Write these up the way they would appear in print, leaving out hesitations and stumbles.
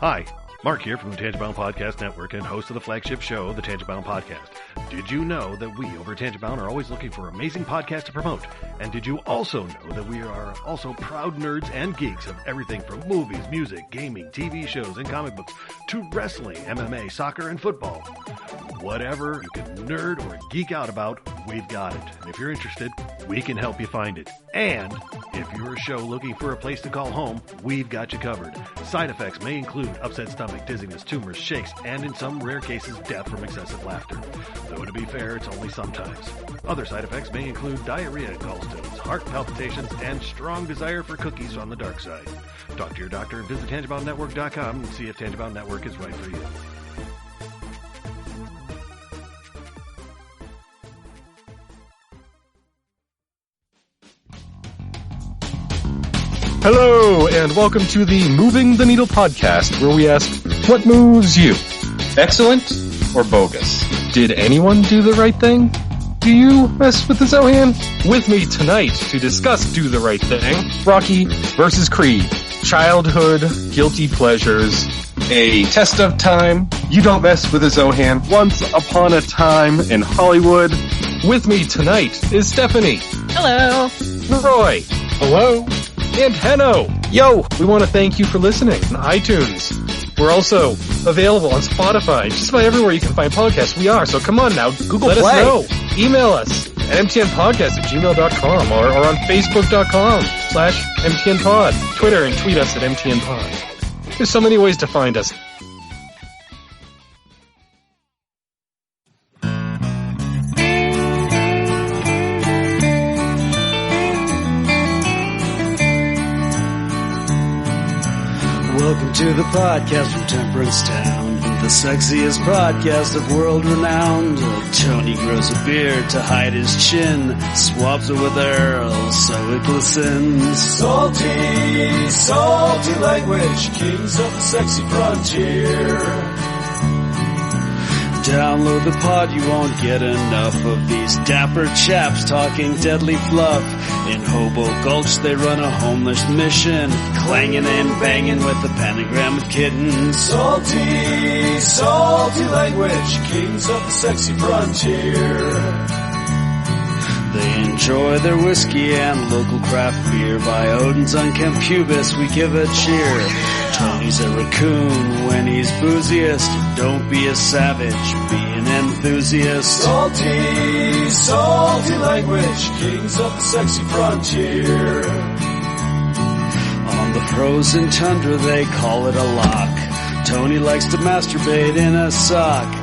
Hi, Mark here from the Tangibound Podcast Network and host of the flagship show, the Tangibound Podcast. Did you know that we over at Tangibound are always looking for amazing podcasts to promote? And did you also know that we are also proud nerds and geeks of everything from movies, music, gaming, TV shows, and comic books to wrestling, MMA, soccer, and football? Whatever you can nerd or geek out about, we've got it. And if you're interested, we can help you find it. And if you're a show looking for a place to call home, we've got you covered. Side effects may include upset stomach, dizziness, tumors, shakes, and in some rare cases, death from excessive laughter. Though to be fair, it's only sometimes. Other side effects may include diarrhea, gallstones, heart palpitations, and strong desire for cookies on the dark side. Talk to your doctor and visit TangiboundNetwork.com and see if Tangibound Network is right for you. Hello, and welcome to the Moving the Needle podcast, where we ask, what moves you? Excellent or bogus? Did anyone do the right thing? Do you mess with the Zohan? With me tonight to discuss Do the Right Thing, Rocky vs. Creed, childhood, guilty pleasures, a test of time, you don't mess with the Zohan, once upon a time in Hollywood. With me tonight is Stephanie. Hello. Roy. Hello. And Henno. Yo, we want to thank you for listening on iTunes. We're also available on Spotify, just about everywhere you can find podcasts. We are, so come on now, Google let Play. us know. Email us at mtnpodcast@gmail.com or on facebook.com/mtnpod. Twitter and tweet us at mtnpod. There's so many ways to find us. Welcome to the podcast from Temperance Town, the sexiest podcast of world renowned. Tony grows a beard to hide his chin, swaps it with Earl so it glistens. Salty, salty language, kings of the sexy frontier. Download the pod, you won't get enough of these dapper chaps talking deadly fluff. In Hobo Gulch they run a homeless mission, clanging and banging with the pentagram of kittens. Salty, salty language, kings of the sexy frontier. They enjoy their whiskey and local craft beer. By Odin's unkempt pubis we give a cheer. Tony's a raccoon when he's booziest. Don't be a savage, be an enthusiast. Salty, salty language, kings of the sexy frontier. On the frozen tundra they call it a lock. Tony likes to masturbate in a sock.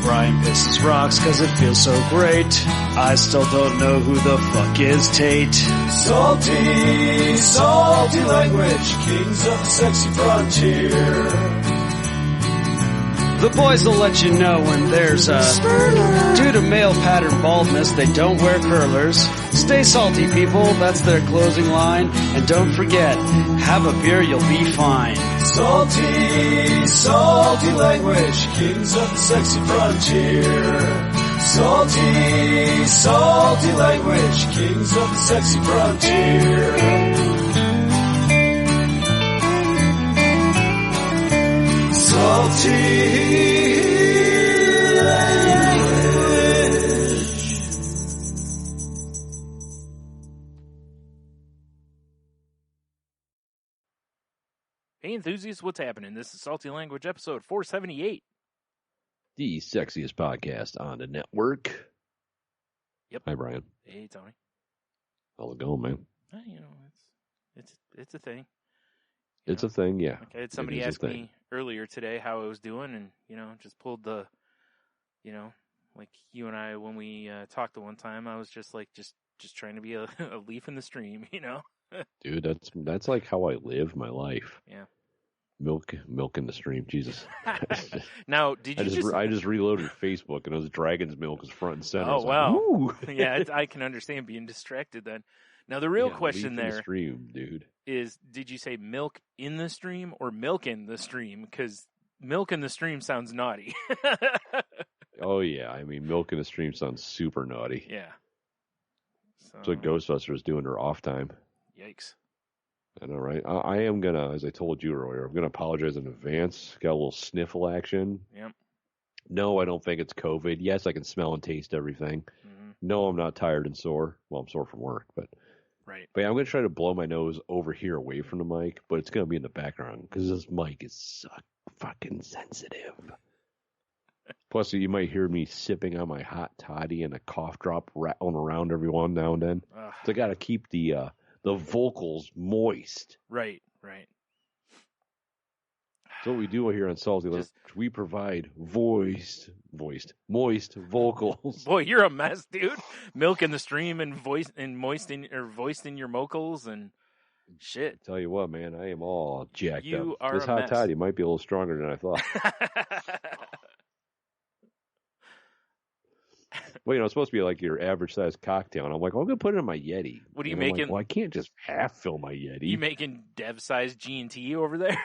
Brian pisses rocks cause it feels so great. I still don't know who the fuck is Tate. Salty, salty language, kings of the sexy frontier. The boys will let you know when there's a Spurler. Due to male pattern baldness, they don't wear curlers. Stay salty, people, that's their closing line. And don't forget, have a beer, you'll be fine. Salty, salty language, kings of the sexy frontier. Salty, salty language, kings of the sexy frontier. Salty language. Hey enthusiasts, what's happening? This is Salty Language episode 478. The sexiest podcast on the network. Yep. Hi, Brian. Hey Tony. How's it going, man? You know, it's a thing. It's a thing, yeah. I had somebody ask me earlier today how I was doing, and just pulled the, like you and I when we talked the one time, I was just like just trying to be a leaf in the stream, Dude, that's like how I live my life. Yeah. Milk in the stream, Jesus. Now, I just reloaded Facebook and it was Dragon's Milk was front and center. Oh wow. Like, Yeah, I can understand being distracted then. Now the real question there stream, dude. is, did you say milk in the stream or milk in the stream? Because milk in the stream sounds naughty. Oh yeah, I mean milk in the stream sounds super naughty. Yeah. It's what Ghostbusters do in their off time. Yikes. I know, right? I am gonna, as I told you earlier, I'm gonna apologize in advance. Got a little sniffle action. Yep. No, I don't think it's COVID. Yes, I can smell and taste everything. Mm-hmm. No, I'm not tired and sore. Well, I'm sore from work, but Right. I'm going to try to blow my nose over here away from the mic, but it's going to be in the background because this mic is so fucking sensitive. Plus, you might hear me sipping on my hot toddy and a cough drop rattling around every one now and then. So I got to keep the vocals moist. Right. So what we do here on Salty Lunch, we provide moist vocals. Boy, you're a mess, dude. Milk in the stream and voiced in your vocals and shit. Tell you what, man, I am all jacked You up. are This a hot mess. toddy might be a little stronger than I thought. Well, it's supposed to be like your average size cocktail, and I'm like, I'm gonna put it in my Yeti. What are you And I'm making? like, well, I can't just half fill my Yeti. You making dev-sized G&T over there?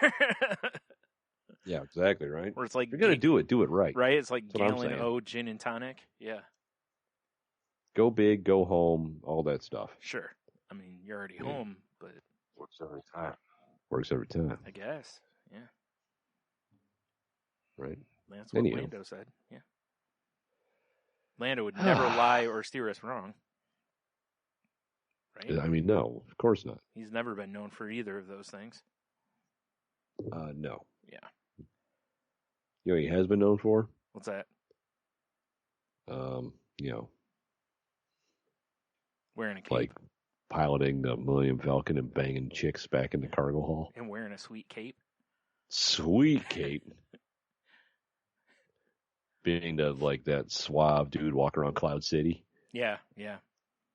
Yeah, exactly, right. Where it's like If you're gonna do it right. Right? It's like That's what I'm gallon saying. O gin and tonic. Yeah, Go big, go home, all that stuff. sure. I mean, you're already home, but Works every time. Works every time, I guess, yeah. right? That's what Anyhow. Lando said. Yeah. Lando would never lie or steer us wrong. Right? I mean, no, of course not. He's never been known for either of those things. No. Yeah. You know what he has been known for? What's that? You know, Wearing a cape like piloting the Millennium Falcon and banging chicks back in the cargo hall. and wearing a sweet cape. Sweet Kate. Being that suave dude walking around Cloud City. Yeah.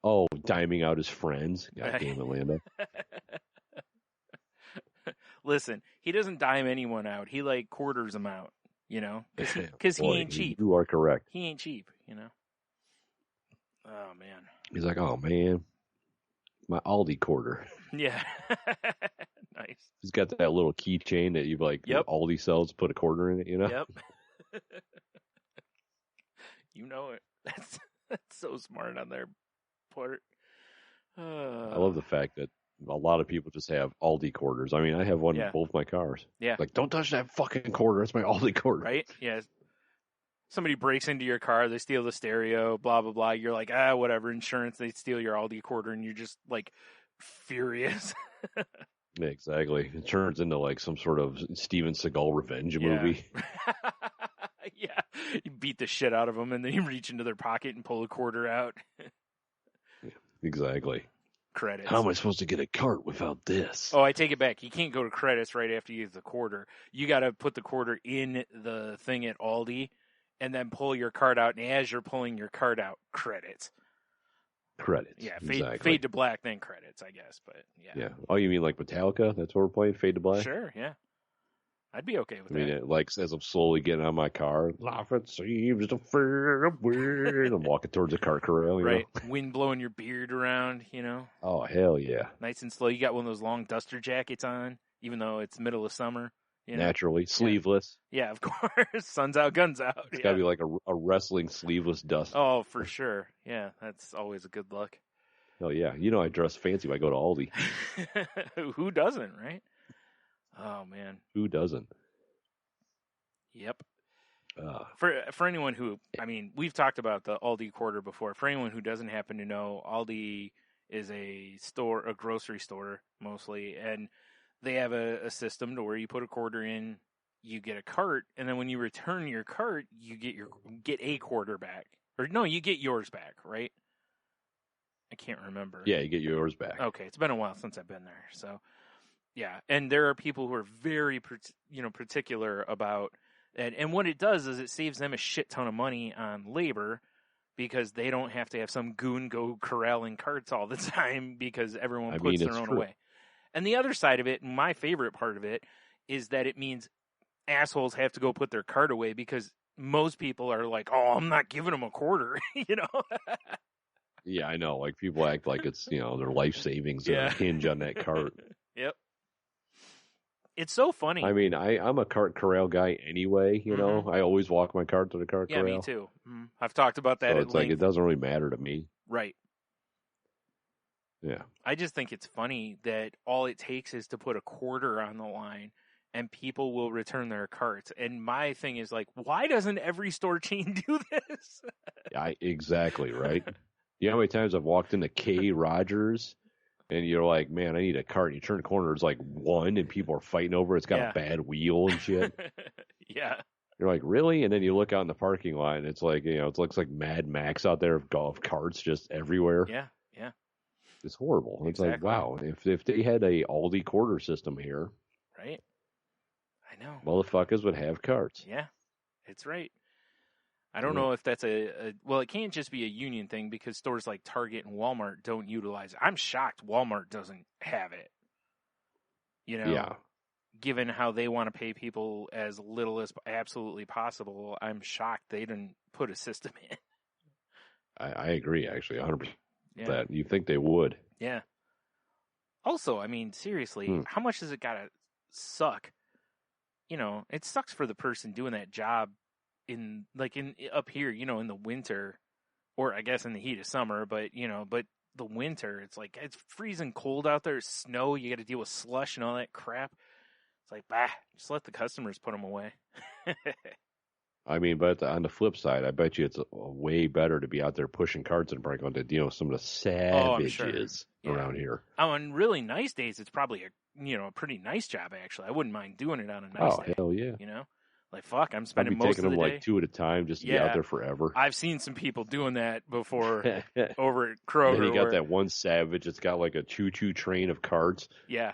Oh, diming out his friends. God damn it, Lando. Listen, he doesn't dime anyone out. He quarters them out, because he Boy, ain't cheap. You are correct. He ain't cheap, Oh man. He's like, oh man, my Aldi quarter. Yeah. Nice. He's got that little keychain that you Yep. Aldi sells. Put a quarter in it, Yep. You know it. That's so smart on their part. I love the fact that a lot of people just have Aldi quarters. I mean, I have one in both my cars. Yeah. Like, don't touch that fucking quarter. It's my Aldi quarter. Right? Yeah. Somebody breaks into your car, they steal the stereo, blah, blah, blah. You're like, whatever, insurance, they steal your Aldi quarter, and you're just, furious. Yeah, exactly. It turns into, some sort of Steven Seagal revenge movie. Yeah. You beat the shit out of them, and then you reach into their pocket and pull a quarter out. Exactly. Credits. How am I supposed to get a cart without this? Oh, I take it back. You can't go to credits right after you use the quarter. You got to put the quarter in the thing at Aldi, and then pull your card out, and as you're pulling your card out, credits. Credits. Yeah, exactly. fade to black, then credits, I guess. But yeah. Yeah. Oh, you mean like Metallica? That's what we're playing? Fade to Black? Sure, yeah. I'd be okay with I mean, that. as I'm slowly getting on my car, life it seems to fade away. I'm walking towards the car corral, you Right. know? Wind blowing your beard around, Oh, hell yeah. Nice and slow. You got one of those long duster jackets on, even though it's middle of summer. Naturally. Sleeveless. Yeah, of course. Sun's out, guns out. It's got to be like a wrestling sleeveless dust. Oh, for sure. Yeah, that's always a good look. Hell yeah. I dress fancy when I go to Aldi. Who doesn't, right? Oh, man. Who doesn't? Yep. For anyone who, we've talked about the Aldi quarter before. For anyone who doesn't happen to know, Aldi is a grocery store mostly, and they have a system to where you put a quarter in, you get a cart, and then when you return your cart, you get a quarter back. Or no, you get yours back, right? I can't remember. Yeah, you get yours back. Okay, it's been a while since I've been there, so yeah. And there are people who are very, particular about, and what it does is it saves them a shit ton of money on labor because they don't have to have some goon go corralling carts all the time because everyone puts their own away. And the other side of it, and my favorite part of it, is that it means assholes have to go put their cart away because most people are like, "Oh, I'm not giving them a quarter," Yeah, I know. Like, people act like it's, their life savings hinge on that cart. Yep. It's so funny. I mean, I'm a cart corral guy anyway, Mm-hmm. I always walk my cart to the cart corral. Yeah, me too. Mm-hmm. I've talked about that So at it's like, length. it doesn't really matter to me. Right. Yeah. I just think it's funny that all it takes is to put a quarter on the line and people will return their carts. And my thing is like, why doesn't every store chain do this? Exactly, right? You know how many times I've walked into K. Rogers and you're like, man, I need a cart. And you turn the corner, it's like one, and people are fighting over it. It's got Yeah. a bad wheel and shit. Yeah. You're like, really? And then you look out in the parking lot, and it's like, it looks like Mad Max out there of golf carts just everywhere. Yeah. Yeah. It's horrible. It's like, Exactly. wow, if they had a Aldi quarter system here, Right. I know. motherfuckers would have carts. Yeah. It's right. I don't know if that's well, it can't just be a union thing because stores like Target and Walmart don't utilize it. I'm shocked Walmart doesn't have it. Yeah. Given how they want to pay people as little as absolutely possible, I'm shocked they didn't put a system in. I agree, actually, 100%. Yeah. That you think they would. Yeah. Also, I mean, seriously, how much does it gotta suck? It sucks for the person doing that job in up here, in the winter, or I guess in the heat of summer, but the winter, it's like it's freezing cold out there, snow, you got to deal with slush and all that crap. It's like, just let the customers put them away. I mean, but on the flip side, I bet you it's way better to be out there pushing carts and break onto some of the savages around here. On really nice days, it's probably a pretty nice job actually. I wouldn't mind doing it on a nice day. Oh hell yeah! Like fuck, I'm I'd spending be most taking of the them day. like 2 at a time just to be out there forever. I've seen some people doing that before over at Kroger. Then you got that one savage that's got like a choo-choo train of carts. Yeah.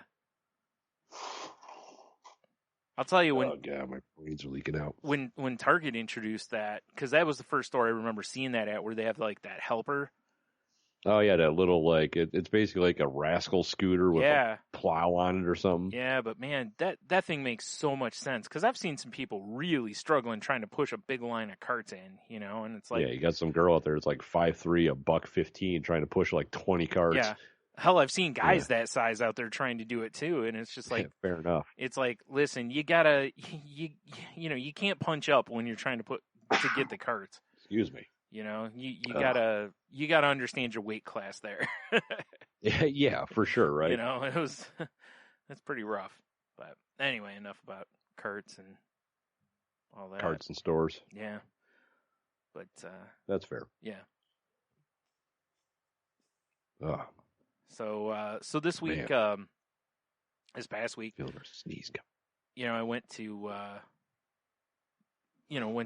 I'll tell you oh god, my brains are leaking out. When Target introduced that, because that was the first store I remember seeing that at, where they have like that helper. Oh yeah, that little it's basically like a rascal scooter with a plow on it or something. Yeah, but man, that thing makes so much sense because I've seen some people really struggling trying to push a big line of carts in, and it's like you got some girl out there that's like 5'3", $115, trying to push like 20 carts. Yeah. Hell, I've seen guys that size out there trying to do it too, and it's just like fair enough. It's like, listen, you gotta, you can't punch up when you're trying to get the carts. Excuse me. You gotta understand your weight class there. yeah, for sure, right? That's pretty rough. But anyway, enough about carts and all that. Carts and stores. Yeah. But that's fair. Yeah. Oh. So this week, this past week, feeling a sneeze coming. I went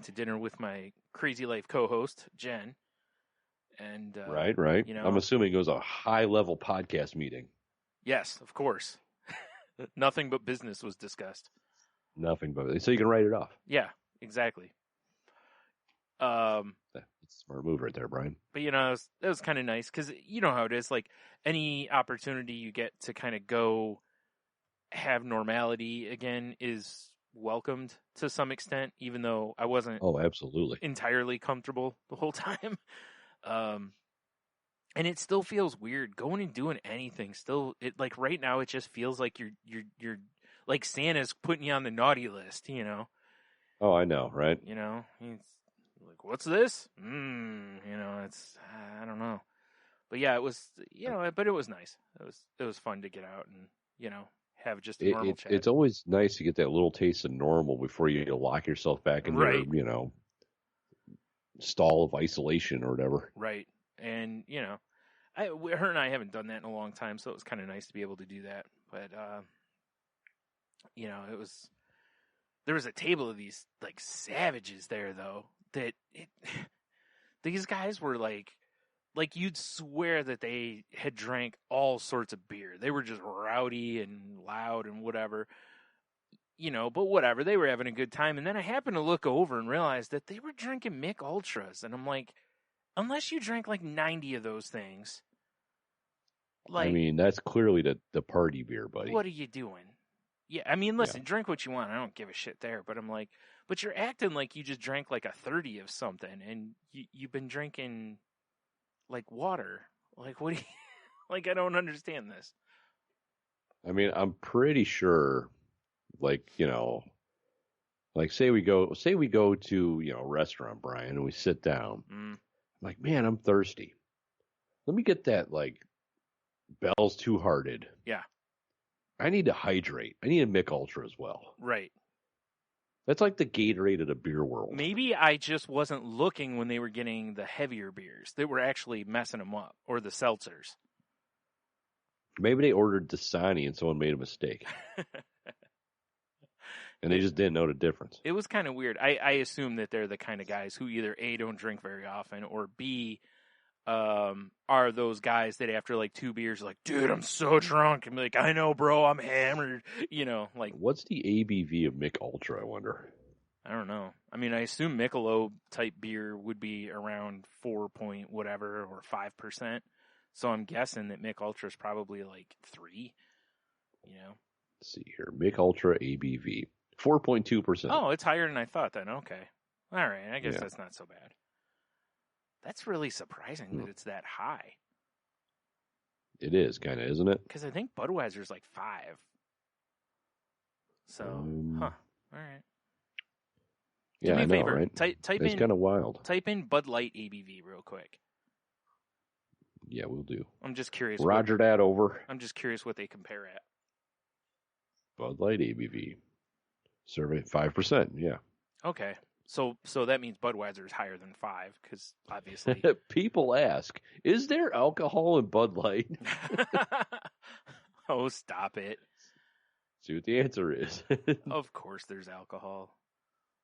to dinner with my Crazy Life co-host Jen, and right. I'm assuming it was a high-level podcast meeting. Yes, of course. Nothing but business was discussed. Nothing but so you can write it off. Yeah, exactly. That's a smart move right there, Brian. But it was kind of nice because you know how it is. Like any opportunity you get to kind of go have normality again is welcomed to some extent, even though I wasn't. Oh, absolutely. Entirely comfortable the whole time. And it still feels weird going and doing anything. Still, like right now, it just feels like you're like Santa's putting you on the naughty list. Oh, I know, right? He's like, what's this? It's I don't know, but yeah, it was but it was nice. It was fun to get out and have just a normal chat. It's always nice to get that little taste of normal before you lock yourself back in your stall of isolation or whatever. Right, and her and I haven't done that in a long time, so it was kind of nice to be able to do that. But there was a table of these like savages there though. These guys were like you'd swear that they had drank all sorts of beer. They were just rowdy and loud and whatever, but whatever. They were having a good time. And then I happened to look over and realize that they were drinking Mick Ultras. And I'm like, unless you drank like 90 of those things. I mean, that's clearly the party beer, buddy. What are you doing? Yeah, I mean, listen, drink what you want. I don't give a shit there. But I'm like, but you're acting like you just drank like a 30 of something, and you've been drinking like water. Like, what do you, like, I don't understand this. I mean, I'm pretty sure, like, say we go to, a restaurant, Brian, and we sit down. I'm like, man, I'm thirsty. Let me get that, like, Bell's Two Hearted. Yeah. I need to hydrate. I need a Mick Ultra as well. Right. That's like the Gatorade of the beer world. Maybe I just wasn't looking when they were getting the heavier beers that were actually messing them up, or the seltzers. Maybe they ordered Dasani and someone made a mistake. And they just didn't know the difference. It was kind of weird. I assume that they're the kind of guys who either A, don't drink very often, or B, are those guys that after like 2 beers are like, dude, I'm so drunk. I'm like, I know, bro, I'm hammered. You know, like. What's the ABV of Mick Ultra, I wonder? I don't know. I mean, I assume Michelob type beer would be around 4 point whatever or 5%. So I'm guessing that Mick Ultra is probably like 3. You know. Let's see here, Mick Ultra ABV 4.2%. Oh, it's higher than I thought. Then okay, all right. I guess that's not so bad. That's really surprising that it's that high. It is kind of, isn't it? Because I think Budweiser's like 5. So, All right. Yeah, Do me I a know, favor. right? Type it's in kind of wild. Type in Bud Light ABV real quick. Yeah, we'll do. I'm just curious. Roger that over. I'm just curious what they compare at. Bud Light ABV. Survey 5%. Yeah. Okay. So that means Budweiser is higher than 5 because obviously. People ask, is there alcohol in Bud Light? Oh, stop it. See what the answer is. Of course there's alcohol.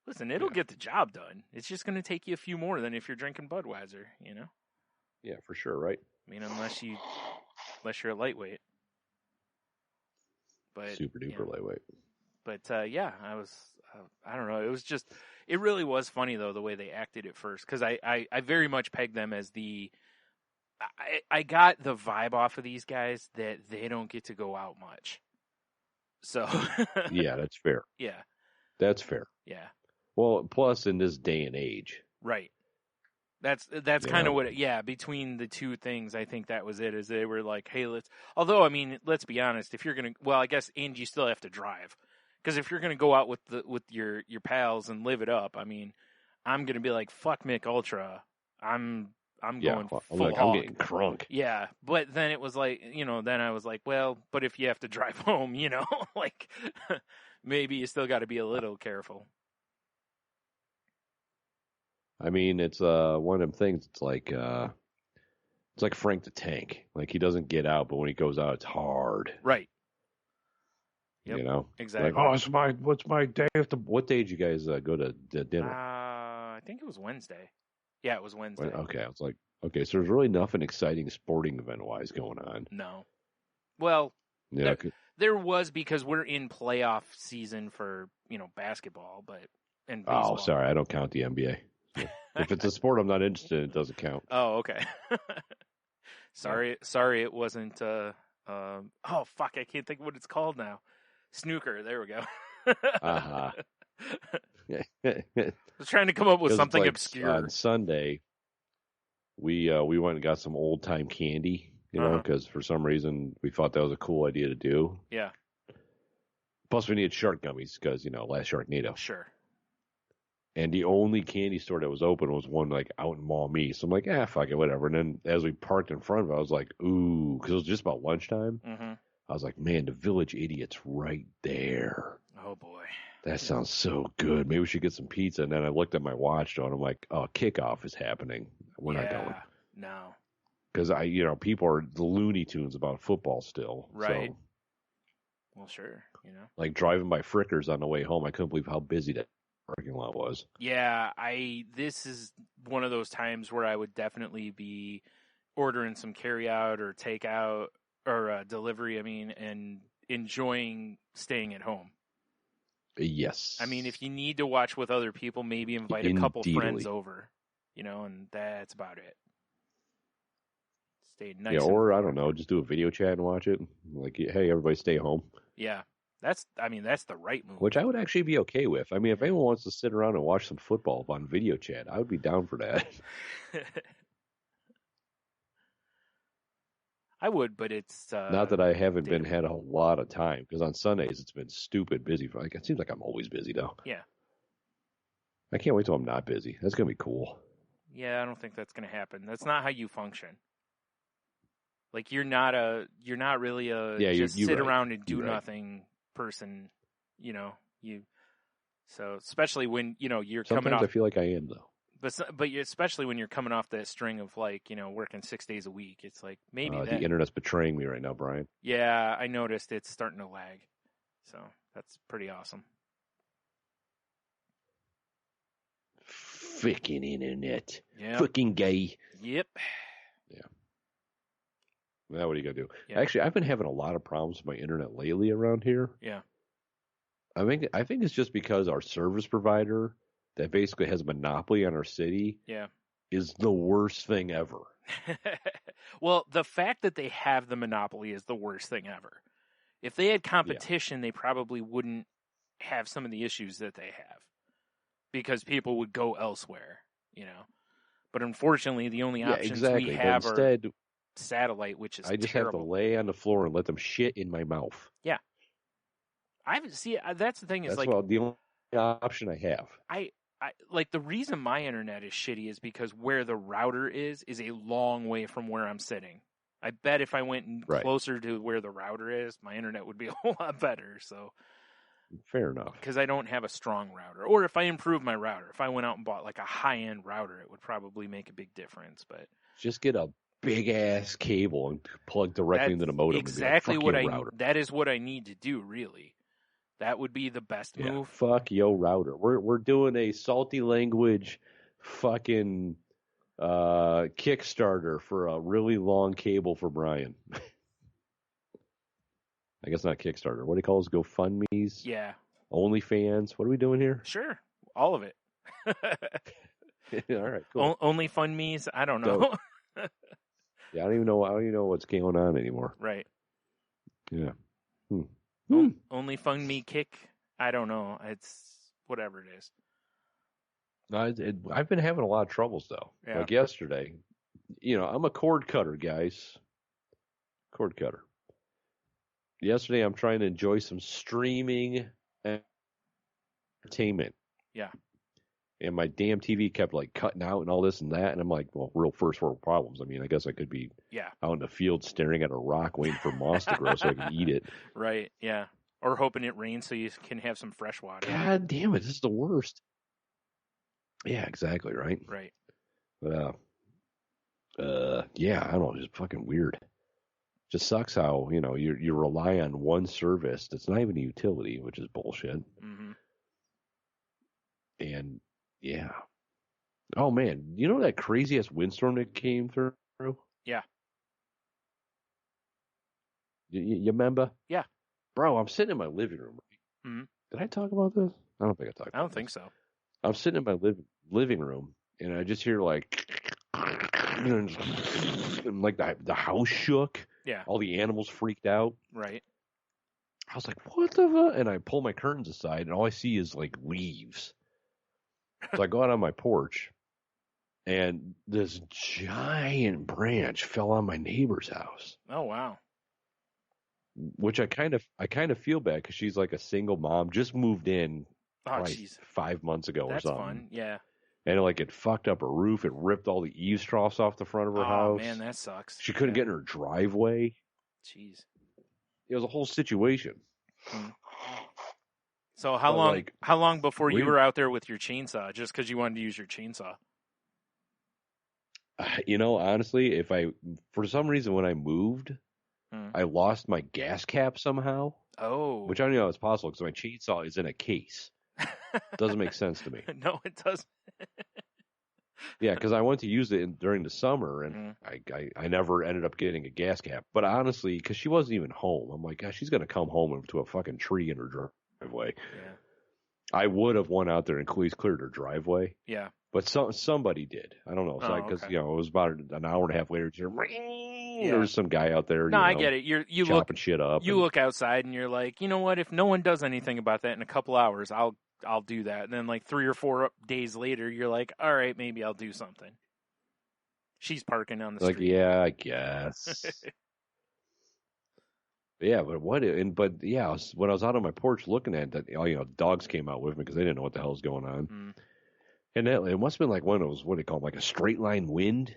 Listen, it'll get the job done. It's just going to take you a few more than if you're drinking Budweiser, you know? Yeah, for sure, right? I mean, unless you're a lightweight. But super duper lightweight. But yeah, I don't know. It was just, it really was funny though, the way they acted at first. Cause I very much pegged them as I got the vibe off of these guys that they don't get to go out much. So. Yeah, that's fair. Yeah. That's fair. Yeah. Well, plus in this day and age. Right. That's kind of what between the two things, I think that was it, is they were like, hey, although, I mean, let's be honest, if you're going to, I guess, and you still have to drive. Because if you're going to go out with your pals and live it up, I mean, I'm going to be like, fuck Mick Ultra. I'm going full hog. I'm getting crunk. Yeah, but then it was like, then I was like, well, but if you have to drive home, like, maybe you still got to be a little careful. I mean, it's one of them things. It's like Frank the Tank. Like, he doesn't get out, but when he goes out, it's hard. Right. Yep. Exactly. Like, what's my day? What day did you guys go to dinner? I think it was Wednesday. Yeah, it was Wednesday. Okay, I was like, okay, so there's really nothing exciting sporting event wise going on. No. Well, yeah, there was, because we're in playoff season for basketball, and baseball. Oh, sorry, I don't count the NBA. If it's a sport I'm not interested in, it doesn't count. Oh, okay. Sorry, it wasn't. Oh, fuck! I can't think of what it's called now. Snooker. There we go. Uh-huh. I was trying to come up with something obscure. On Sunday, we went and got some old time candy, because for some reason we thought that was a cool idea to do. Yeah. Plus, we needed shark gummies because last Sharknado. Sure. And the only candy store that was open was one like out in Maumee. So I'm like, fuck it, whatever. And then as we parked in front of it, I was like, ooh, because it was just about lunchtime. Mm-hmm. I was like, man, the Village Idiot's right there. Oh, boy. That sounds so good. Maybe we should get some pizza. And then I looked at my watch, and I'm like, oh, kickoff is happening. We're not going. No. Because people are the Looney Tunes about football still. Right. So, well, sure. Like driving by Frickers on the way home, I couldn't believe how busy that parking lot was. Yeah, this is one of those times where I would definitely be ordering some carryout or takeout or delivery, and enjoying staying at home. Yes. I mean, if you need to watch with other people, maybe invite a couple friends over, and that's about it. Stay nice. Yeah, or I don't know, just do a video chat and watch it. Like, hey, everybody stay home. Yeah. That's the right move. Which I would actually be okay with. I mean, if anyone wants to sit around and watch some football on video chat, I would be down for that. I would, but it's not that I haven't had a lot of time, because on Sundays it's been stupid busy. It seems like I'm always busy though. Yeah. I can't wait till I'm not busy. That's gonna be cool. Yeah, I don't think that's gonna happen. That's not how you function. Like you're not really a you're just sit right. around and do You're right. nothing person, so especially when, you're Sometimes coming off, I feel like I am, though. especially when you're coming off that string of like, working 6 days a week, it's like maybe that. The internet's betraying me right now, Brian. Yeah, I noticed it's starting to lag. So that's pretty awesome. Frickin' internet. Yeah. Frickin' gay. Yep. Yeah. Now what are you gonna do? Yeah. Actually, I've been having a lot of problems with my internet lately around here. Yeah. I think it's just because our service provider that basically has a monopoly on our city is the worst thing ever. Well, the fact that they have the monopoly is the worst thing ever. If they had competition, they probably wouldn't have some of the issues that they have because people would go elsewhere, But unfortunately, the only options we have are satellite, which is I just terrible. have to lay on the floor and let them shit in my mouth. Yeah. That's the thing is That's like the only option I have. I like the reason my internet is shitty is because where the router is a long way from where I'm sitting. I bet if I went closer to where the router is, my internet would be a whole lot better. So fair enough. Because I don't have a strong router, or if I improve my router, if I went out and bought like a high-end router, it would probably make a big difference. But just get a big ass cable and plug directly into the modem. Exactly and what router. That is what I need to do. Really. That would be the best move. Fuck yo router. We're doing a salty language fucking Kickstarter for a really long cable for Brian. I guess not Kickstarter. What do you call those? GoFundMe's? Yeah. OnlyFans? What are we doing here? Sure. All of it. All right, cool. OnlyFundMe's? I don't know. Yeah, I don't even know what's going on anymore. Right. Yeah. OnlyFundMe kick? I don't know. It's whatever it is. I've been having a lot of troubles, though. Yeah. Like yesterday. I'm a cord cutter, guys. Cord cutter. Yesterday, I'm trying to enjoy some streaming entertainment. Yeah. And my damn TV kept like cutting out and all this and that. And I'm like, well, real first world problems. I mean, I guess I could be out in the field staring at a rock waiting for moss to grow so I can eat it. Right. Yeah. Or hoping it rains so you can have some fresh water. God damn it. This is the worst. Yeah, exactly. Right. Right. But, yeah, I don't know. It's just fucking weird. Just sucks how, you rely on one service that's not even a utility, which is bullshit. Mm-hmm. And, yeah. Oh, man. You know that crazy-ass windstorm that came through? Yeah. You remember? Yeah. Bro, I'm sitting in my living room. Mm-hmm. Did I talk about this? I don't think I talked about this. I don't think so. I'm sitting in my living room, and I just hear, like, and like the house shook. Yeah. All the animals freaked out. Right. I was like, what the fuck? And I pull my curtains aside, and all I see is, like, leaves. So I go out on my porch, and this giant branch fell on my neighbor's house. Oh, wow. Which I kind of feel bad because she's like a single mom, just moved in 5 months ago or something. That's fun, yeah. And like it fucked up her roof. It ripped all the eaves troughs off the front of her house. Oh man, that sucks. She couldn't get in her driveway. Jeez. It was a whole situation. So how long before you were out there with your chainsaw just because you wanted to use your chainsaw? Honestly, for some reason when I moved, I lost my gas cap somehow. Oh. Which I don't know how it's possible because my chainsaw is in a case. Doesn't make sense to me. No, it doesn't. Yeah, because I went to use it during the summer, and I never ended up getting a gas cap. But honestly, because she wasn't even home, I'm like, gosh, she's going to come home to a fucking tree in her driveway. Yeah. I would have went out there and cleared her driveway. Yeah. But somebody did. I don't know. Because it was about an hour and a half later. There was some guy out there. I get it. You chopping shit up. You look outside and you're like, you know what? If no one does anything about that in a couple hours, I'll do that. And then like 3 or 4 days later, you're like, all right, maybe I'll do something. She's parking on the street. Like, yeah, I guess. Yeah, when I was out on my porch looking at that, dogs came out with me because they didn't know what the hell was going on. And it must have been like one of those, what do you call them, like a straight line wind.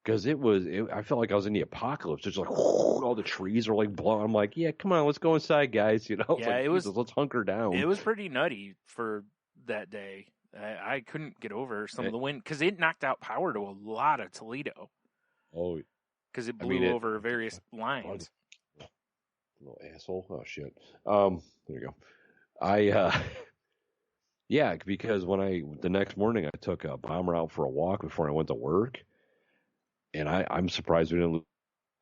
Because I felt like I was in the apocalypse. It's like all the trees are like blowing. I'm like, yeah, come on, let's go inside, guys. You know, it's Yeah, like, it was- Jesus, let's hunker down. It was pretty nutty for that day. I couldn't get over some of the wind because it knocked out power to a lot of Toledo Oh, because it blew over various lines. little asshole. Oh shit. There you go. Yeah, because the next morning I took a bomber out for a walk before I went to work, and I'm surprised we didn't lose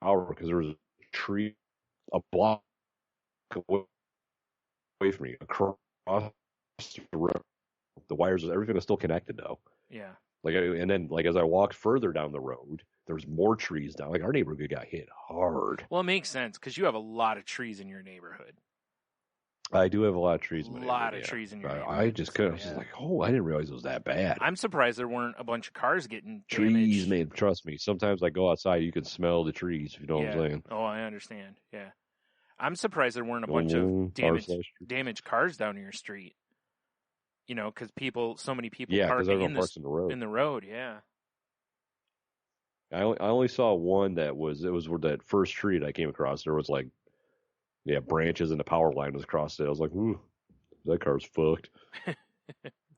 power because there was a tree a block away from me across the road. The wires, everything was still connected though. Yeah. And then as I walked further down the road, there was more trees down. Like our neighborhood got hit hard. Well, it makes sense because you have a lot of trees in your neighborhood. I do have a lot of trees in my neighborhood. A lot of trees in your neighborhood. I just couldn't. I was just like, oh, I didn't realize it was that bad. I'm surprised there weren't a bunch of cars getting trees, damaged. man. Trust me. Sometimes I go outside, you can smell the trees. If you know what I'm saying. Oh, I understand. Yeah, I'm surprised there weren't a bunch of damaged cars down your street. You know, because so many people parking in the road. Yeah. I only saw one it was where that first tree that I came across. There was branches and the power line was across it. I was like, ooh, that car's fucked.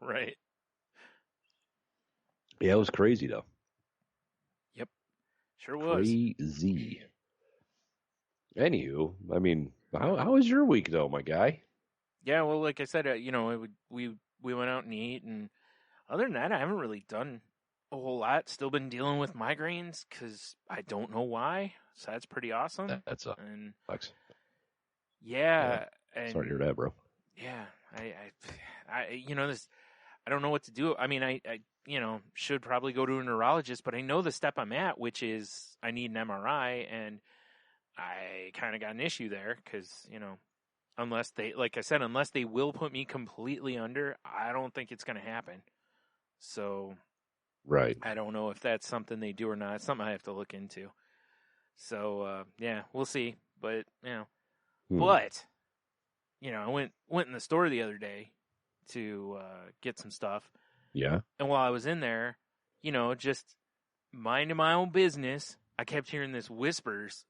Right. Yeah, it was crazy though. Yep. Sure was. Crazy. Anywho, I mean, how was your week though, my guy? Yeah, well, like I said, we went out and eat, and other than that, I haven't really done a whole lot. Still been dealing with migraines because I don't know why. So that's pretty awesome. That's sucks. Yeah. And, sorry to hear that, bro. Yeah, I don't know what to do. I mean, I should probably go to a neurologist, but I know the step I'm at, which is I need an MRI, and I kind of got an issue there because, unless they will put me completely under, I don't think it's going to happen. So, right. I don't know if that's something they do or not. It's something I have to look into. So, yeah, we'll see. But, but, I went in the store the other day to get some stuff. Yeah. And while I was in there, just minding my own business, I kept hearing this whispers.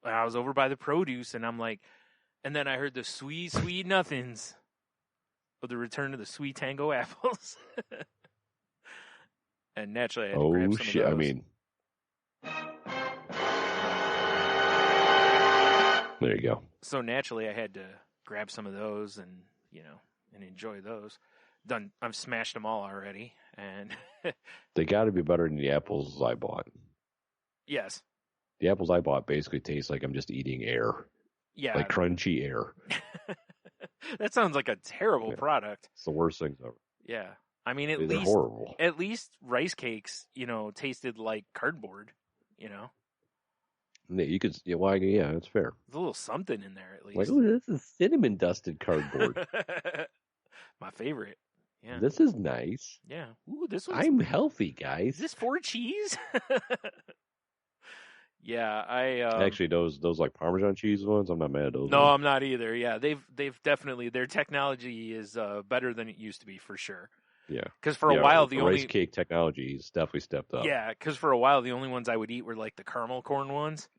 I was over by the produce, and I'm like, and then I heard the sweet, sweet nothings of the return of the sweet tango apples. And naturally, I had to grab some of those. I mean, there you go. So naturally, I had to grab some of those and and enjoy those. I've smashed them all already, and they got to be better than the apples I bought. Yes. The apples I bought basically taste like I'm just eating air. Yeah. Like crunchy air. That sounds like a terrible product. It's the worst things ever. Yeah. I mean, they're horrible. At least rice cakes, tasted like cardboard, Yeah, you could, yeah, that's fair. There's a little something in there at least. Like, ooh, this is cinnamon dusted cardboard. My favorite. Yeah. This is nice. Yeah. Ooh, this one's... I'm healthy, guys. Is this 4 cheese? Yeah, actually those like Parmesan cheese ones, I'm not mad at those. No, I'm not either. Yeah, they've definitely, their technology is better than it used to be for sure. Yeah, because for a while the rice cake technology has definitely stepped up. Yeah, because for a while the only ones I would eat were like the caramel corn ones,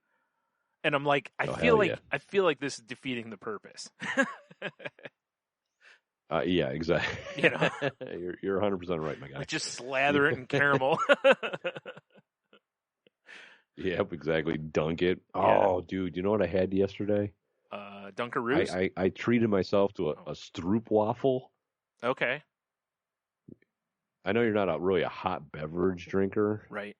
and I'm like, I feel like this is defeating the purpose. Yeah, exactly. You're 100% right, my guy. Like just slather it in caramel. Yep, exactly. Dunk it. Yeah. Oh, dude, you know what I had yesterday? Dunkaroos? I treated myself to a Stroop waffle. Okay. I know you're not really a hot beverage drinker. Right.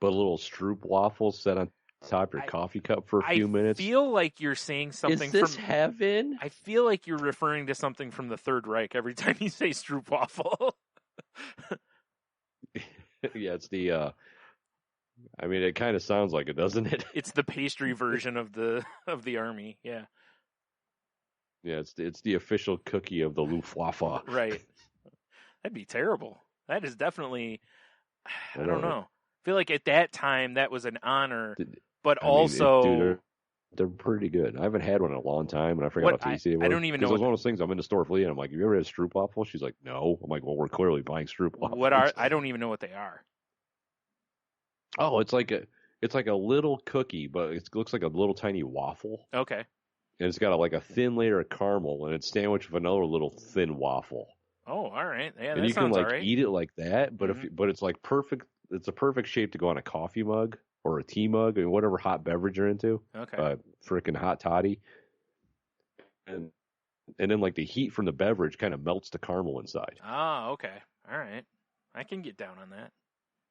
But a little Stroop waffle set on top of your coffee cup for a few minutes. I feel like you're saying something Is this heaven? I feel like you're referring to something from the Third Reich every time you say Stroop waffle. Yeah, it's the... I mean, it kind of sounds like it, doesn't it? It's the pastry version of the army, yeah. Yeah, it's the official cookie of the Luftwaffe. Right. That'd be terrible. That is definitely, I don't know. I feel like at that time that was an honor, but also... they're pretty good. I haven't had one in a long time, and I forgot how tasty it was. I don't even know. It was one of those things, I'm in the store for Leah, and I'm like, have you ever had Stroop waffle? She's like, no. I'm like, well, we're clearly buying Stroop waffles. I don't even know what they are. Oh, it's like a little cookie, but it looks like a little tiny waffle, Okay. and it's got like a thin layer of caramel, and it's sandwiched with another little thin waffle. Oh, all right. Yeah, And that you can sounds all like right. eat it like that, but Mhm. but it's like perfect. It's a perfect shape to go on a coffee mug or a tea mug or whatever hot beverage you're into. Okay. Freaking hot toddy, and then like the heat from the beverage kind of melts the caramel inside. Ah, okay. All right. I can get down on that.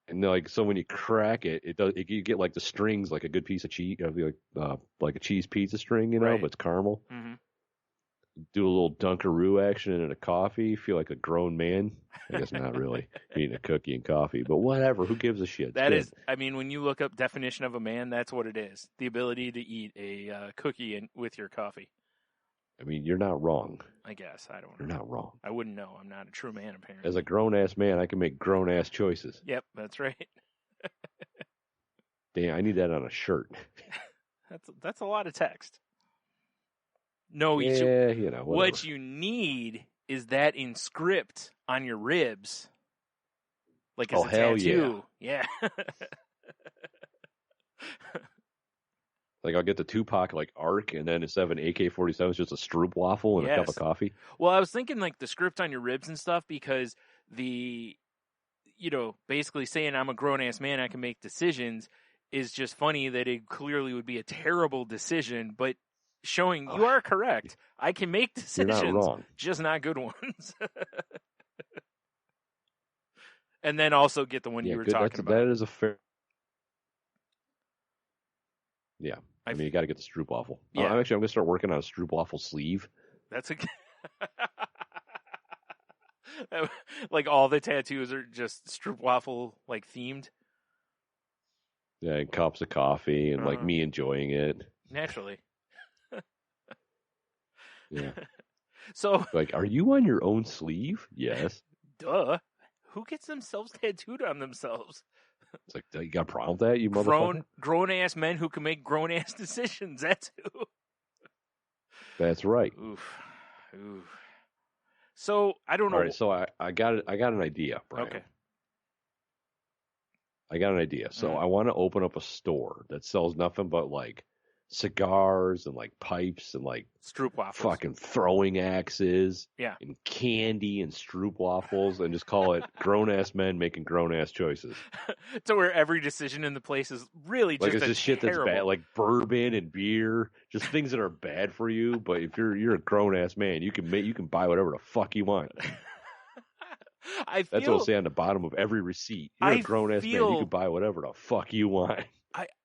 And then, like, so when you crack it, you get like the strings like a good piece of cheese, like a cheese pizza string, Right. but it's caramel. Mm-hmm. Do a little Dunkaroo action in a coffee. Feel like a grown man. I guess not really eating a cookie and coffee, but whatever. Who gives a shit? That is, I mean, when you look up definition of a man, that's what it is. The ability to eat a cookie with your coffee. I mean, you're not wrong. I guess. I don't know. You're not wrong. I wouldn't know. I'm not a true man, apparently. As a grown ass man, I can make grown ass choices. Yep, that's right. Damn, I need that on a shirt. That's a lot of text. No, Yeah, you know. Whatever. what you need is that in script on your ribs, like as a hell tattoo. Yeah. Like I'll get the Tupac like arc, and then instead of an AK-47, it's just a Stroop waffle and a cup of coffee. Well, I was thinking like the script on your ribs and stuff because basically saying I'm a grown ass man, I can make decisions is just funny that it clearly would be a terrible decision, but showing you are correct. I can make decisions, You're not wrong. just not good ones. And then also get the one you were talking about. That is a fair. Yeah, I mean you got to get the Stroop waffle. Yeah. I'm going to start working on a Stroop waffle sleeve. That's like all the tattoos are just stroopwafel like themed. Yeah, and cups of coffee and like me enjoying it. Naturally. Yeah. So like, are you on your own sleeve? Yes. Duh. Who gets themselves tattooed on themselves? It's like, you got a problem with that, you motherfucker? Grown ass men who can make grown ass decisions. That's who. That's right. Oof. So I don't know. All right, so I got an idea, Brian. Okay. I got an idea. So I want to open up a store that sells nothing but like cigars and like pipes and like stroopwafels, fucking throwing axes, yeah, and candy and stroopwafels, and just call it grown ass men making grown ass choices. So where every decision in the place is really just like it's just shit that's bad, like bourbon and beer, just things that are bad for you. But if you're a grown ass man, you can buy whatever the fuck you want. That's what it'll say on the bottom of every receipt. You're a grown ass man, you can buy whatever the fuck you want.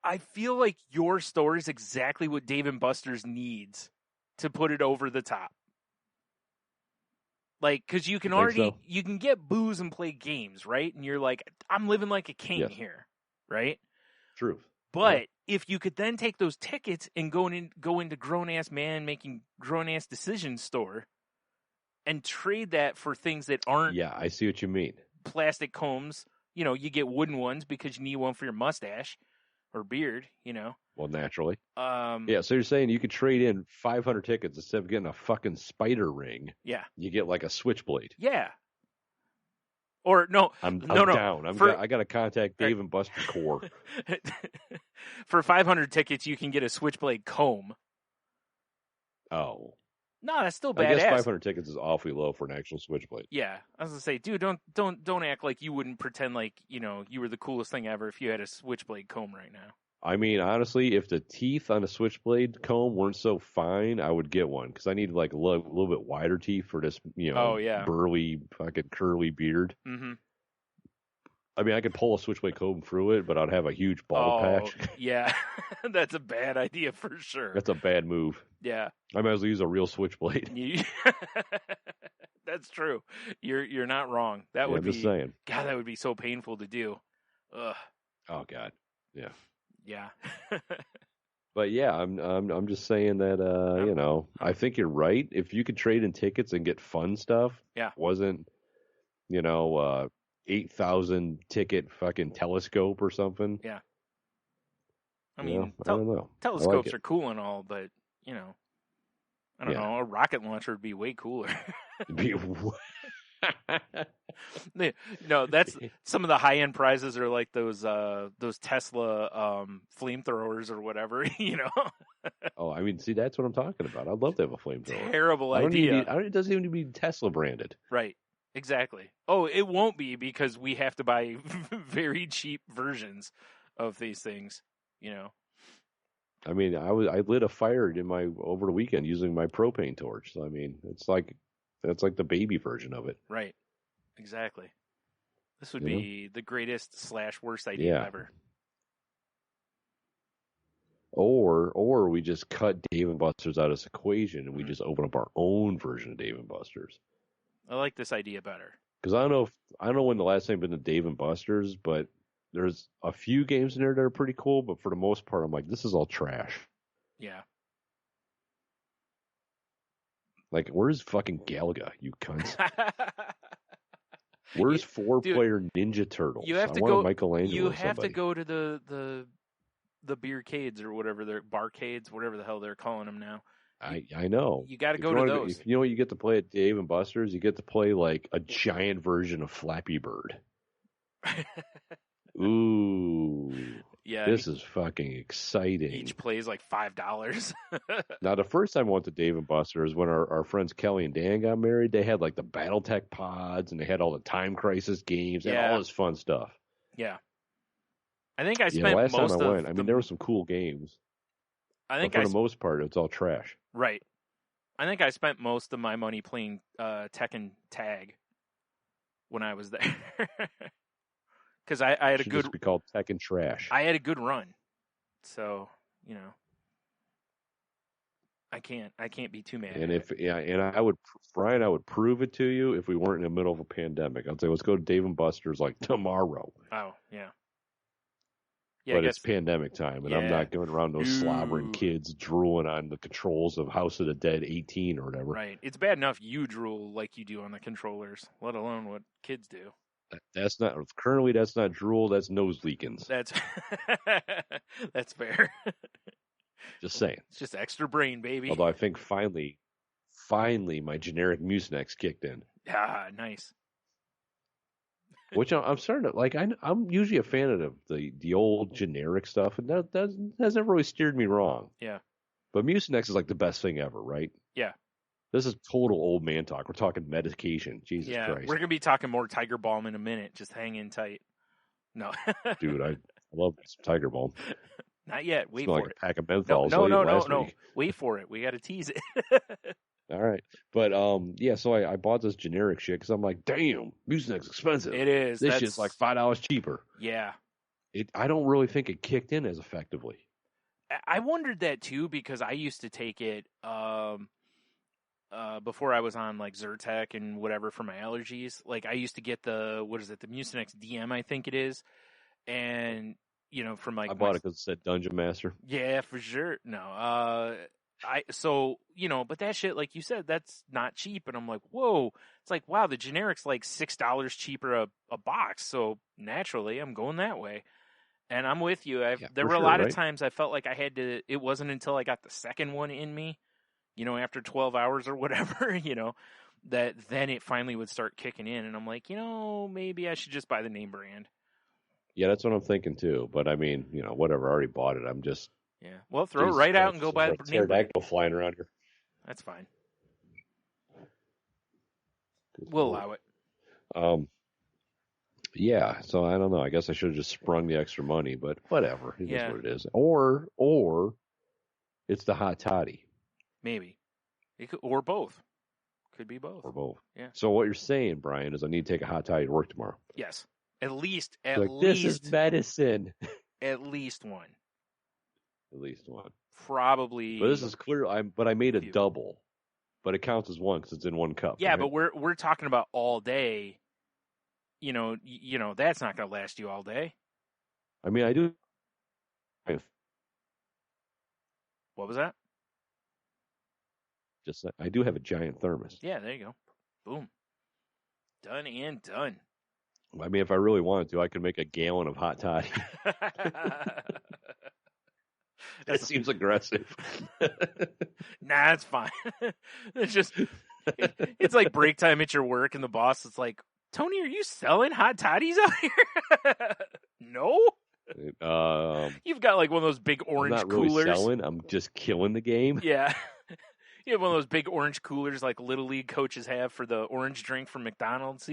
I feel like your store is exactly what Dave & Buster's needs to put it over the top. Like, because you can you can get booze and play games, right? And you're like, I'm living like a king here, right? True. But if you could then take those tickets and go into grown ass man making grown ass decisions store and trade that for things that aren't. Yeah, I see what you mean. Plastic combs, you get wooden ones because you need one for your mustache or beard, Well, naturally. Yeah, so you're saying you could trade in 500 tickets instead of getting a fucking spider ring. Yeah. You get like a switchblade. Yeah. Or no, I'm down. I got to contact Dave & Buster Core. For 500 tickets, you can get a switchblade comb. Oh. No, that's still badass. I guess 500 tickets is awfully low for an actual switchblade. Yeah, I was gonna say, dude, don't act like you wouldn't pretend like you were the coolest thing ever if you had a switchblade comb right now. I mean, honestly, if the teeth on a switchblade comb weren't so fine, I would get one because I need like a little bit wider teeth for this, burly fucking curly beard. Mm-hmm. I mean, I could pull a switchblade comb through it, but I'd have a huge bald patch. Yeah, that's a bad idea for sure. That's a bad move. Yeah, I might as well use a real switchblade. That's true. You're not wrong. That would I'm be. Just saying. God, that would be so painful to do. Ugh. Oh God. Yeah. Yeah. But yeah, I'm just saying that I think you're right. If you could trade in tickets and get fun stuff, wasn't 8,000 ticket fucking telescope or something. Yeah. I mean, I don't know. Telescopes are cool and all, but I don't know. A rocket launcher would be way cooler. No, that's some of the high end prizes are like those Tesla flamethrowers or whatever, you know. Oh, I mean, see, that's what I'm talking about. I'd love to have a flamethrower. Terrible I don't idea. need it doesn't even need to be Tesla branded. Right. Exactly. Oh, it won't be because we have to buy very cheap versions of these things, you know. I mean, I lit a fire over the weekend using my propane torch. So I mean, that's like the baby version of it. Right. Exactly. This would You be the greatest / worst idea Yeah. ever. Or we just cut Dave and Buster's out of this equation and we Mhm. just open up our own version of Dave and Buster's. I like this idea better. Because I don't know when the last time I've been to Dave and Buster's, but there's a few games in there that are pretty cool. But for the most part, I'm like, this is all trash. Yeah. Like, where's fucking Galaga, you cunts? Where's 4-player Ninja Turtles? You have to I want go. a Michelangelo. You or have to somebody. go to the beercades or whatever they're barcades, whatever the hell they're calling them now. I know. You got to If go you to wanna those. If you know what you get to play at Dave and Buster's, you get to play like a giant version of Flappy Bird. Ooh. Yeah. This is fucking exciting. Each plays like $5. Now, the first time I went to Dave and Buster's, when our friends Kelly and Dan got married, they had like the BattleTech pods and they had all the Time Crisis games and Yeah. all this fun stuff. Yeah. I think I Yeah, spent last most time I of went, I mean, there were some cool games. I think but for the most part, it's all trash. right. I think I spent most of my money playing Tekken Tag when I was there. Cuz I had a Should good just be called Tekken Trash. I had a good run. So, you know, I can't be too mad. And at it. Brian, I would prove it to you if we weren't in the middle of a pandemic. I'd say, let's go to Dave and Buster's like tomorrow. Oh, yeah. Yeah, But I it's guess pandemic time, and I'm Yeah. not going around those slobbering Ooh. kids drooling on the controls of House of the Dead 18 or whatever. right. It's bad enough you drool like you do on the controllers, let alone what kids do. That's not drool. That's nose leakins. That's that's fair. Just saying. It's just extra brain, baby. Although I think finally, my generic Mucinex kicked in, Ah, nice. which I'm starting to like. I'm usually a fan of the old generic stuff, and that has never really steered me wrong. Yeah. But Mucinex is like the best thing ever, right? Yeah. This is total old man talk. We're talking medication. Jesus Yeah, Christ. we're gonna be talking more Tiger Balm in a minute. Just hang in tight. No, Dude, I love some Tiger Balm. not yet. Wait Smell for like it. a pack of No, menthols. no. last week. Wait for it. We got to tease it. All right, but yeah. So I bought this generic shit because I'm like, damn, Mucinex expensive. It is. This That's shit's like $5 cheaper. Yeah. I don't really think it kicked in as effectively. I wondered that too because I used to take it before I was on like Zyrtec and whatever for my allergies. Like I used to get the Mucinex DM, I think it is, and you know from like I bought it because it said Dungeon Master. Yeah, for sure. No, but that shit, like you said, that's not cheap. And I'm like, whoa, it's like, wow, the generic's like $6 cheaper a box. So naturally, I'm going that way. And I'm with you. There were a lot of times I felt like I had to. It wasn't until I got the second one in me, you know, after 12 hours or whatever, you know, that then it finally would start kicking in. And I'm like, you know, maybe I should just buy the name brand. Yeah, that's what I'm thinking too. But I mean, you know, whatever. I already bought it. I'm just Well, throw it right out and go buy the name brand. pterodactyl flying around here. That's fine. We'll allow it. Yeah, so I don't know. I guess I should have just sprung the extra money, but whatever. It is Yeah. what it is. Or it's the hot toddy. Maybe. Or both. Could be both. Or both. Yeah. So what you're saying, Brian, is I need to take a hot toddy to work tomorrow. Yes. At least. This is medicine. At least one. At least one. Probably. But this is clear. I made a Few. double, but it counts as one because it's in one cup. Yeah, right? but we're talking about all day. You know, that's not going to last you all day. I mean, I do. What was that? I do have a giant thermos. Yeah, there you go. Boom. Done and done. I mean, if I really wanted to, I could make a gallon of hot toddy. That seems aggressive. Nah, it's fine. It's just It's like break time at your work, and the boss is like, "Tony, are you selling hot toddies out here?" No. You've got like one of those big I'm orange not really coolers. selling. I'm just killing the game. Yeah. You have one of those big orange coolers like Little League coaches have for the orange drink from McDonald's,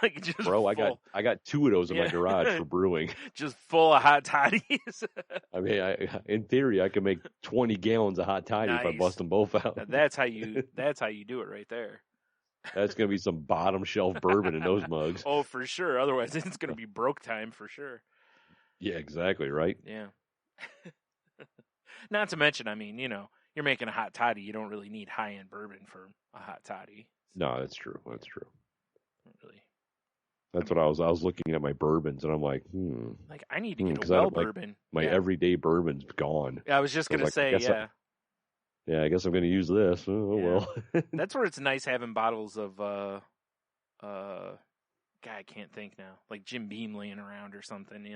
like just Bro, full. I got 2 of those in my garage for brewing. Just full of hot toddies. I mean, in theory, I can make 20 gallons of hot toddy if I Nice. bust them both out. Now, that's how you do it right there. That's gonna be some bottom shelf bourbon in those mugs. Oh, for sure. Otherwise, it's going to be broke time for sure. Yeah, exactly right. Yeah. Not to mention, I mean, you're making a hot toddy. You don't really need high-end bourbon for a hot toddy. No, that's true. That's true. Not really. That's what I was looking at my bourbons, and I'm like, Like, I need to get 'cause a I well don't like bourbon. my everyday bourbon's gone. I was just So I going was to like, say, yeah. Yeah, I guess I'm gonna use this. Oh Yeah. well. That's where it's nice having bottles of, God, I can't think now. Like Jim Beam laying around or something,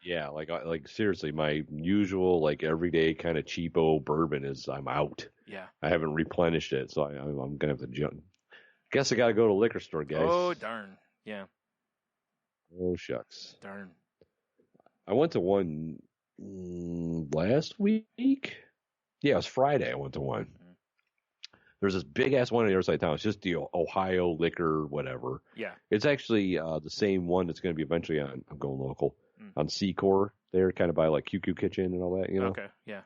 Yeah, like seriously, my usual like everyday kind of cheapo bourbon is I'm out. Yeah. I haven't replenished it, so I'm gonna have to jump. Guess I gotta go to the liquor store, guys. Oh, darn. Yeah. Oh shucks. Darn. I went to one last week. Yeah, it was Friday. I went to one. There's this big ass one on the other side of town. It's just the Ohio liquor, whatever. Yeah. It's actually the same one that's going to be eventually on. I'm going local on Secor. They're kind of by like QQ Kitchen and all that. Okay. Yeah.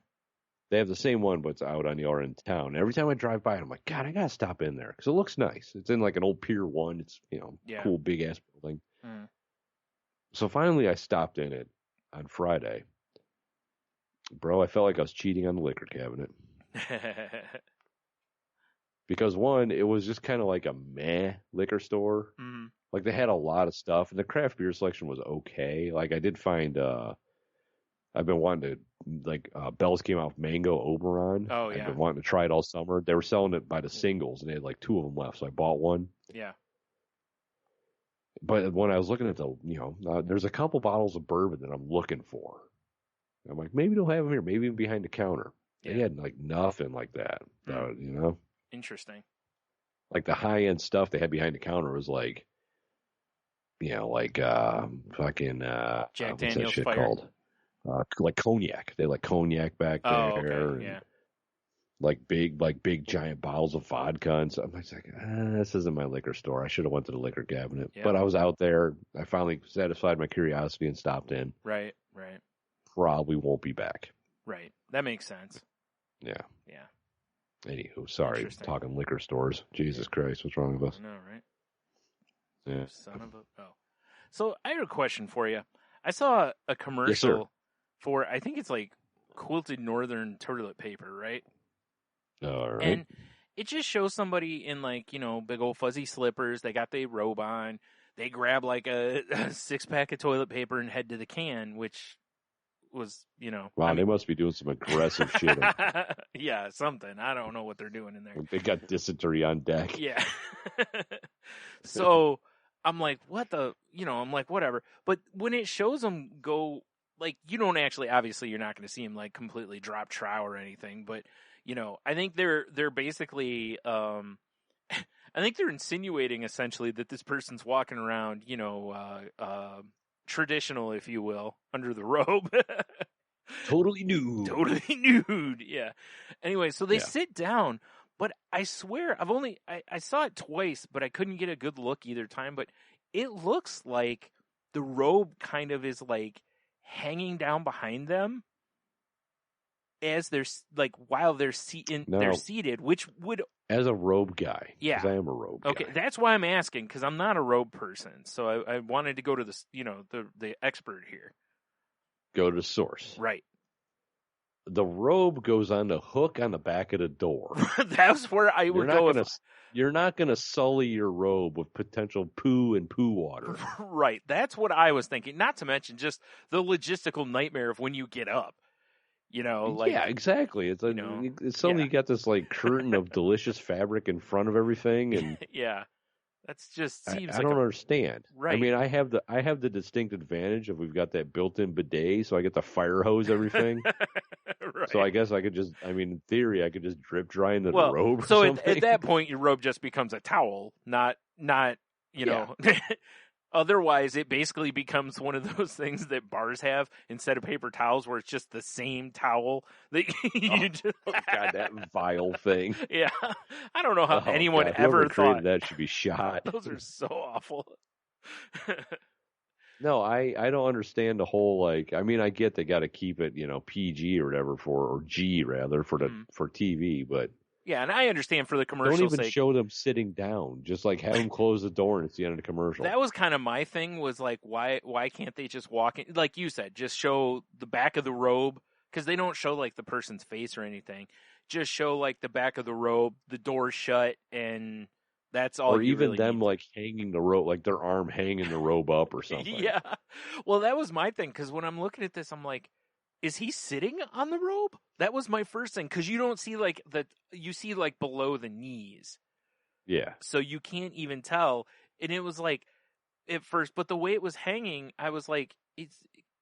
They have the same one, but it's out on the other end of town. Every time I drive by it, I'm like, God, I gotta stop in there because it looks nice. It's in like an old Pier 1. It's Yeah. cool big ass building. Mm. So finally, I stopped in it on Friday. Bro, I felt like I was cheating on the liquor cabinet. Because one, it was just kind of like a meh liquor store. Mm-hmm. Like they had a lot of stuff, and the craft beer selection was okay. Like I did find, I've been wanting to, like Bell's came out with Mango Oberon. Oh, yeah. I've been wanting to try it all summer. They were selling it by the singles, and they had like 2 of them left, so I bought one. Yeah. But when I was looking at the, there's a couple bottles of bourbon that I'm looking for. I'm like, maybe they'll have them here, maybe even behind the counter. Yeah. They had like nothing like that, Interesting. Like the high end stuff they had behind the counter was like, fucking Jack what's that Daniel's shit Fire. called? Like cognac. They had like cognac back there. Oh, okay. And Yeah. like big giant bottles of vodka and stuff. I'm like, this isn't my liquor store. I should have went to the liquor cabinet. Yeah. But I was out there. I finally satisfied my curiosity and stopped in. Right. Probably won't be back. Right. That makes sense. Yeah. Yeah. Anywho, sorry, Interesting. talking liquor stores. Jesus Christ, what's wrong with us? I know, right? Yeah. Son of a... Oh. So I have a question for you. I saw a commercial Yes, sir. for, I think it's like quilted northern toilet paper, right? All right. And it just shows somebody in like, big old fuzzy slippers. They got their robe on. They grab like a 6-pack of toilet paper and head to the can, which was, Wow, they must be doing some aggressive shit. Yeah, something. I don't know what they're doing in there. They got dysentery on deck. Yeah. So I'm like, what the, I'm like, whatever. But when it shows them go, like, you don't actually, obviously, you're not going to see them like completely drop trow or anything. But, I think they're basically, I think they're insinuating essentially that this person's walking around, traditional, if you will, under the robe. Totally nude. Totally nude. Yeah. Anyway, so they sit down, but I swear I saw it twice, but I couldn't get a good look either time. But it looks like the robe kind of is like hanging down behind them as they're like while they're they're seated, which would. As a robe guy. Yeah. Because I am a robe guy. Okay, that's why I'm asking, because I'm not a robe person. So I wanted to go to the, the expert here. Go to the source. Right. The robe goes on the hook on the back of the door. That's where I would go. You're not going to sully your robe with potential poo and poo water. Right. That's what I was thinking. Not to mention just the logistical nightmare of when you get up. Yeah, exactly. It's it's suddenly you got this like curtain of delicious fabric in front of everything, and yeah, that's just seems. I don't understand. Right. I mean, I have the distinct advantage of we've got that built-in bidet, so I get to fire hose everything. So I guess I could just, in theory, I could just drip dry into the Well, robe or so something. at that point, your robe just becomes a towel, not you know. Otherwise, it basically becomes one of those things that bars have instead of paper towels, where it's just the same towel that you just. Oh God, that vile thing. Yeah, I don't know how anyone God, ever whoever created thought that should be shot. those are so awful. No, I don't understand the whole I get they got to keep it PG or whatever or G rather for TV, but yeah, and I understand for the commercial don't even sake. show them sitting down. Just have them close the door and it's the end of the commercial. That was kind of my thing. Was like, why can't they just walk in? Like you said, just show the back of the robe, because they don't show like the person's face or anything. Just show like the back of the robe, the door shut, and that's all. Or you even really them need. hanging the robe, like their arm hanging the robe up or something. Yeah. Well, that was my thing, because when I'm looking at this, I'm like, is he sitting on the robe? That was my first thing, because you don't see you see like below the knees. Yeah. So you can't even tell. And it was like at first, but the way it was hanging, I was like,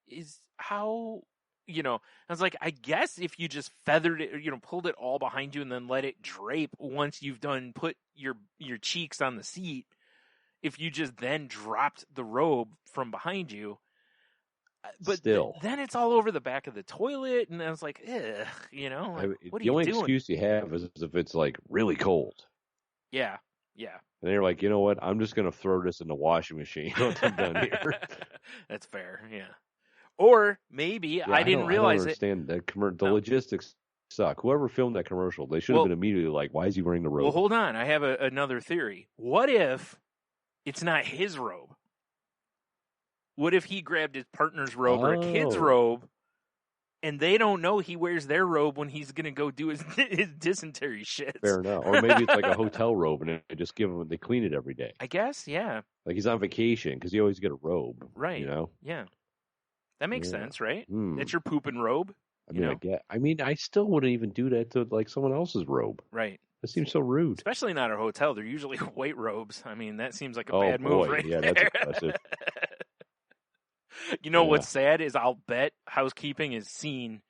is how, I was like, I guess if you just feathered it, pulled it all behind you and then let it drape once you've done put your cheeks on the seat, if you just then dropped the robe from behind you. But still, then it's all over the back of the toilet, and I was like, ugh, what are you doing? The only excuse you have is if it's really cold. Yeah. And they're like, you know what? I'm just going to throw this in the washing machine once I'm done here. That's fair, yeah. Or maybe I didn't realize I don't understand that the logistics suck. Whoever filmed that commercial, they should have been immediately like, why is he wearing the robe? Well, hold on. I have another theory. What if it's not his robe? What if he grabbed his partner's robe or a kid's robe, and they don't know he wears their robe when he's going to go do his dysentery shit? Fair enough. Or maybe it's like a hotel robe, and they just they clean it every day. I guess, yeah. Like he's on vacation because you always get a robe. Right. Yeah. That makes sense, right? That's your pooping robe. I still wouldn't even do that to someone else's robe. Right. That seems so rude. Especially not a hotel. They're usually white robes. That seems like a bad move, right? Yeah, there. that's impressive. What's sad is I'll bet housekeeping has seen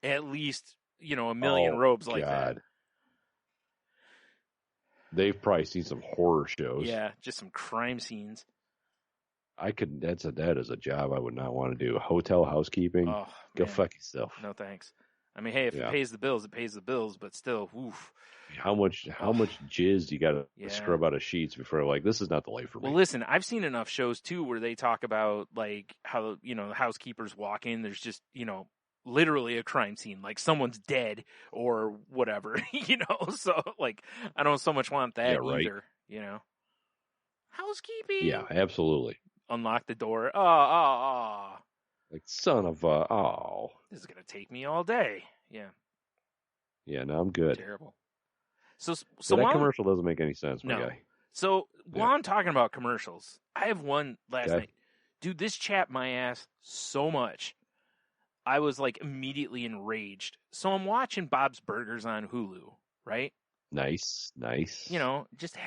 at least, a million robes like that. They've probably seen some horror shows. Yeah, just some crime scenes. That is a job I would not want to do. Hotel housekeeping. Oh, go fuck yourself. No thanks. Hey, if it pays the bills, it pays the bills, but still, oof. How much jizz you got to scrub out of sheets before this is not the life for me. Well, listen, I've seen enough shows too where they talk about how the housekeepers walk in. There's just literally a crime scene, like someone's dead or whatever. So I don't so much want that either. Housekeeping. Yeah, absolutely. Unlock the door. Like son of a This is gonna take me all day. Yeah. Yeah, no, I'm good. Terrible. So that commercial doesn't make any sense, my guy. So while I'm talking about commercials, I have one last night. Dude, this chapped my ass so much. I was immediately enraged. So I'm watching Bob's Burgers on Hulu, right? Nice. Just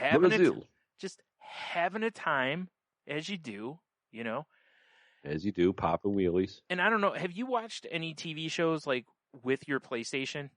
having a time as you do, As you do, popping wheelies. And I don't know, have you watched any TV shows with your PlayStation?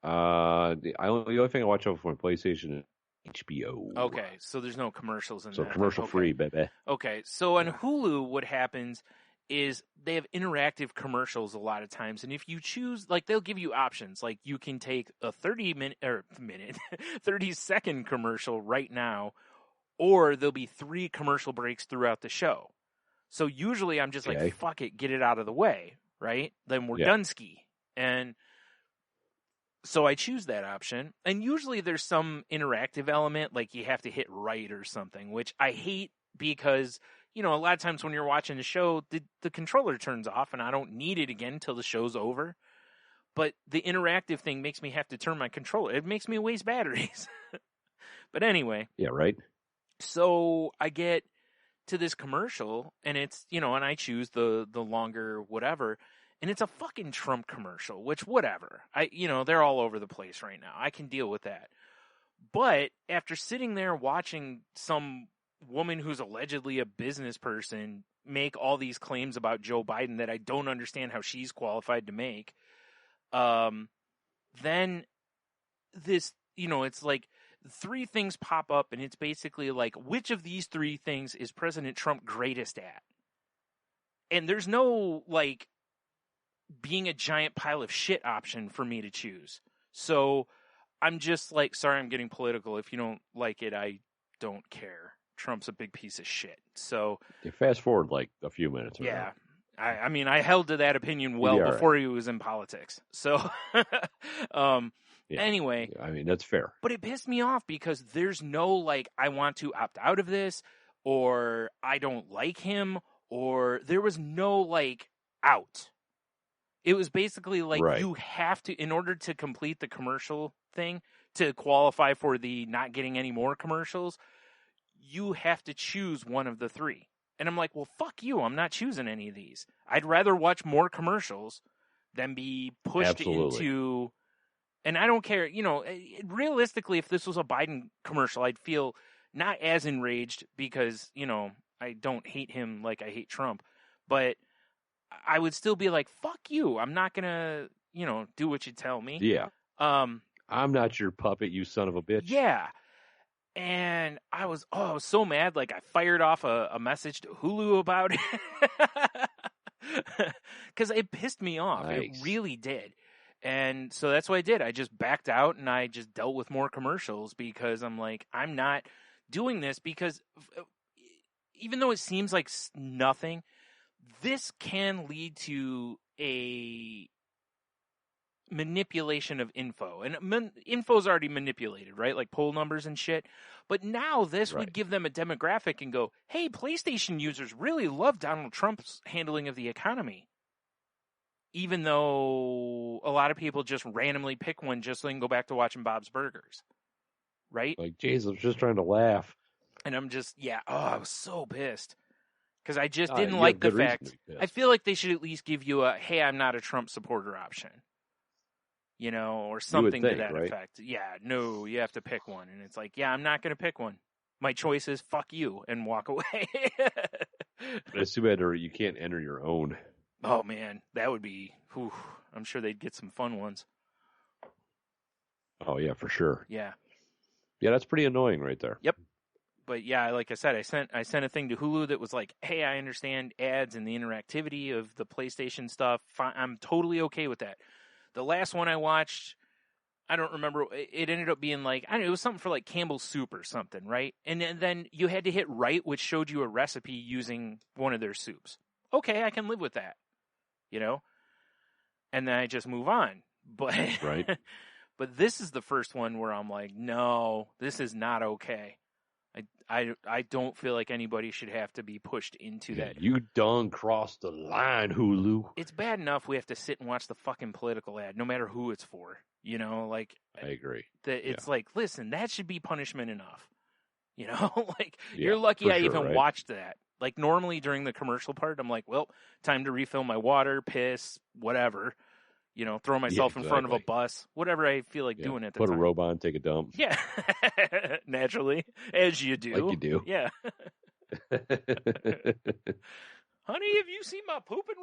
The only thing I watch off my PlayStation is HBO. Okay, so there's no commercials in that. So commercial free, baby. Okay, so on Hulu, what happens is they have interactive commercials a lot of times, and if you choose, they'll give you options. You can take a 30-second commercial right now, or there'll be 3 commercial breaks throughout the show. So usually I'm just fuck it, get it out of the way, right? Then we're done ski. And so I choose that option. And usually there's some interactive element, you have to hit right or something, which I hate because, a lot of times when you're watching the show, the controller turns off and I don't need it again until the show's over. But the interactive thing makes me have to turn my controller. It makes me waste batteries. But anyway. Yeah, right. So I get to this commercial and it's, and I choose the longer whatever. And it's a fucking Trump commercial, which whatever. They're all over the place right now. I can deal with that. But after sitting there watching some woman who's allegedly a business person make all these claims about Joe Biden that I don't understand how she's qualified to make, then this, it's like 3 things pop up, and it's basically like, which of these 3 things is President Trump greatest at? And there's no, like, being a giant pile of shit option for me to choose. So I'm just like, sorry, I'm getting political. If you don't like it, I don't care. Trump's a big piece of shit. So You fast forward like a few minutes. yeah. I mean, I held to that opinion well before he was in politics. So, anyway. I mean, that's fair. But it pissed me off because there's no, like, I want to opt out of this, or I don't like him, or there was no, like, out. It was basically like, you have to, in order to complete the commercial thing, to qualify for the not getting any more commercials, you have to choose one of the 3. And I'm like, well, fuck you. I'm not choosing any of these. I'd rather watch more commercials than be pushed into... And I don't care, realistically, if this was a Biden commercial, I'd feel not as enraged because, I don't hate him like I hate Trump. But I would still be like, fuck you. I'm not going to, do what you tell me. Yeah. I'm not your puppet, you son of a bitch. Yeah. And I was so mad. Like, I fired off a message to Hulu about it. Because it pissed me off. Nice. It really did. And so that's what I did. I just backed out and I just dealt with more commercials because I'm like, I'm not doing this because even though it seems like nothing, this can lead to a manipulation of info. And info's already manipulated, right? Like poll numbers and shit. But now this would give them a demographic and go, hey, PlayStation users really love Donald Trump's handling of the economy. Even though a lot of people just randomly pick one just so they can go back to watching Bob's Burgers. Right? Like, jeez, I was just trying to laugh. And I'm just, I was so pissed. Because I just didn't like the fact. I feel like they should at least give you a, hey, I'm not a Trump supporter option. Or something to that effect. Yeah, no, you have to pick one. And it's like, I'm not going to pick one. My choice is fuck you and walk away. It's too bad you can't enter your own. Oh, man, that would be, I'm sure they'd get some fun ones. Oh, yeah, for sure. Yeah. Yeah, that's pretty annoying right there. Yep. But, yeah, like I said, I sent a thing to Hulu that was like, hey, I understand ads and the interactivity of the PlayStation stuff. I'm totally okay with that. The last one I watched, I don't remember. It ended up being like, I don't know, it was something for like Campbell's soup or something, right? And then you had to hit right, which showed you a recipe using one of their soups. Okay, I can live with that. And then I just move on. But but this is the first one where I'm like, no, this is not okay. I don't feel like anybody should have to be pushed into that. You done crossed the line, Hulu. It's bad enough we have to sit and watch the fucking political ad, no matter who it's for. Like I agree. It's like, listen, that should be punishment enough. Like you're lucky I even watched that. Like, normally during the commercial part, I'm like, well, time to refill my water, piss, whatever. Throw myself in front of a bus, whatever I feel like doing at the time. Put a robe on, take a dump. Yeah, naturally, as you do. Like you do. Yeah. Honey, have you seen my pooping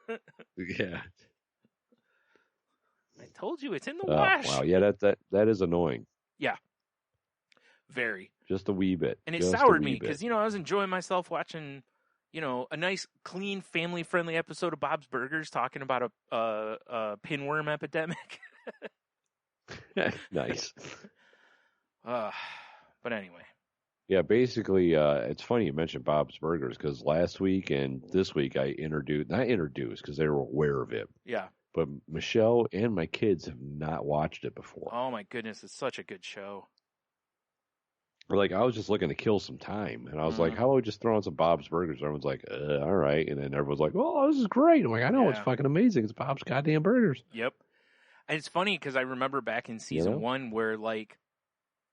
robe? Yeah. I told you, it's in the wash. Wow, yeah, that is annoying. Yeah. Very. Just a wee bit. And it soured me because, I was enjoying myself watching, a nice, clean, family-friendly episode of Bob's Burgers talking about a pinworm epidemic. Nice. But anyway. Yeah, basically, it's funny you mentioned Bob's Burgers because last week and this week I not introduced because they were aware of it. Yeah. But Michelle and my kids have not watched it before. Oh, my goodness. It's such a good show. Like, I was just looking to kill some time. And I was like, how about we just throw on some Bob's Burgers? Everyone's like, all right. And then everyone's like, oh, this is great. I'm like, I know, it's fucking amazing. It's Bob's goddamn Burgers. Yep. And it's funny because I remember back in season 1 where, like,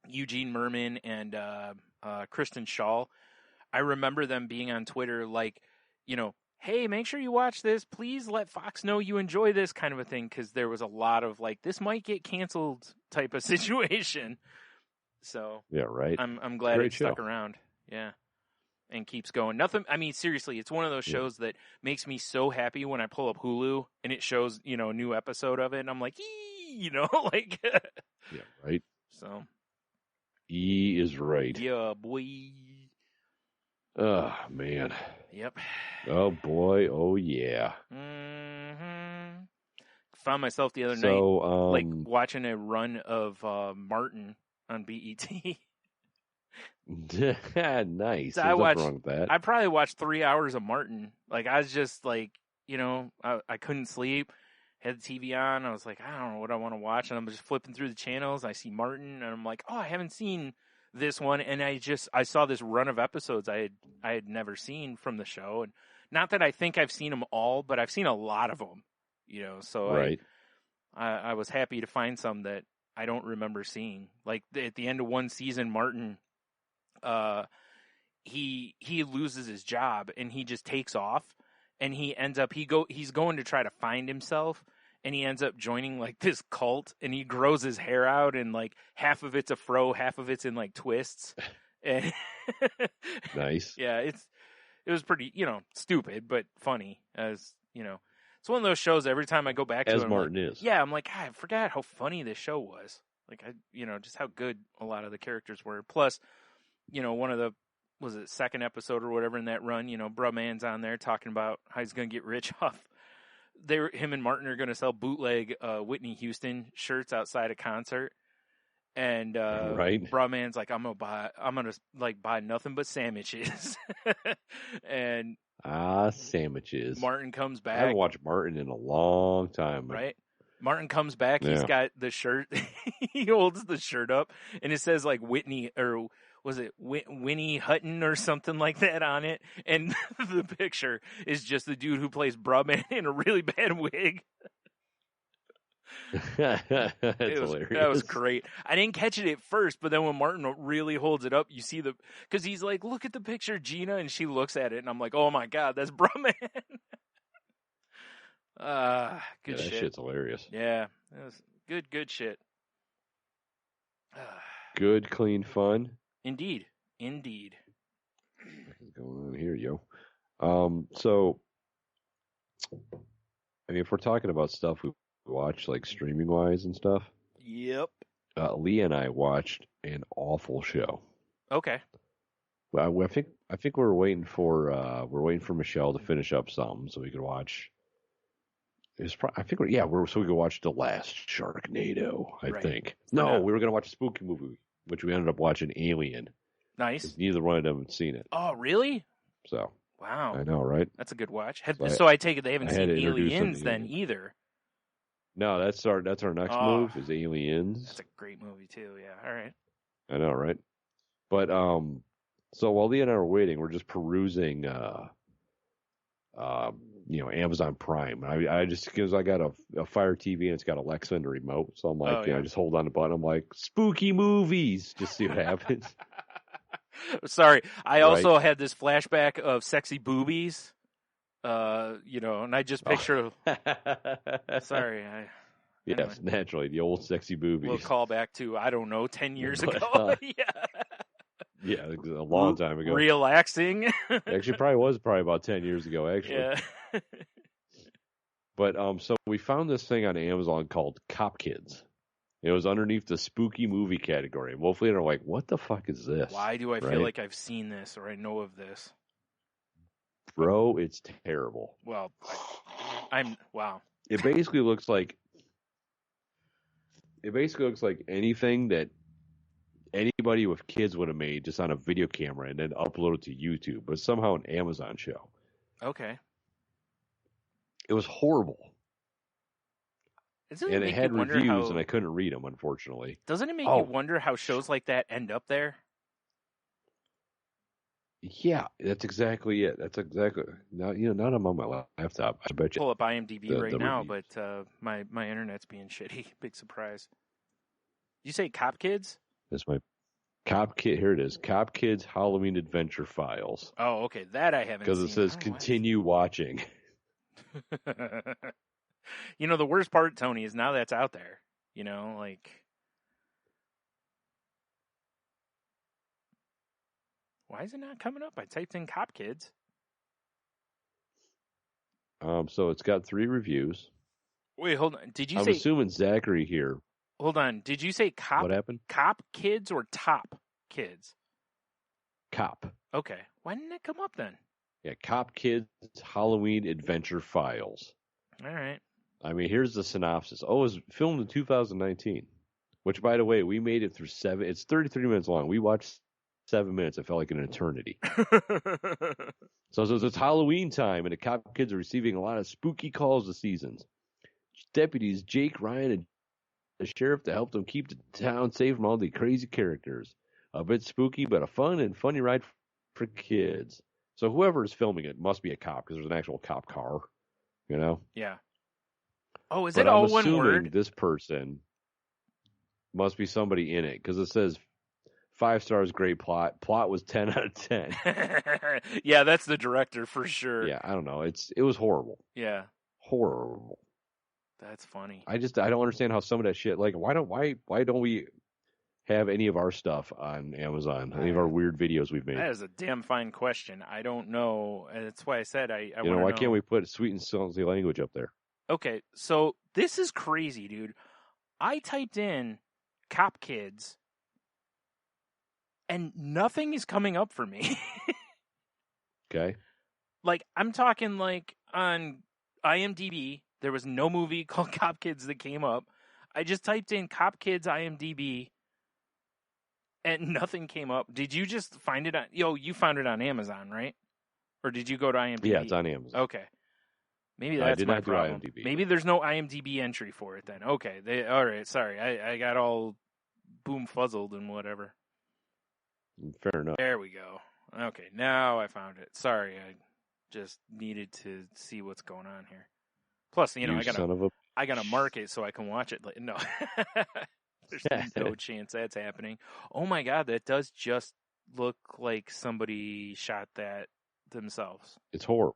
Eugene Merman and Kristen Shaw, I remember them being on Twitter like, hey, make sure you watch this. Please let Fox know you enjoy this kind of a thing because there was a lot of, like, this might get canceled type of situation. So yeah, right. I'm glad it stuck around. Yeah. and keeps going. Nothing. I mean, seriously, it's one of those shows that makes me so happy when I pull up Hulu and it shows, a new episode of it, and I'm like, like. Yeah, right. So. E is right. Yeah, boy. Oh man. Yep. Oh boy. Oh yeah. Mm-hmm. Found myself the other night, watching a run of Martin on BET. Nice. So There's nothing wrong with that. I probably watched 3 hours of Martin. Like, I was just like, I couldn't sleep. Had the TV on. I was like, I don't know what I want to watch. And I'm just flipping through the channels. I see Martin, and I'm like, oh, I haven't seen this one. And I saw this run of episodes I had never seen from the show. And not that I think I've seen them all, but I've seen a lot of them. So right. I was happy to find some that I don't remember seeing. Like at the end of one season, Martin, he loses his job and he just takes off, and he ends up he's going to try to find himself, and he ends up joining like this cult, and he grows his hair out, and like half of it's a fro, half of it's in like twists. And nice. Yeah, it was pretty, stupid but funny, as It's one of those shows every time I go back to it, Martin is. Yeah, I'm like, I forgot how funny this show was. Like, just how good a lot of the characters were. Plus, one of the, was it second episode or whatever in that run, Bruh Man's on there talking about how he's going to get rich off. Him and Martin are going to sell bootleg Whitney Houston shirts outside a concert. And right. Bruh Man's like, I'm gonna buy nothing but sandwiches. And sandwiches. Martin comes back. I haven't watched Martin in a long time. Right. Martin comes back. Yeah. He's got the shirt. He holds the shirt up, and it says like Whitney, or was it Winnie Hutton or something like that on it? And the picture is just the dude who plays Bruh Man in a really bad wig. Hilarious. That was great. I didn't catch it at first, but then when Martin really holds it up, you see because he's like, look at the picture, Gina, and she looks at it, and I'm like, oh my God, that's Bruh Man. Good shit. That shit's hilarious. Yeah, it was good shit. Good, clean fun. Indeed. What's going on here, yo? So, I mean, if we're talking about stuff we watch, like streaming wise and stuff. Yep. Lee and I watched an awful show. Okay. Well, I think we're waiting for Michelle to finish up something so we could watch. So we could watch The Last Sharknado. I think. No, we were gonna watch a spooky movie, which we ended up watching Alien. Nice. Neither one of them had seen it. Oh, really? So. Wow. I know, right? That's a good watch. So I take it they haven't seen Aliens then either. No, that's our next move is Aliens. That's a great movie too. Yeah. All right. I know, right? But so while Lee and I were waiting, we're just perusing Amazon Prime. I just, because I got a Fire TV and it's got Alexa and a remote, so I'm like, I just hold on the button. I'm like, spooky movies, just see what happens. Sorry, I also had this flashback of sexy boobies. And I just picture. Sorry, Yes, naturally, the old sexy boobies. We'll call back to 10 years ago. Yeah, a long time ago. Relaxing. Actually, was about 10 years ago. Actually. Yeah. But so we found this thing on Amazon called Cop Kids. It was underneath the spooky movie category. And Wolfie and I are like, "What the fuck is this? Why do I feel like I've seen this or I know of this?" Bro, it's terrible. Well, wow. It basically looks like anything that anybody with kids would have made just on a video camera and then uploaded to YouTube, but somehow an Amazon show. Okay. It was horrible. And it had reviews, and I couldn't read them, unfortunately. Doesn't it make you wonder how shows like that end up there? Yeah, that's exactly it. Now not I'm on my laptop. I bet you. Pull up IMDb right now, reviews. But my internet's being shitty. Big surprise. You say Cop Kids? That's my Cop Kid. Here it is. Cop Kids Halloween Adventure Files. Oh, okay. That I haven't seen. Because it says continue watching. The worst part, Tony, is now that's out there. Why is it not coming up? I typed in Cop Kids. So it's got 3 reviews. Wait, hold on. Did you I'm say? assuming Zachary here. Hold on. Did you say What happened? Cop Kids or Top Kids? Cop. Okay. Why didn't it come up then? Yeah, Cop Kids Halloween Adventure Files. All right. I mean, here's the synopsis. Oh, it was filmed in 2019. Which, by the way, we made it through 7. It's 33 minutes long. We watched 7 minutes. It felt like an eternity. So it's Halloween time, and the cop kids are receiving a lot of spooky calls this season. Deputies Jake, Ryan, and the sheriff to help them keep the town safe from all the crazy characters. A bit spooky, but a fun and funny ride for kids. So whoever is filming it must be a cop, because there's an actual cop car, you know? Yeah. Oh, is But it all I'm one assuming word? this person must be somebody in it, because it says 5 stars, great plot. Plot was 10 out of 10. Yeah, that's the director for sure. Yeah, I don't know. It was horrible. Yeah, Horrible. that's funny. I don't understand how some of that shit, like, why don't we have any of our stuff on Amazon? Any of our weird videos we've made? That is a damn fine question. I don't know. And that's why I said I You know, why can't we put sweet and salty language up there? Okay, so this is crazy, dude. I typed in Cop Kids, and nothing is coming up for me. Okay. Like, I'm talking like on IMDb, there was no movie called Cop Kids that came up. I just typed in Cop Kids IMDb, and nothing came up. Did you just find it on? You found it on Amazon, right? Or did you go to IMDb? Yeah, it's on Amazon. Okay. Maybe that's did my not do problem. IMDb. Maybe there's no IMDb entry for it then. Okay. All right. Sorry. I got all boom fuzzled and whatever. Fair enough. There we go. Okay. Now I found it. Sorry. I just needed to see what's going on here. Plus, I gotta mark it so I can watch it. No. There's no chance that's happening. Oh my God. That does just look like somebody shot that themselves. It's horrible.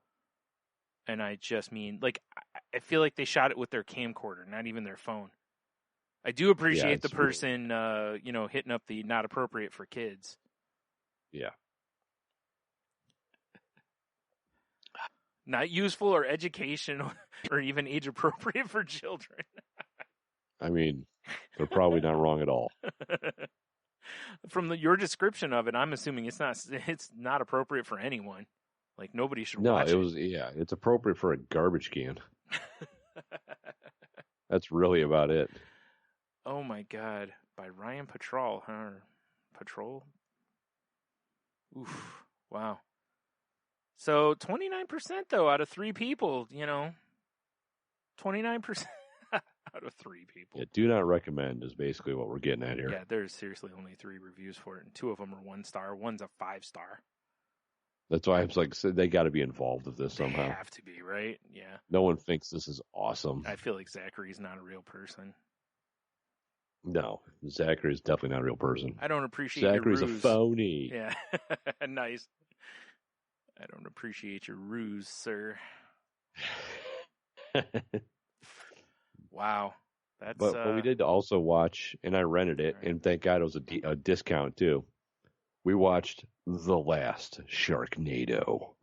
And I just mean, like, I feel like they shot it with their camcorder, not even their phone. I do appreciate the person, hitting up the not appropriate for kids. Yeah. Not useful or educational or even age appropriate for children. I mean, they're probably not wrong at all. From your description of it, I'm assuming it's not appropriate for anyone. Like, nobody should watch it. It's appropriate for a garbage can. That's really about it. Oh my God. By Ryan Patrol, huh? Patrol? Oof. Wow. So 29% though out of 3 people, 29% out of 3 people. Yeah, do not recommend is basically what we're getting at here. Yeah, there's seriously only 3 reviews for it, and 2 of them are 1 star. One's a 5 star. That's why I was like, they got to be involved with this somehow. They have to be, right? Yeah. No one thinks this is awesome. I feel like Zachary's not a real person. No, Zachary is definitely not a real person. I don't appreciate Zachary's your ruse. a phony. Yeah. Nice. I don't appreciate your ruse, sir. Wow. But we did also watch, and I rented it, right. and thank God it was a discount too. We watched The Last Sharknado.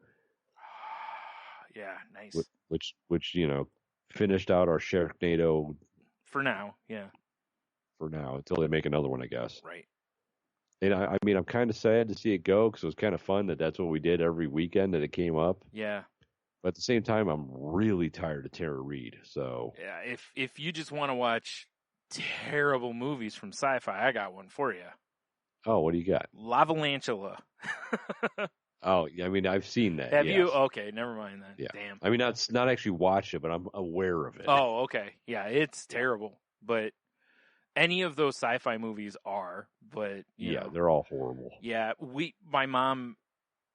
Yeah, nice. Which finished out our Sharknado. For now, yeah. For now, until they make another one, I guess. Right. And I mean, I'm kind of sad to see it go, because it was kind of fun that's what we did every weekend that it came up. Yeah. But at the same time, I'm really tired of Tara Reid. So yeah, if you just want to watch terrible movies from sci-fi, I got one for you. Oh, what do you got? Lavalantula. Oh, I mean, I've seen that. Have yes. you? Okay, never mind then. Yeah. Damn. I mean, not actually watched it, but I'm aware of it. Oh, okay. Yeah, it's terrible. But any of those sci-fi movies are. But you know, they're all horrible. Yeah, my mom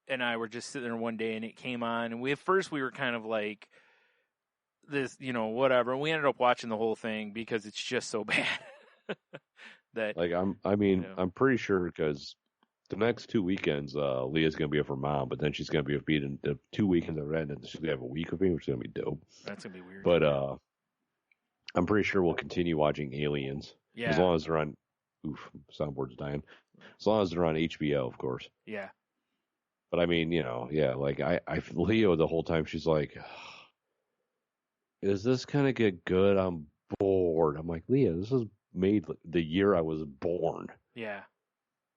and I were just sitting there one day, and it came on, and at first we were kind of like this, whatever. And we ended up watching the whole thing because it's just so bad. That like I'm pretty sure, because the next 2 weekends, Leah's gonna be with her mom, but then she's gonna be with me in the 2 weekends of that, and she's gonna have a week with me, which is gonna be dope. That's gonna be weird. But I'm pretty sure we'll continue watching Aliens. Yeah. As long as they're on. Oof, soundboard's dying. As long as they're on HBO, of course. Yeah. But I mean, like I Leo the whole time she's like, is this gonna get good? I'm bored. I'm like, Leah, this was made the year I was born. Yeah.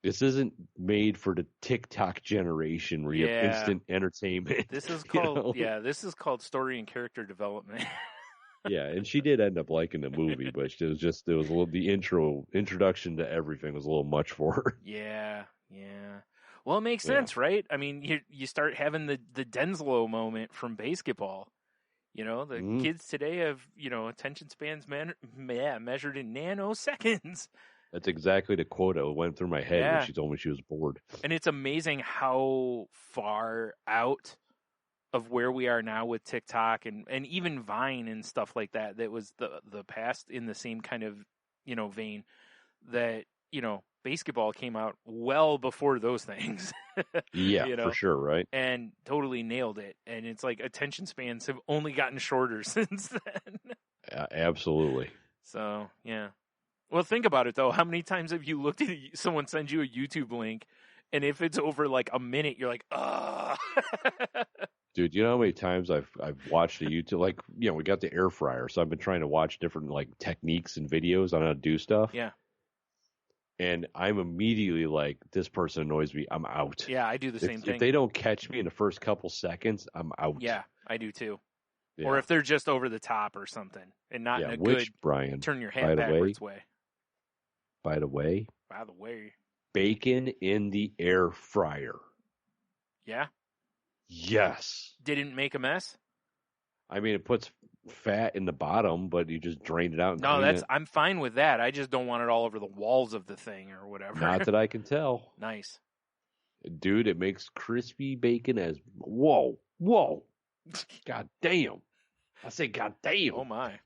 This isn't made for the TikTok generation where you have instant entertainment. This is called this is called story and character development. Yeah, and she did end up liking the movie, but it was a little the introduction to everything was a little much for her. Yeah. Well, it makes sense, right? I mean, you start having the Denslow moment from basketball. The kids today have, attention spans measured in nanoseconds. That's exactly the quote that went through my head when she told me she was bored. And it's amazing how far out of where we are now with TikTok and even Vine and stuff like that was the past in the same kind of, vein that, basketball came out well before those things. Yeah, for sure, right? And totally nailed it. And it's like attention spans have only gotten shorter since then. Absolutely. So, yeah. Well, think about it, though. How many times have you looked at someone sends you a YouTube link, and if it's over like a minute, you're like, ugh. Dude, you know how many times I've watched a YouTube, like, we got the air fryer, so I've been trying to watch different like techniques and videos on how to do stuff. Yeah. And I'm immediately like, this person annoys me. I'm out. Yeah, I do the same thing. If they don't catch me in the first couple seconds, I'm out. Yeah, I do too. Yeah. Or if they're just over the top or something, and not in a good Brian, turn your head backwards way. By the way, bacon in the air fryer. Yeah? Yes. Didn't make a mess? I mean, it puts fat in the bottom, but you just drain it out. And I'm fine with that. I just don't want it all over the walls of the thing or whatever. Not that I can tell. Nice. Dude, it makes crispy bacon as... Whoa. God damn. I say god damn. Oh, my.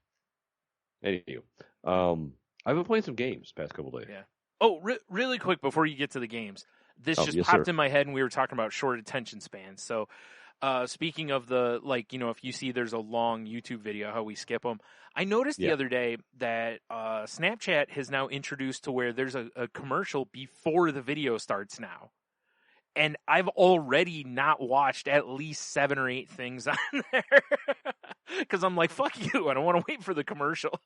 Anyway, I've been playing some games past couple days. Yeah. Oh, really quick before you get to the games. This just popped in my head, and we were talking about short attention spans. So... speaking of the, like, if you see there's a long YouTube video, how we skip them. I noticed the other day that Snapchat has now introduced to where there's a commercial before the video starts now. And I've already not watched at least 7 or 8 things on there. Because I'm like, fuck you. I don't want to wait for the commercial.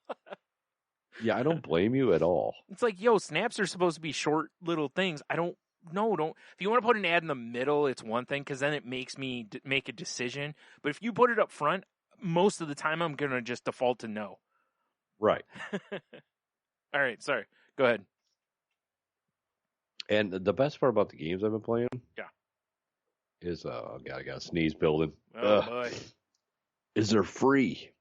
Yeah, I don't blame you at all. It's like, snaps are supposed to be short little things. Don't. If you want to put an ad in the middle, it's one thing because then it makes me make a decision. But if you put it up front, most of the time I'm going to just default to no. Right. All right. Sorry. Go ahead. And the best part about the games I've been playing, is I got a sneeze building. Oh boy. Is they're free.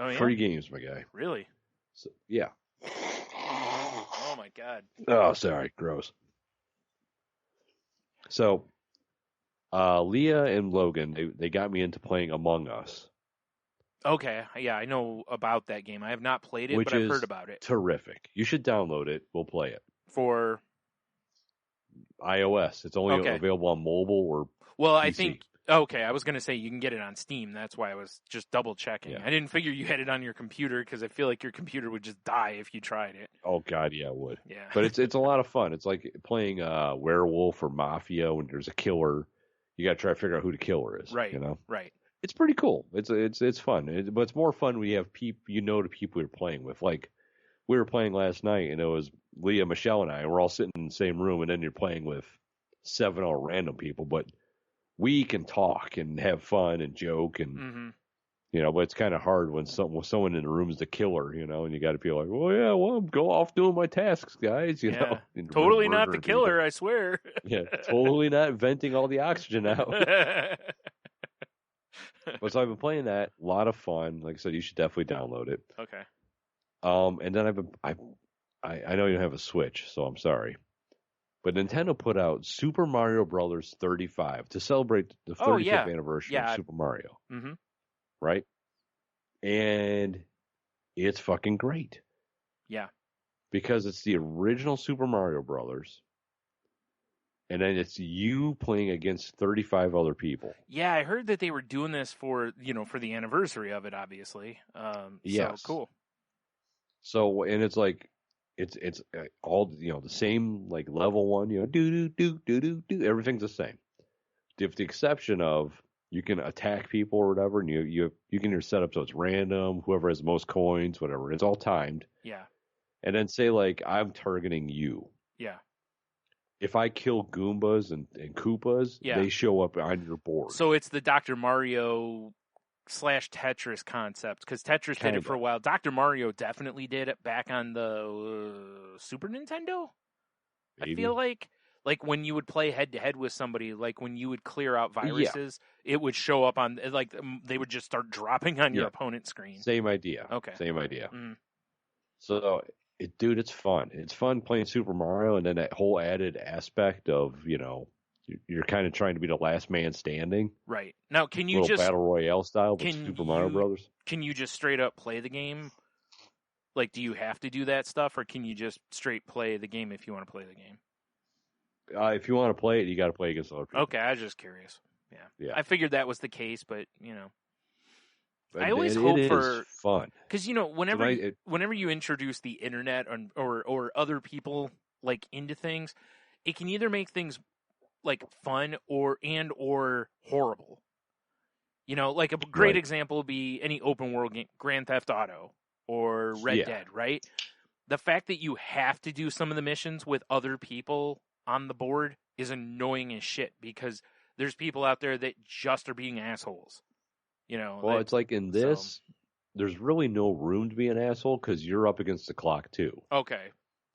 Oh yeah. Free games, my guy. Really? So, yeah. Oh my god. Oh, sorry, gross. So, Leah and Logan, they got me into playing Among Us. Okay, yeah, I know about that game. I have not played it, but I've heard about it. Terrific. You should download it. We'll play it. For iOS. It's only available on mobile or PC. I think... Okay, I was going to say you can get it on Steam. That's why I was just double checking. Yeah. I didn't figure you had it on your computer because I feel like your computer would just die if you tried it. Oh God, yeah, it would. Yeah, but it's a lot of fun. It's like playing werewolf or mafia when there's a killer. You got to try to figure out who the killer is. Right. Right. It's pretty cool. It's fun. But it's more fun when you have people the people you're playing with. Like we were playing last night, and it was Leah, Michelle, and I. And we're all sitting in the same room, and then you're playing with 7 other random people, but we can talk and have fun and joke and, but it's kind of hard when someone in the room is the killer, and you got to be like, well, go off doing my tasks, guys, you know. Totally not the killer, people. I swear. Yeah, totally not venting all the oxygen out. But so I've been playing that, a lot of fun. Like I said, you should definitely download it. Okay. And then I know you don't have a Switch, so I'm sorry. But Nintendo put out Super Mario Brothers 35 to celebrate the 35th anniversary of Super Mario. Mm-hmm. Right? And it's fucking great. Yeah. Because it's the original Super Mario Brothers. And then it's you playing against 35 other people. Yeah, I heard that they were doing this for the anniversary of it, obviously. Yes. So, cool. So, and it's like, it's all the same like level one. Do everything's the same. With the exception of you can attack people or whatever, and you can either set up so it's random, whoever has the most coins, whatever. It's all timed. Yeah. And then say like I'm targeting you. Yeah. If I kill Goombas and Koopas, they show up on your board. So it's the Dr. Mario / Tetris concept, because Tetris did it for a while. Dr. Mario definitely did it back on the Super Nintendo. Maybe. I feel like when you would play head to head with somebody, like when you would clear out viruses, it would show up on, like they would just start dropping on your opponent's screen. Same idea. Okay. Same idea. So, dude, it's fun. It's fun playing Super Mario, and then that whole added aspect of, you're kind of trying to be the last man standing. Right. Now, can you just battle royale style with Super Mario Brothers? Can you just straight up play the game? Like, do you have to do that stuff, or can you just straight play the game if you want to play the game? If you want to play it, you got to play against other people. Okay, I was just curious. Yeah. I figured that was the case, but But I always hope for fun because whenever you introduce the internet or other people like into things, it can either make things like fun or horrible. Like a great example would be any open world game, Grand Theft Auto or Red Dead, right? The fact that you have to do some of the missions with other people on the board is annoying as shit, because there's people out there that just are being assholes. It's like in this, there's really no room to be an asshole because you're up against the clock too. Okay,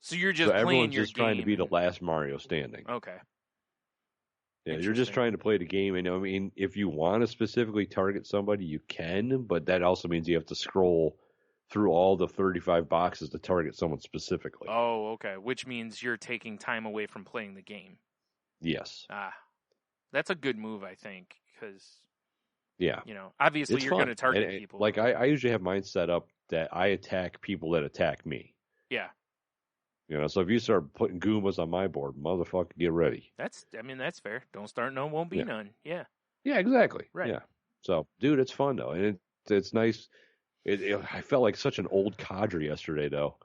so you're just playing everyone's your just game. Trying to be the last Mario standing. Okay. Yeah, you're just trying to play the game, and I mean, if you want to specifically target somebody, you can, but that also means you have to scroll through all the 35 boxes to target someone specifically. Oh, okay. Which means you're taking time away from playing the game. Yes. That's a good move, I think, because obviously you're going to target people. Like I usually have mine set up that I attack people that attack me. Yeah. So if you start putting Goombas on my board, motherfucker, get ready. That's fair. Don't start none, won't be none. Yeah. Yeah, exactly. Right. Yeah. So, dude, it's fun though, and it's nice. I felt like such an old cadre yesterday though,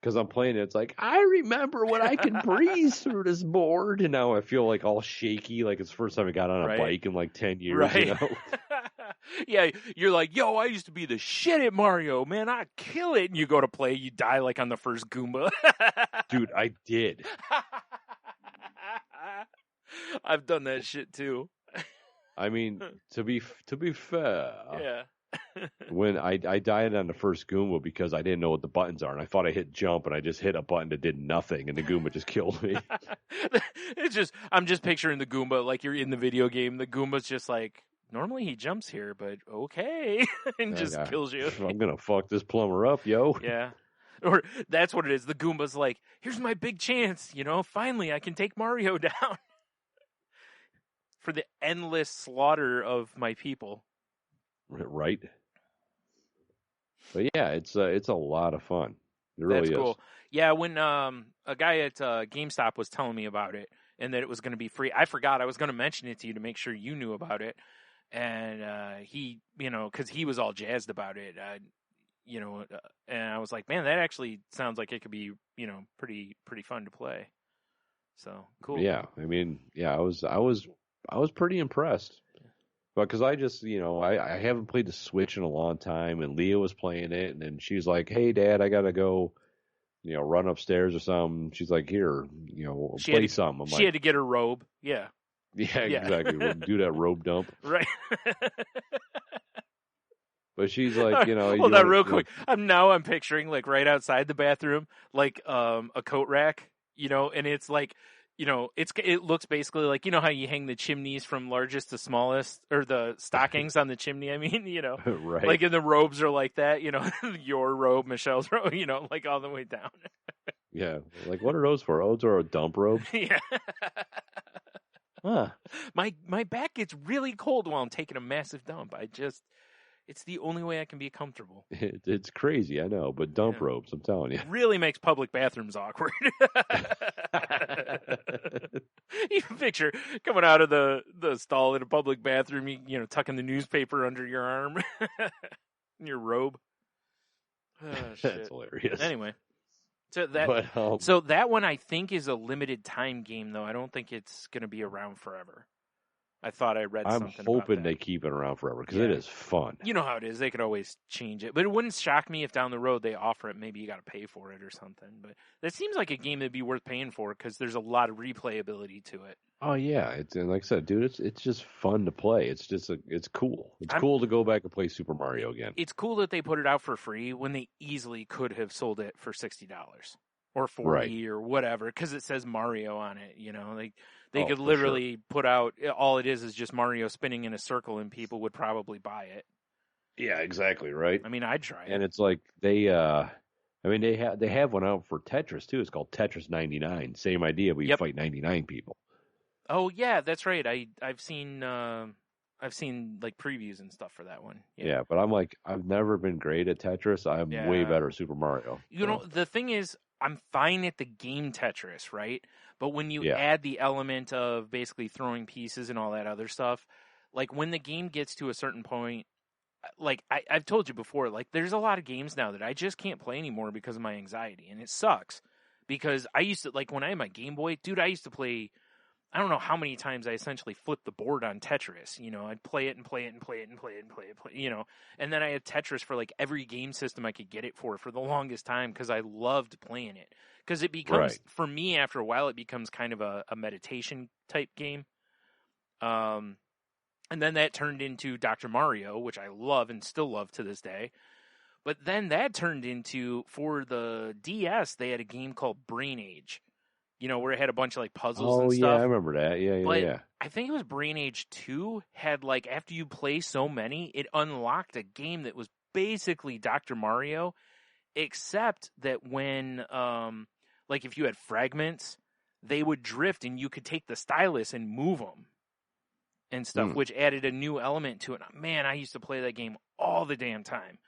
because I'm playing it. It's like I remember when I could breeze through this board, and now I feel like all shaky, like it's the first time I got on a bike in like 10 years. Right. Yeah, you're like, yo, I used to be the shit at Mario, man. I'd kill it. And you go to play, you die like on the first Goomba. Dude, I did. I've done that shit too. I mean, to be fair, yeah. when I died on the first Goomba because I didn't know what the buttons are, and I thought I hit jump, and I just hit a button that did nothing, and the Goomba just killed me. I'm just picturing the Goomba like you're in the video game. The Goomba's just like, normally he jumps here, but okay, and just kills you. I'm gonna fuck this plumber up, yo. Yeah. Or that's what it is. The Goomba's like, here's my big chance, finally I can take Mario down. For the endless slaughter of my people. Right. But yeah, it's a lot of fun. It really That's cool. is. Yeah, when a guy at GameStop was telling me about it and that it was going to be free, I forgot I was going to mention it to you to make sure you knew about it. And he, because he was all jazzed about it, and I was like, man, that actually sounds like it could be, pretty fun to play. So cool. Yeah, I mean, I was pretty impressed. But because I just, I haven't played the Switch in a long time, and Leah was playing it, and then she's like, hey, Dad, I got to go, run upstairs or something. She's like, here, play something. She had to get her robe. Yeah. Yeah, exactly. We'll do that robe dump. Right. But she's like, Hold on real quick. I'm picturing, like, right outside the bathroom, like a coat rack, and it's like, it looks basically like, how you hang the chimneys from largest to smallest, or the stockings on the chimney, I mean, right. Like, and the robes are like that, your robe, Michelle's robe, like all the way down. Yeah. Like, what are those for? Oh, those are dump robes? Yeah. Huh. My back gets really cold while I'm taking a massive dump. It's the only way I can be comfortable. It's crazy, I know, but dump robes, I'm telling you. It really makes public bathrooms awkward. You picture coming out of the stall in a public bathroom, you tucking the newspaper under your arm, in your robe. Oh, shit. That's hilarious. Anyway, So that But, so that one I think is a limited time game though. I don't think it's going to be around forever. I thought I read I'm something about hoping that. they keep it around forever because Yeah. it is fun. You know how it is. They could always change it. But it wouldn't shock me if down the road they offer it. Maybe you got to pay for it or something. But that seems like a game that'd be worth paying for because there's a lot of replayability to it. Oh yeah, and like I said, dude, it's just fun to play. It's cool. It's cool to go back and play Super Mario again. It's cool that they put it out for free when they easily could have sold it for $60 or $40 Right. or whatever because it says Mario on it. You know, they Oh, could for literally put out all it is just Mario spinning in a circle and people would probably buy it. Yeah, exactly, right? I mean, I'd try it. And it's like they have one out for Tetris too. It's called Tetris 99. Same idea, but you fight 99 people. Oh yeah, that's right. I've seen like previews and stuff for that one. Yeah, but I'm like, I've never been great at Tetris. I'm way better at Super Mario. You know, the thing is, I'm fine at the game Tetris, right? But when you add the element of basically throwing pieces and all that other stuff, like when the game gets to a certain point, like I've told you before, like there's a lot of games now that I just can't play anymore because of my anxiety, and it sucks. Because I used to, like when I had my Game Boy, dude, I used to play, I don't know how many times I essentially flipped the board on Tetris. You know, I'd play it and play it and play it and play it and play it, you know. And then I had Tetris for like every game system I could get it for the longest time because I loved playing it. Because it becomes, for me, after a while, it becomes kind of a meditation type game. And then that turned into Dr. Mario, which I love and still love to this day. But then that turned into, for the DS, they had a game called Brain Age. You know, where it had a bunch of like puzzles and stuff. Oh yeah, I remember that. Yeah. I think it was Brain Age 2 had like, after you play so many, it unlocked a game that was basically Dr. Mario, except that when, like if you had fragments, they would drift and you could take the stylus and move them and stuff, which added a new element to it. Man, I used to play that game all the damn time.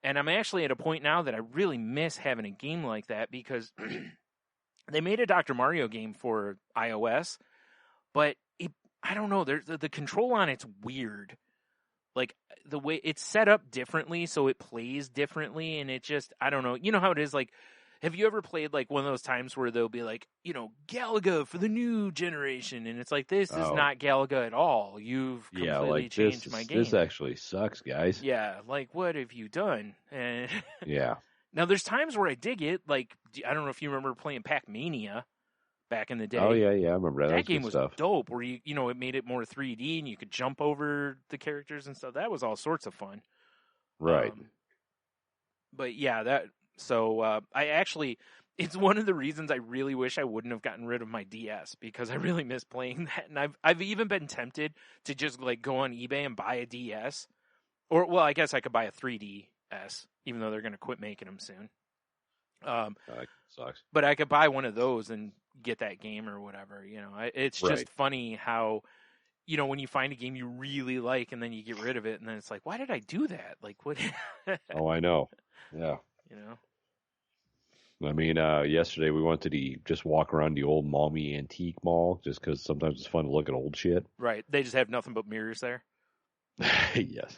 And I'm actually at a point now that I really miss having a game like that because they made a Dr. Mario game for iOS, but I don't know. The control on it's weird. Like the way it's set up differently, so it plays differently, and it just, I don't know. You know how it is. Like, have you ever played like one of those times where they'll be like, you know, Galaga for the new generation, and it's like, this is not Galaga at all. You've completely changed my game. This actually sucks, guys. Yeah, like what have you done? And yeah. Now there's times where I dig it. Like, I don't know if you remember playing Pac-Mania back in the day. Oh yeah, I remember that. That game was dope. Where you know, it made it more 3D and you could jump over the characters and stuff. That was all sorts of fun. Right. But yeah, So I actually, it's one of the reasons I really wish I wouldn't have gotten rid of my DS because I really miss playing that. And I've even been tempted to just like go on eBay and buy a DS, or well, I guess I could buy a 3DS, even though they're going to quit making them soon. Sucks. But I could buy one of those and get that game or whatever. You know, it's just funny how, you know, when you find a game you really like and then you get rid of it, and then it's like, why did I do that? Like, what? Oh, I know. Yeah. You know. I mean, yesterday we went to just walk around the old Maumee Antique Mall just because sometimes it's fun to look at old shit. Right. They just have nothing but mirrors there. Yes.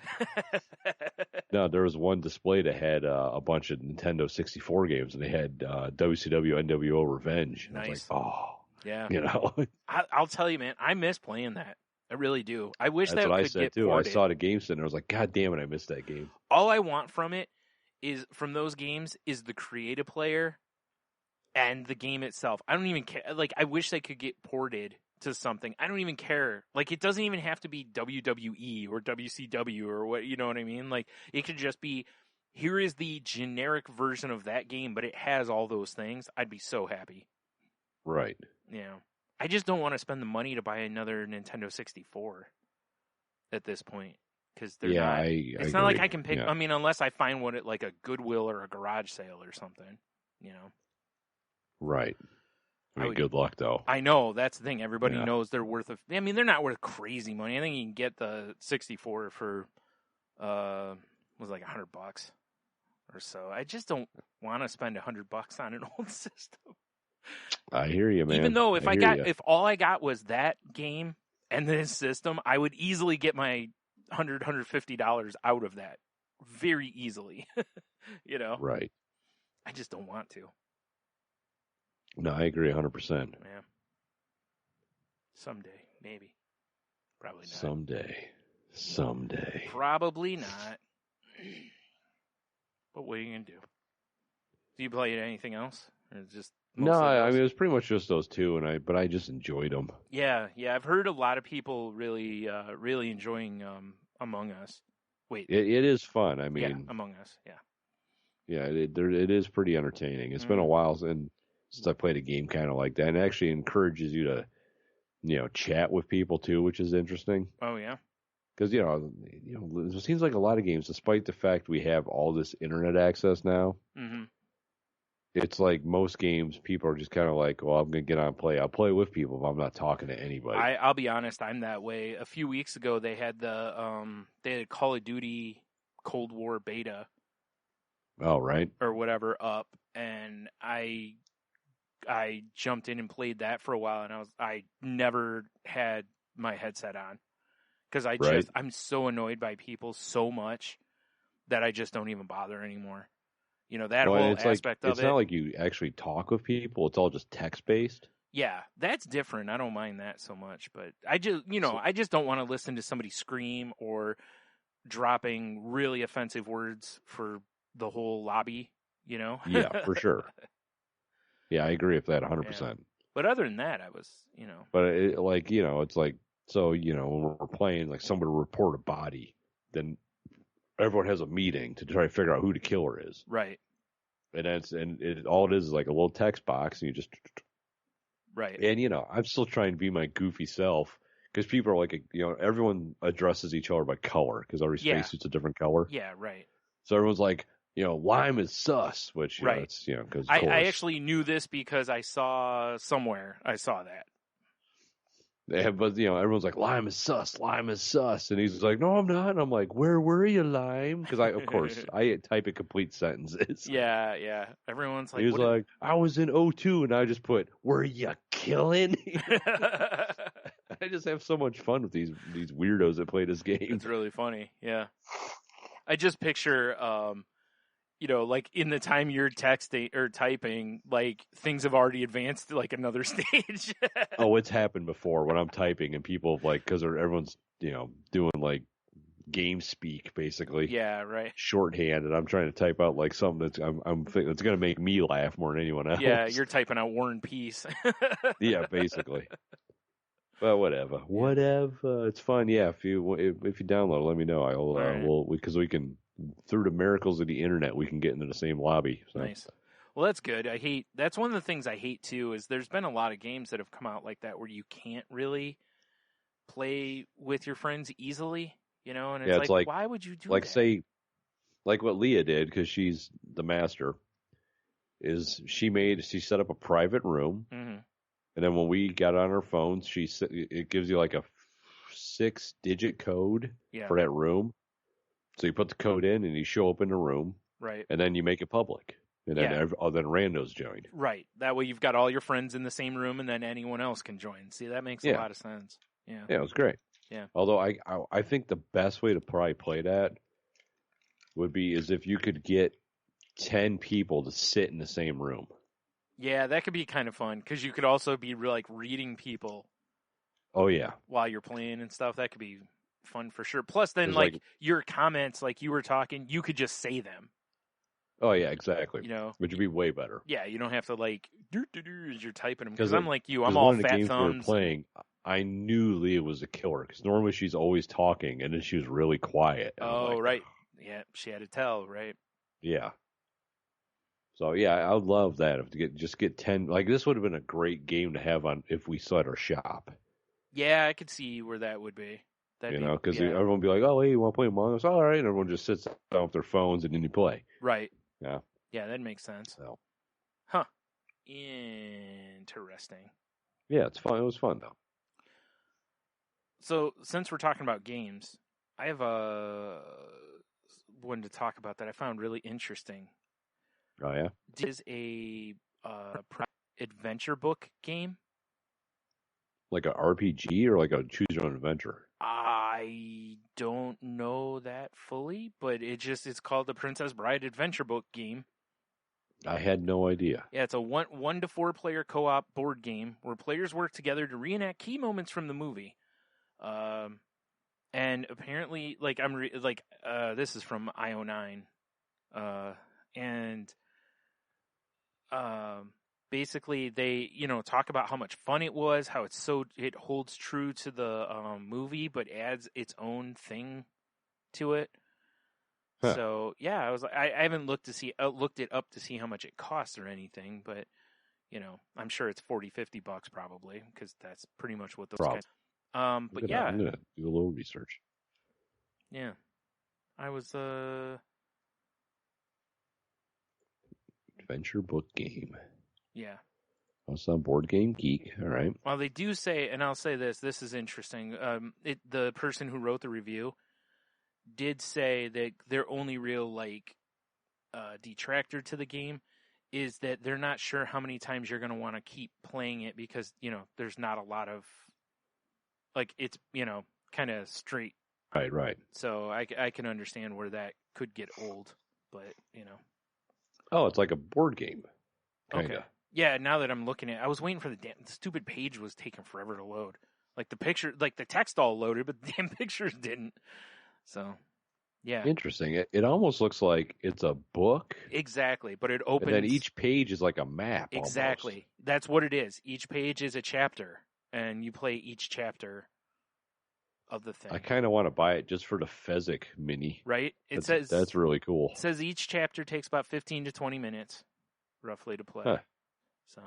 No, there was one display that had a bunch of Nintendo 64 games, and they had WCW NWO Revenge. And nice. I was like, oh, yeah. You know. I'll tell you, man, I miss playing that. I really do. I wish That's that what could I said get too. ported. I saw the game center. I was like, God damn it, I missed that game. All I want from it is, from those games, is the creative player and the game itself. I don't even care. Like, I wish they could get ported to something. I don't even care. Like, it doesn't even have to be WWE or WCW or what, you know what I mean? Like, it could just be, here is the generic version of that game, but it has all those things. I'd be so happy. Right. Yeah. I just don't want to spend the money to buy another Nintendo 64 at this point. Because they're not. It's not like I can pick. Yeah. I mean, unless I find one at like a Goodwill or a garage sale or something, you know. Right. I mean, good luck though. I know that's the thing. Everybody knows they're worth. I mean, they're not worth crazy money. I think you can get the 64 for, was like $100 or so. I just don't want to spend $100 on an old system. I hear you, man. Even though if if all I got was that game and this system, I would easily get my $150 out of that very easily. You know, right? I just don't want to. No, I agree 100%. Yeah. Someday, maybe. Probably not. Someday. Probably not. But what are you gonna do? Do you play anything else, or just No, mostly I those? mean it was pretty much just those two, but I just enjoyed them. Yeah. I've heard a lot of people really enjoying Among Us. Wait, It is fun. I yeah, mean, Among Us. Yeah. yeah, it is pretty entertaining. It's been a while since I played a game kind of like that, and it actually encourages you to, chat with people too, which is interesting. Oh yeah. Because it seems like a lot of games, despite the fact we have all this internet access now, it's like most games, people are just kind of like, well, I'm gonna get on and play. I'll play with people, but I'm not talking to anybody. I'll be honest, I'm that way. A few weeks ago, they had the Call of Duty Cold War beta. Oh, right. Or whatever up, and I jumped in and played that for a while, and I never had my headset on because I'm so annoyed by people so much that I just don't even bother anymore. That whole aspect of it. It's not like you actually talk with people. It's all just text based. Yeah, that's different. I don't mind that so much, but I just don't want to listen to somebody scream or dropping really offensive words for the whole lobby. Yeah, for sure. Yeah, I agree with that 100%. Yeah. But other than that, I was, But it's like, so, when we're playing, like somebody will report a body, then everyone has a meeting to try to figure out who the killer is. Right. And all it is like a little text box, and you just. Right. And, I'm still trying to be my goofy self, because people are like, everyone addresses each other by color, because every spacesuit's a different color. Yeah, right. So everyone's like, lime is sus, which, right. It's, because I actually knew this because I saw that. Yeah, but, everyone's like, lime is sus, and he's like, no, I'm not, and I'm like, where were you, lime? Because of course, I type in complete sentences. Yeah. Everyone's like, he was like, I was in O2, and I just put, were you killing? I just have so much fun with these weirdos that play this game. It's really funny, yeah. I just picture, like in the time you're texting or typing, like things have already advanced to like another stage. Oh, it's happened before when I'm typing and people because everyone's doing like game speak basically. Yeah, right. Shorthand, and I'm trying to type out like something that's I'm thinking it's gonna make me laugh more than anyone else. Yeah, you're typing out War and Peace. Yeah, basically. But whatever. It's fun. Yeah, if you download it, let me know. I'll because we can. Through the miracles of the internet, we can get into the same lobby. So. Nice. Well, that's good. That's one of the things I hate too, is there's been a lot of games that have come out like that where you can't really play with your friends easily, and it's like, why would you do that? Say, like what Leah did, because she's the master, is she set up a private room, and then when we got on our phones, it gives you like a 6-digit code for that room. So you put the code in, and you show up in the room, right? And then you make it public, and then then randos join. Right. That way, you've got all your friends in the same room, and then anyone else can join. See, that makes a lot of sense. Yeah. Yeah, it was great. Yeah. Although I think the best way to probably play that would be if you could get 10 people to sit in the same room. Yeah, that could be kind of fun because you could also be like reading people. Oh yeah. While you're playing and stuff, that could be fun for sure. Plus, then like your comments, like you were talking, you could just say them. Oh yeah, exactly. Which would be way better. Yeah, you don't have to like as you're typing them. Because I'm like you, I'm all fat thumbs. When we were playing, I knew Leah was a killer because normally she's always talking, and then she was really quiet. Oh right, yeah, she had to tell, right? Yeah. So yeah, I would love that if get 10. Like this would have been a great game to have on if we saw at our shop. Yeah, I could see where that would be. Because everyone would be like, "Oh, hey, you want to play Among Us?" All right, and everyone just sits down with their phones and then you play. Right. Yeah. Yeah, that makes sense. So. Huh. Interesting. Yeah, it's fun. It was fun though. So, since we're talking about games, I have one to talk about that I found really interesting. Oh yeah. It is a adventure book game. Like a RPG or like a choose your own adventure? I don't know that fully, but it's called the Princess Bride Adventure Book game. I had no idea. Yeah, it's a one to 4 player co-op board game where players work together to reenact key moments from the movie. And apparently, like this is from IO9, and basically they talk about how much fun it was, how it holds true to the movie, but adds its own thing to it. Huh. So yeah, I was like, I haven't looked it up to see how much it costs or anything, but I'm sure it's $40-$50 probably, because that's pretty much what those guys. But yeah, I'm gonna do a little research. Yeah, I was Adventure book game. Yeah. Also on Board Game Geek. All right. Well, they do say, and I'll say this is interesting. The person who wrote the review did say that their only real detractor to the game is that they're not sure how many times you're going to want to keep playing it, because there's not a lot of it's kind of straight. Right. So I can understand where that could get old, but Oh, it's like a board game. Kinda. Okay. Yeah, now that I'm looking at it, I was waiting for the stupid page was taking forever to load. Like the picture, like the text all loaded, but the damn pictures didn't. So, yeah. Interesting. It almost looks like it's a book. Exactly, but it opens. And then each page is like a map. Exactly. Almost. That's what it is. Each page is a chapter, and you play each chapter of the thing. I kind of want to buy it just for the Fezzik mini. Right? That's really cool. It says each chapter takes about 15 to 20 minutes, roughly, to play. Huh. So,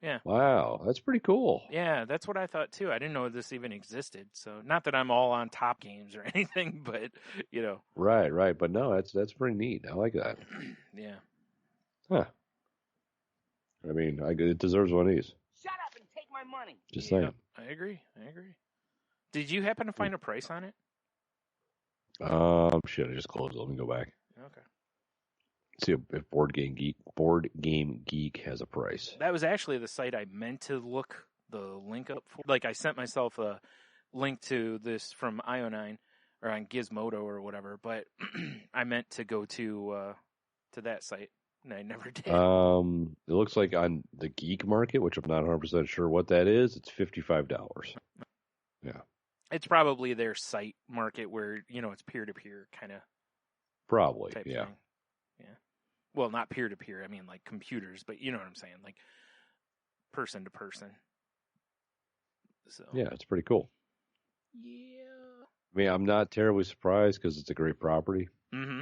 yeah. Wow, that's pretty cool. Yeah, that's what I thought too. I didn't know this even existed. So, not that I'm all on top games or anything, but Right. But no, that's pretty neat. I like that. Yeah. Huh. I mean, it deserves one of these. Shut up and take my money. Just saying. I agree. Did you happen to find a price on it? Shit, I just closed it. Let me go back. Okay. See if Board Game Geek has a price. That was actually the site I meant to look the link up for. Like, I sent myself a link to this from IO9 or on Gizmodo or whatever, but I meant to go to that site, and I never did. It looks like on the Geek Market, which I'm not 100% sure what that is, it's $55. Yeah. It's probably their site market where, it's peer-to-peer kind of Probably, type yeah. thing. Yeah. Well, not peer-to-peer. I mean, like computers, but you know what I'm saying, like person to person. So Yeah, it's pretty cool. Yeah. I mean, I'm not terribly surprised because it's a great property. Mm-hmm.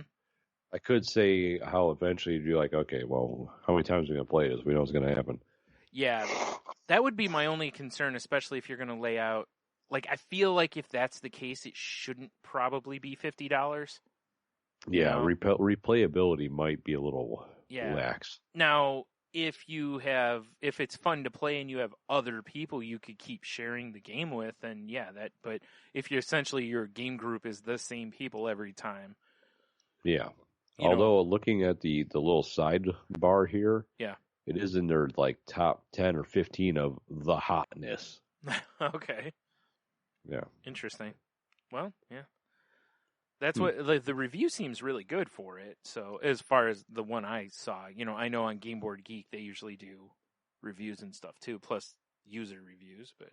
I could say how eventually you'd be like, okay, well, how many times are we going to play this? We know what's going to happen. Yeah, that would be my only concern, especially if you're going to lay out. Like, I feel like if that's the case, it shouldn't probably be $50. Yeah, replayability might be a little lax. Now, if it's fun to play and you have other people you could keep sharing the game with, then but if your game group is the same people every time. Yeah. Although looking at the little sidebar here, yeah, it is in their top 10 or 15 of the hotness. Okay. Yeah. Interesting. Well, yeah. That's what the review seems really good for it. So as far as the one I saw, I know on Game Board Geek they usually do reviews and stuff too, plus user reviews. But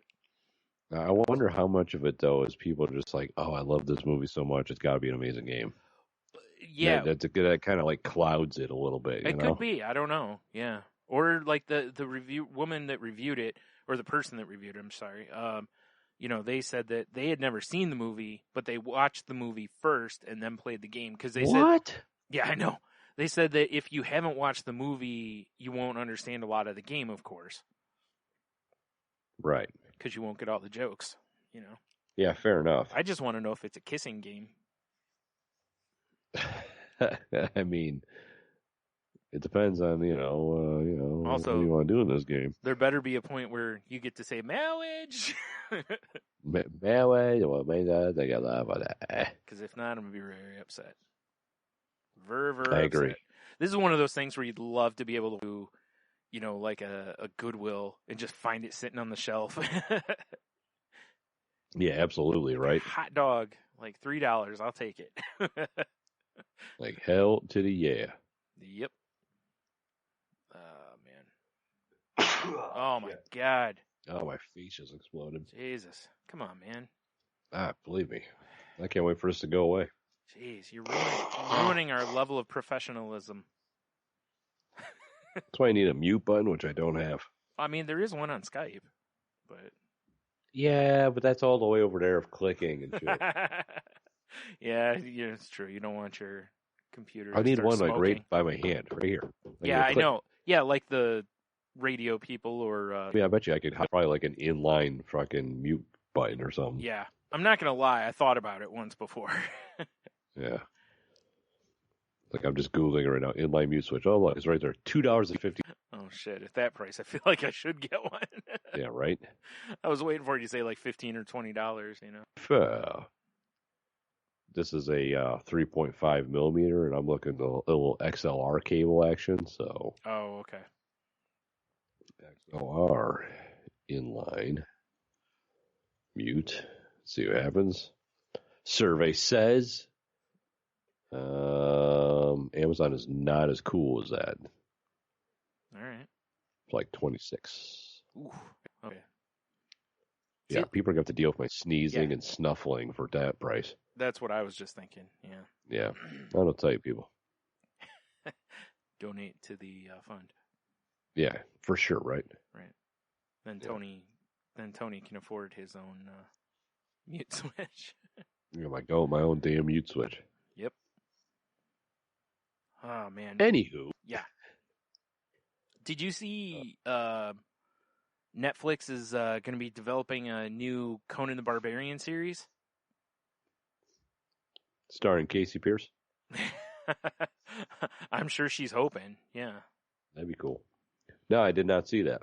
I wonder how much of it though is people just like, oh, I love this movie so much, it's got to be an amazing game. Yeah, that kind of clouds it a little bit. It could be. I don't know. Yeah, or like the review woman that reviewed it, or the person that reviewed it. I'm sorry. They said that they had never seen the movie, but they watched the movie first and then played the game because they said, yeah, I know. They said that if you haven't watched the movie, you won't understand a lot of the game, of course. Right. Because you won't get all the jokes, Yeah, fair enough. I just want to know if it's a kissing game. I mean, it depends on, Also, what you want to do in this game. There better be a point where you get to say marriage. Marriage, because if not, I'm going to be very upset. Very I agree. upset. This is one of those things where you'd love to be able to do, like a Goodwill and just find it sitting on the shelf. Yeah, absolutely, right? Hot dog, like $3, I'll take it. Like hell to the yeah. Yep. Oh my shit. God. Oh, my face just exploded. Jesus. Come on, man. Believe me. I can't wait for this to go away. Jeez, you're ruining our level of professionalism. That's why I need a mute button, which I don't have. I mean, there is one on Skype, but Yeah, but that's all the way over there of clicking and shit. yeah, it's true. You don't want your computer. I to need start one smoking. like right by my hand, right here. Yeah, I know. Yeah, like the radio people or. Yeah, I bet you I could have probably like an inline fucking mute button or something. Yeah, I'm not gonna lie. I thought about it once before. Yeah. Like I'm just googling right now, inline mute switch. Oh look, it's right there, $2.50. Oh shit! At that price, I feel like I should get one. Yeah, right. I was waiting for you to say like $15 or $20. You know. This is a 3.5 millimeter, and I'm looking at the little XLR cable action. So. Oh, okay. XLR inline mute. See what happens. Survey says Amazon is not as cool as that. All right. It's like 26. Ooh. Okay. Yeah, See, people are going to have to deal with my sneezing and snuffling for that price. that's what I was just thinking. Yeah. Yeah, I don't tell you, people. Donate to the fund. Yeah, for sure, right? Right. Then Yeah. Tony can afford his own mute switch. You're like, oh, my own damn mute switch. Yep. Oh man. Anywho, Yeah. Did you see Netflix is going to be developing a new Conan the Barbarian series? starring Casey Pierce. I'm sure she's hoping. Yeah. That'd be cool. No, I did not see that.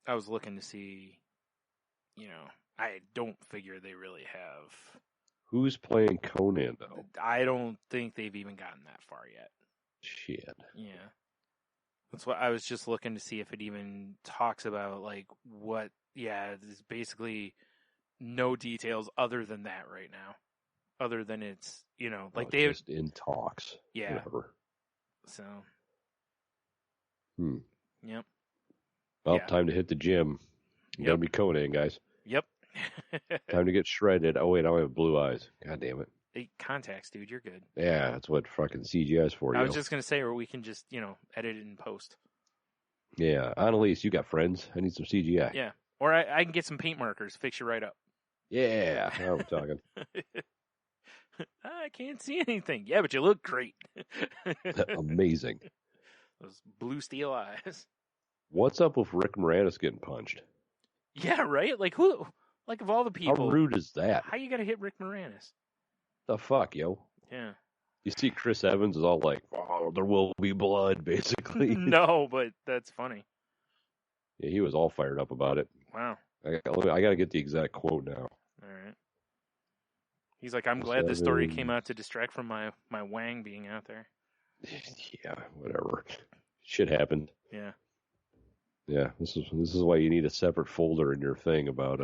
I was looking to see, I don't figure they really have. Who's playing Conan, though? I don't think they've even gotten that far yet. Shit. Yeah. That's what I was just looking to see if it even talks about, like, what, there's basically no details other than that right now. Other than it's, like they just in talks. Yeah. Whatever. So. Yep. Well, Yeah. time to hit the gym. Yep. Gotta be Conan, guys. Yep. Time to get shredded. Oh, wait, I have blue eyes. God damn it. Hey, contacts, dude. You're good. Yeah, that's what fucking CGI is for, I was just going to say, or we can just, edit it in post. Yeah. Annalise, you got friends. I need some CGI. Yeah. Or I can get some paint markers, fix you right up. Yeah. Now we're talking. I can't see anything. Yeah, but you look great. Amazing. Those blue steel eyes. What's up with Rick Moranis getting punched? Yeah, right? Like, who? Like, of all the people. How rude is that? How you got to hit Rick Moranis? The fuck, yo? Yeah. You see Chris Evans is all like, oh, there will be blood, basically. No, but that's funny. Yeah, he was all fired up about it. Wow. I got to get the exact quote now. All right. He's like, I'm glad this story came out to distract from my wang being out there. Yeah, whatever. Shit happened. Yeah. Yeah, this is why you need a separate folder in your thing about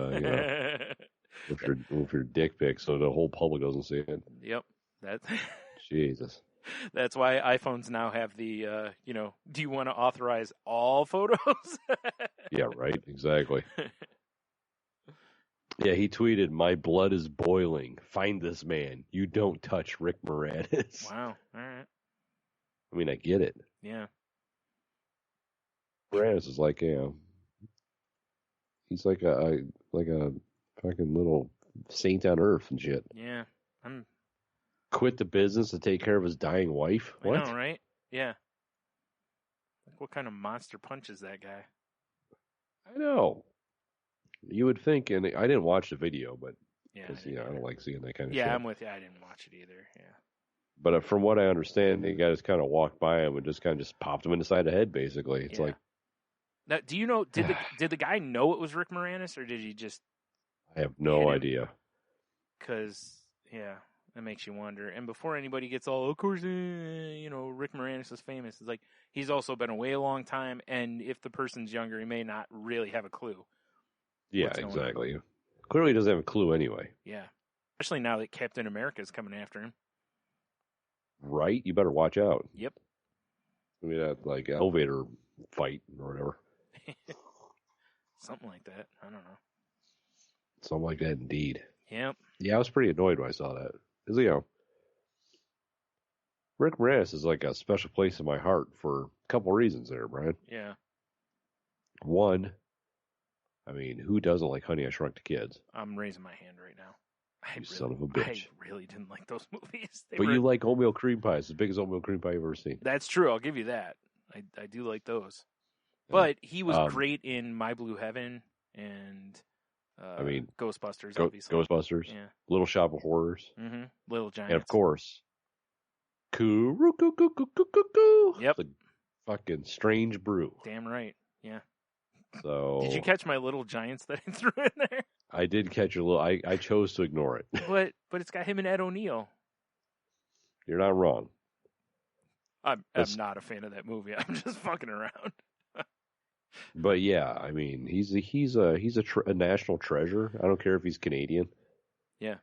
with your dick pic, so the whole public doesn't see it. Yep. That's Jesus. That's why iPhones now have the do you want to authorize all photos? Yeah, right. Exactly. Yeah, he tweeted, "My blood is boiling. Find this man. You don't touch Rick Moranis." Wow. All right. I mean, I get it. Yeah. Moranis is like, he's like a fucking little saint on earth and shit. Yeah. Quit the business to take care of his dying wife. What? I know, right? Yeah. Like, what kind of monster punch is that guy? I know. You would think, and I didn't watch the video, but Yeah. because I don't like seeing that kind of shit. Yeah, I'm with you. I didn't watch it either. Yeah. But from what I understand, the guy just kind of walked by him and just kind of just popped him in the side of the head. Basically, it's like. Now, do you know? Did the guy know it was Rick Moranis, or did he just? I have no idea. Because that makes you wonder. And before anybody gets all, of course, Rick Moranis is famous. It's like he's also been away a long time, and if the person's younger, he may not really have a clue. Yeah, exactly. Clearly, he doesn't have a clue anyway. Yeah, especially now that Captain America is coming after him. Right? You better watch out. Yep. I mean, that like elevator fight or whatever. Something like that. I don't know. Something like that, indeed. Yep. Yeah, I was pretty annoyed when I saw that. Because, Rick Moranis is like a special place in my heart for a couple reasons there, Brian. Yeah. One, I mean, who doesn't like Honey, I Shrunk the Kids? I'm raising my hand right now. Son of a bitch. I really didn't like those movies. You like oatmeal cream pie. It's the biggest oatmeal cream pie you've ever seen. That's true. I'll give you that. I do like those. But he was great in My Blue Heaven and Ghostbusters, obviously. Ghostbusters. Yeah. Little Shop of Horrors. Mm-hmm. Little Giants. And of course, Coo-roo-coo-coo-coo-coo-coo. Yep. The fucking Strange Brew. Damn right. Yeah. So did you catch my Little Giants that I threw in there? I did catch a little. I chose to ignore it. But it's got him and Ed O'Neill. You're not wrong. I'm not a fan of that movie. I'm just fucking around. But yeah, I mean, he's a national treasure. I don't care if he's Canadian. Yeah.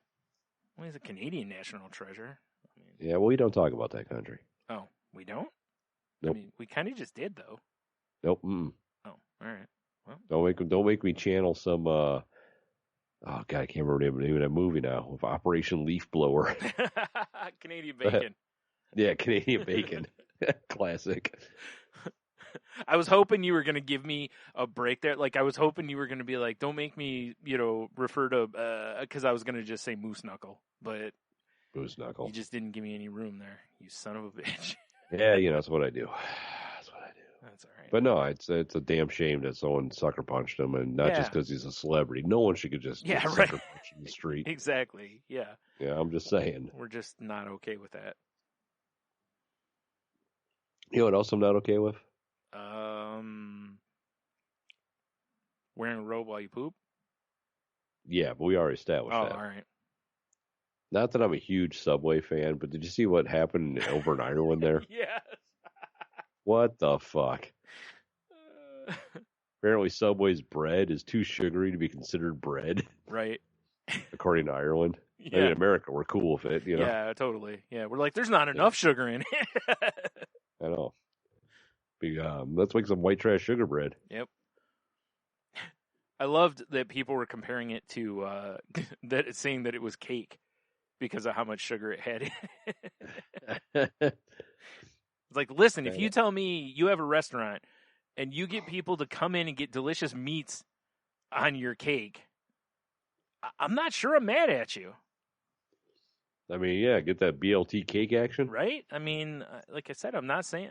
Well, he's a Canadian national treasure. I mean, yeah, well, we don't talk about that country. Oh, we don't? Nope. I mean, we kind of just did, though. Nope. Mm-mm. Oh, all right. Well, don't make me channel some. Oh God, I can't remember the name of that movie now. Of Operation Leaf Blower. Canadian Bacon. Yeah, Canadian Bacon. Classic. I was hoping you were going to give me a break there. Like, I was hoping you were going to be like, don't make me, refer to, because I was going to just say Moose Knuckle. But Moose Knuckle. You just didn't give me any room there, you son of a bitch. Yeah, that's what I do. That's all right. But no, it's a damn shame that someone sucker punched him, and not just because he's a celebrity. No one should just sucker punch in the street. Exactly. Yeah. Yeah, I'm just saying. We're just not okay with that. You know what else I'm not okay with? Wearing a robe while you poop? Yeah, but we already established that. All right. Not that I'm a huge Subway fan, but did you see what happened over in Ireland there? Yes. What the fuck? Apparently Subway's bread is too sugary to be considered bread. Right. According to Ireland. Yeah. I mean, in America, we're cool with it, Yeah, totally. Yeah, we're like, there's not enough sugar in it. I know. Let's make some white trash sugar bread. Yep. I loved that people were comparing it to saying that it was cake because of how much sugar it had. It's like, listen, if you tell me you have a restaurant and you get people to come in and get delicious meats on your cake, I'm not sure I'm mad at you. I mean, yeah, get that BLT cake action. Right? I mean, like I said, I'm not saying,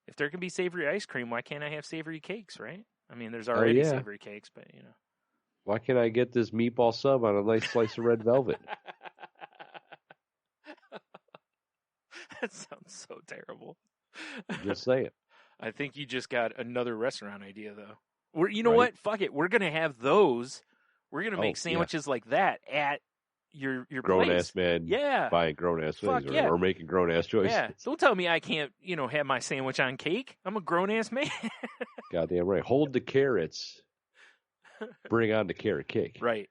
if there can be savory ice cream, why can't I have savory cakes, right? I mean, there's already savory cakes, but, Why can't I get this meatball sub on a nice slice of red velvet? That sounds so terrible. Just saying. I think you just got another restaurant idea, though. You know what? Fuck it. We're going to have those. We're going to make sandwiches like that at your grown-ass man buying grown-ass things or making grown-ass choices. Yeah. Don't tell me I can't, have my sandwich on cake. I'm a grown-ass man. Goddamn right. Hold the carrots. Bring on the carrot cake. Right.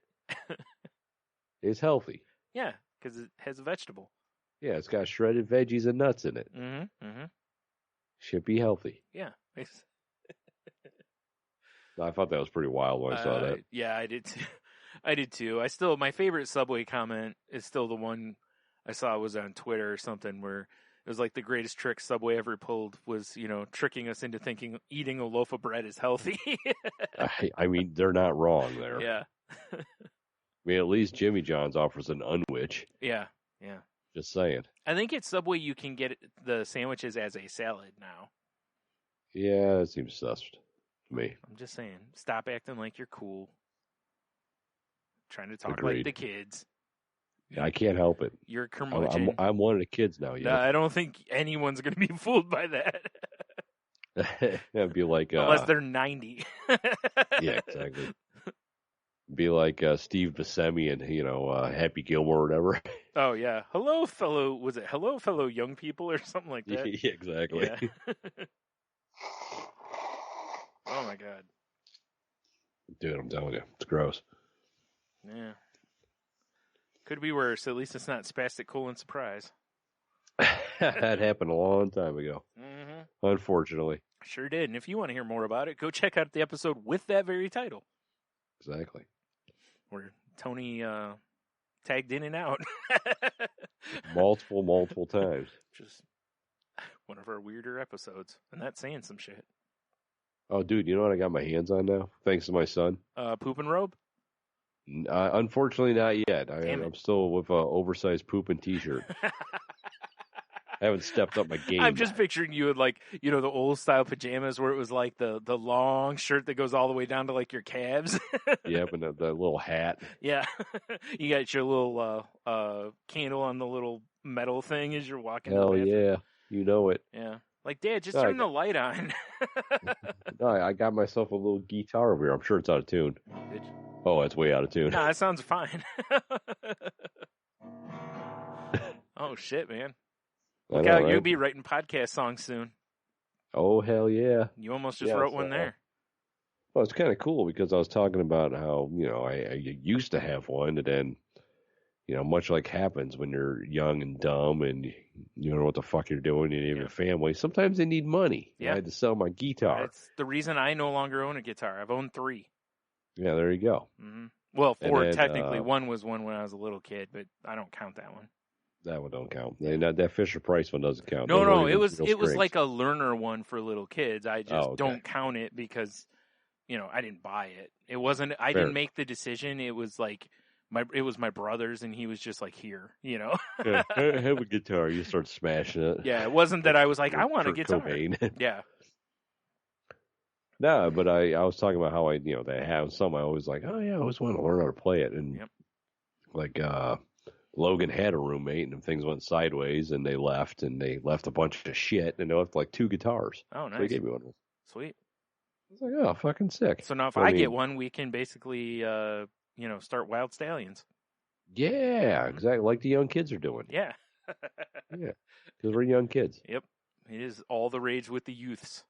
It's healthy. Yeah, because it has a vegetable. Yeah, it's got shredded veggies and nuts in it. Mm-hmm. Mm-hmm. Should be healthy. Yeah. I thought that was pretty wild when I saw that. Yeah, I did too. My favorite Subway comment is still the one I saw was on Twitter or something where it was like the greatest trick Subway ever pulled was, tricking us into thinking eating a loaf of bread is healthy. I mean, they're not wrong there. Yeah. I mean, at least Jimmy John's offers an unwich. Yeah, yeah. Just saying. I think at Subway you can get the sandwiches as a salad now. Yeah, that seems sus to me. I'm just saying. Stop acting like you're cool. Trying to talk Agreed. like the kids. Yeah, I can't help it. You're a curmudgeon. I'm one of the kids now. Yeah. I don't think anyone's going to be fooled by that. It'd be like... unless they're 90. Yeah, exactly. Be like Steve Buscemi and, Happy Gilmore or whatever. Oh, yeah. Hello, fellow young people or something like that? Yeah, exactly. Yeah. Oh, my God. Dude, I'm telling you. It's gross. Yeah. Could be worse. At least it's not spastic colon surprise. That happened a long time ago. Mm-hmm. Unfortunately. Sure did. And if you want to hear more about it, go check out the episode with that very title. Exactly. Where Tony tagged in and out. multiple times. Just one of our weirder episodes. And that's saying some shit. Oh, dude, you know what I got my hands on now? Thanks to my son. Poop and robe? Unfortunately, not yet. Damn it. I'm still with an oversized poop and t-shirt. I haven't stepped up my game. I'm just picturing you with, like, you know, the old style pajamas where it was like the long shirt that goes all the way down to like your calves. Yep, and the little hat. Yeah. You got your little candle on the little metal thing as you're walking. Hell yeah, you know it. Yeah. Like, Dad, just turn the light on. No, I got myself a little guitar over here. I'm sure it's out of tune. Did you? Oh, it's way out of tune. No, that sounds fine. Oh, shit, man. Look out, right? you'll be writing podcast songs soon. Oh, hell yeah. You almost just wrote one there. Well, it's kind of cool because I was talking about how, you know, I used to have one, and then, you know, much like happens when you're young and dumb and you don't know what the fuck you're doing and you have a family, sometimes they need money. Yeah. I had to sell my guitar. That's the reason I no longer own a guitar. I've owned 3. Yeah, there you go. Mm-hmm. Well, 4 then, technically. One was one when I was a little kid, but I don't count that one. That one don't count. That Fisher Price one doesn't count. No, it was like a learner one for little kids. I just okay. don't count it because, you know, I didn't buy it. It wasn't. I didn't make the decision. It was like it was my brother's, and he was just like, here, you know. Yeah, have a guitar. You start smashing it. Yeah, it wasn't that I was like, I want a guitar. Cobain. Yeah. No, but I was talking about how they have some. I always like, oh yeah, I always want to learn how to play it, and like Logan had a roommate, and things went sideways, and they left a bunch of shit, and they left like 2 guitars. Oh, nice. So they gave me one. Sweet. I was like, oh, fucking sick. So now if I get one, we can basically, start Wild Stallions. Yeah, exactly. Like the young kids are doing. Yeah. Yeah. Because we're young kids. Yep. It is all the rage with the youths.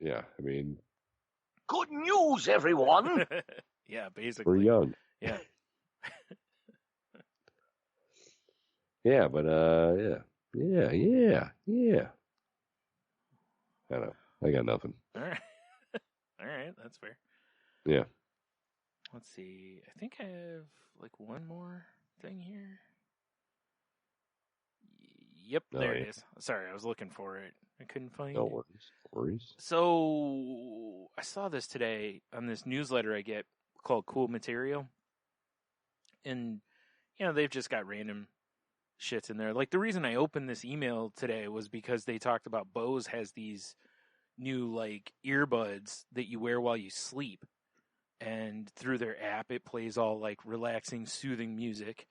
Yeah. I mean. Good news, everyone. Yeah, basically. We're young. Yeah. Yeah, but, Yeah. I don't know. I got nothing. All right. All right, that's fair. Yeah. Let's see. I think I have like one more thing here. Yep, there it is. Sorry, I was looking for it. I couldn't find it. No worries. So I saw this today on this newsletter I get called Cool Material. And, you know, they've just got random shits in there. Like, the reason I opened this email today was because they talked about Bose has these new, like, earbuds that you wear while you sleep. And through their app, it plays all, like, relaxing, soothing music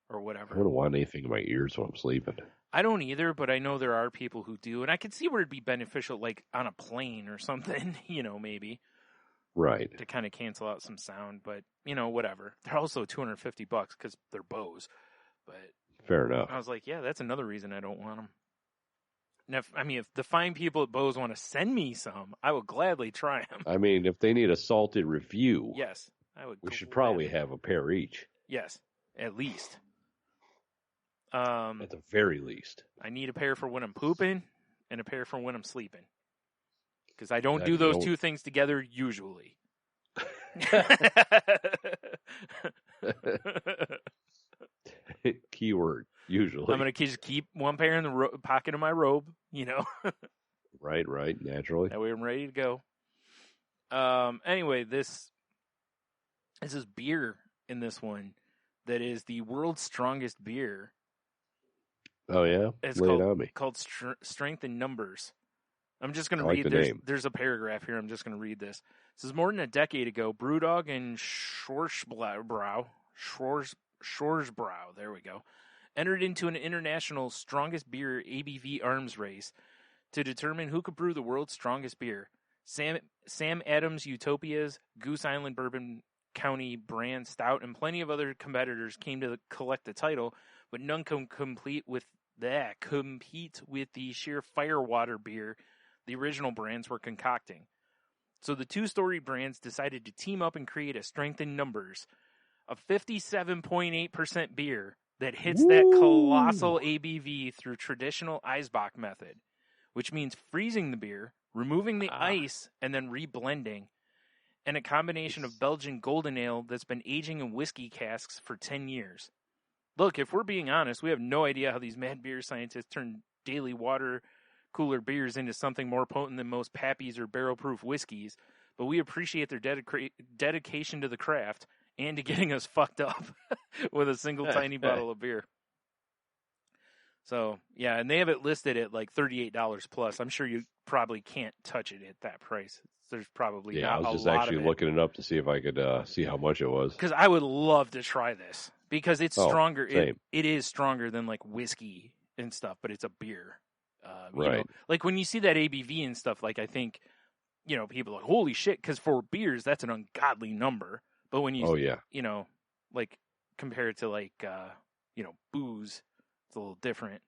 or whatever. I don't want anything in my ears when I'm sleeping. I don't either, but I know there are people who do. And I could see where it'd be beneficial, like, on a plane or something, you know, maybe. Right. To kind of cancel out some sound. But, you know, whatever. They're also $250 because they're Bose. But fair enough. I was like, yeah, that's another reason I don't want them. Now, if the fine people at Bose want to send me some, I will gladly try them. I mean, if they need a salted review, yes, I would. We should probably have a pair each. Yes, at least. At the very least, I need a pair for when I'm pooping and a pair for when I'm sleeping, because I don't do those 2 things together usually. Keyword. Usually. I'm going to just keep one pair in the pocket of my robe, you know. Right, naturally. That way I'm ready to go. Anyway, this is beer in this one that is the world's strongest beer. Oh, yeah? It's Lay it on me. called Strength in Numbers. I'm just going to read this. There's a paragraph here. I'm just going to read this. It says, more than a decade ago, Brewdog and Schwarzbrow, there we go, entered into an international strongest beer ABV arms race to determine who could brew the world's strongest beer. Sam Adams Utopia's Goose Island Bourbon County brand stout and plenty of other competitors came to collect the title, but none can compete with the sheer firewater beer the original brands were concocting. So the 2 storied brands decided to team up and create a Strength in Numbers, a 57.8% beer that hits that colossal ABV through traditional Eisbach method, which means freezing the beer, removing the ice, and then reblending, and a combination of Belgian golden ale that's been aging in whiskey casks for 10 years. Look, if we're being honest, we have no idea how these mad beer scientists turn daily water cooler beers into something more potent than most Pappies or barrel-proof whiskeys, but we appreciate their dedication to the craft and to getting us fucked up with a single tiny bottle of beer. So, yeah, and they have it listed at like $38 plus. I'm sure you probably can't touch it at that price. There's probably not a lot of it. Yeah, I was just actually looking it up to see if I could see how much it was. Because I would love to try this. Because it's stronger. Same. It is stronger than like whiskey and stuff, but it's a beer. Right. You know, like when you see that ABV and stuff, like I think, people are like, holy shit, because for beers, that's an ungodly number. But when you, like compare it to like, booze, it's a little different.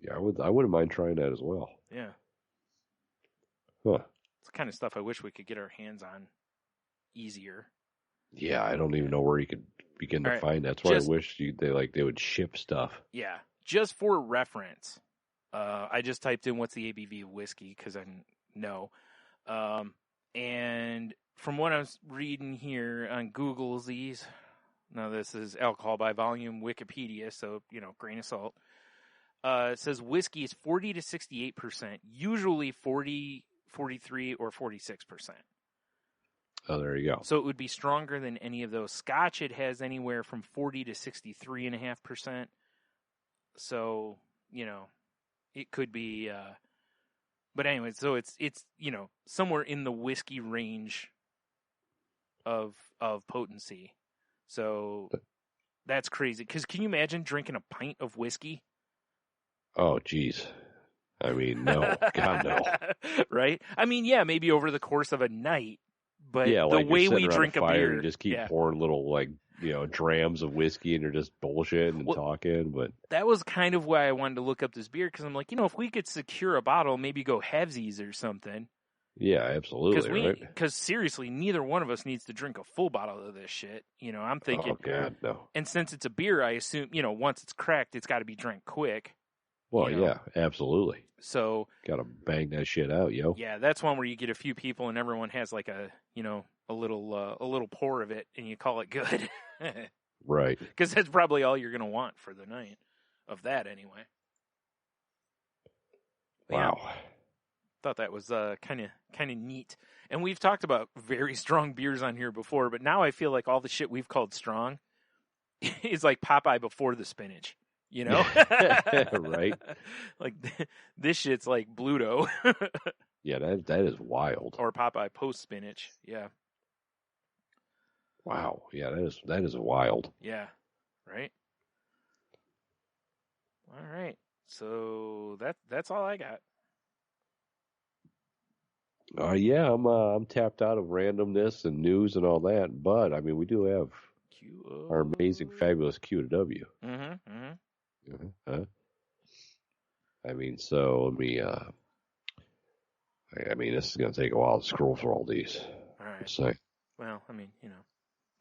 Yeah, I wouldn't mind trying that as well. Yeah. Huh. It's the kind of stuff I wish we could get our hands on easier. Yeah, I don't even know where you could begin to find that. That's why I wish they would ship stuff. Yeah, just for reference, I just typed in what's the ABV of whiskey because I know, and from what I was reading here on Google's these, now this is alcohol by volume Wikipedia, so grain of salt. It says whiskey is 40 to 68%, usually 40, 43, or 46%. Oh, there you go. So it would be stronger than any of those. Scotch, it has anywhere from 40 to 63.5%. So, it could be, but anyway, so it's, somewhere in the whiskey range of potency. So that's crazy. Cause can you imagine drinking a pint of whiskey? Oh, geez. I mean, no. God, no. Right? I mean, yeah, maybe over the course of a night. But yeah, the way we drink a beer, and just keep pouring little drams of whiskey, and you're just bullshitting and talking. But that was kind of why I wanted to look up this beer because I'm like, if we could secure a bottle, maybe go halvesies or something. Yeah, absolutely. Because seriously, neither one of us needs to drink a full bottle of this shit. I'm thinking. Oh God, no. And since it's a beer, I assume once it's cracked, it's got to be drank quick. Well, yeah, absolutely. So gotta bang that shit out, yo. Yeah, that's one where you get a few people and everyone has like a little pour of it, and you call it good. Right. Because that's probably all you're gonna want for the night of that, anyway. Wow. Yeah, thought that was kind of neat. And we've talked about very strong beers on here before, but now I feel like all the shit we've called strong is like Popeye before the spinach. Right? Like this shit's like Bluto. Yeah, that is wild. Or Popeye post spinach. Yeah. Wow. Yeah, that is wild. Yeah. Right. All right. So that's all I got. Yeah, I'm tapped out of randomness and news and all that, but I mean we do have our amazing, fabulous Q to W. Mm-hmm. Mm-hmm. I mean, so let me. I mean, this is going to take a while to scroll through all these. All right. So, well, I mean,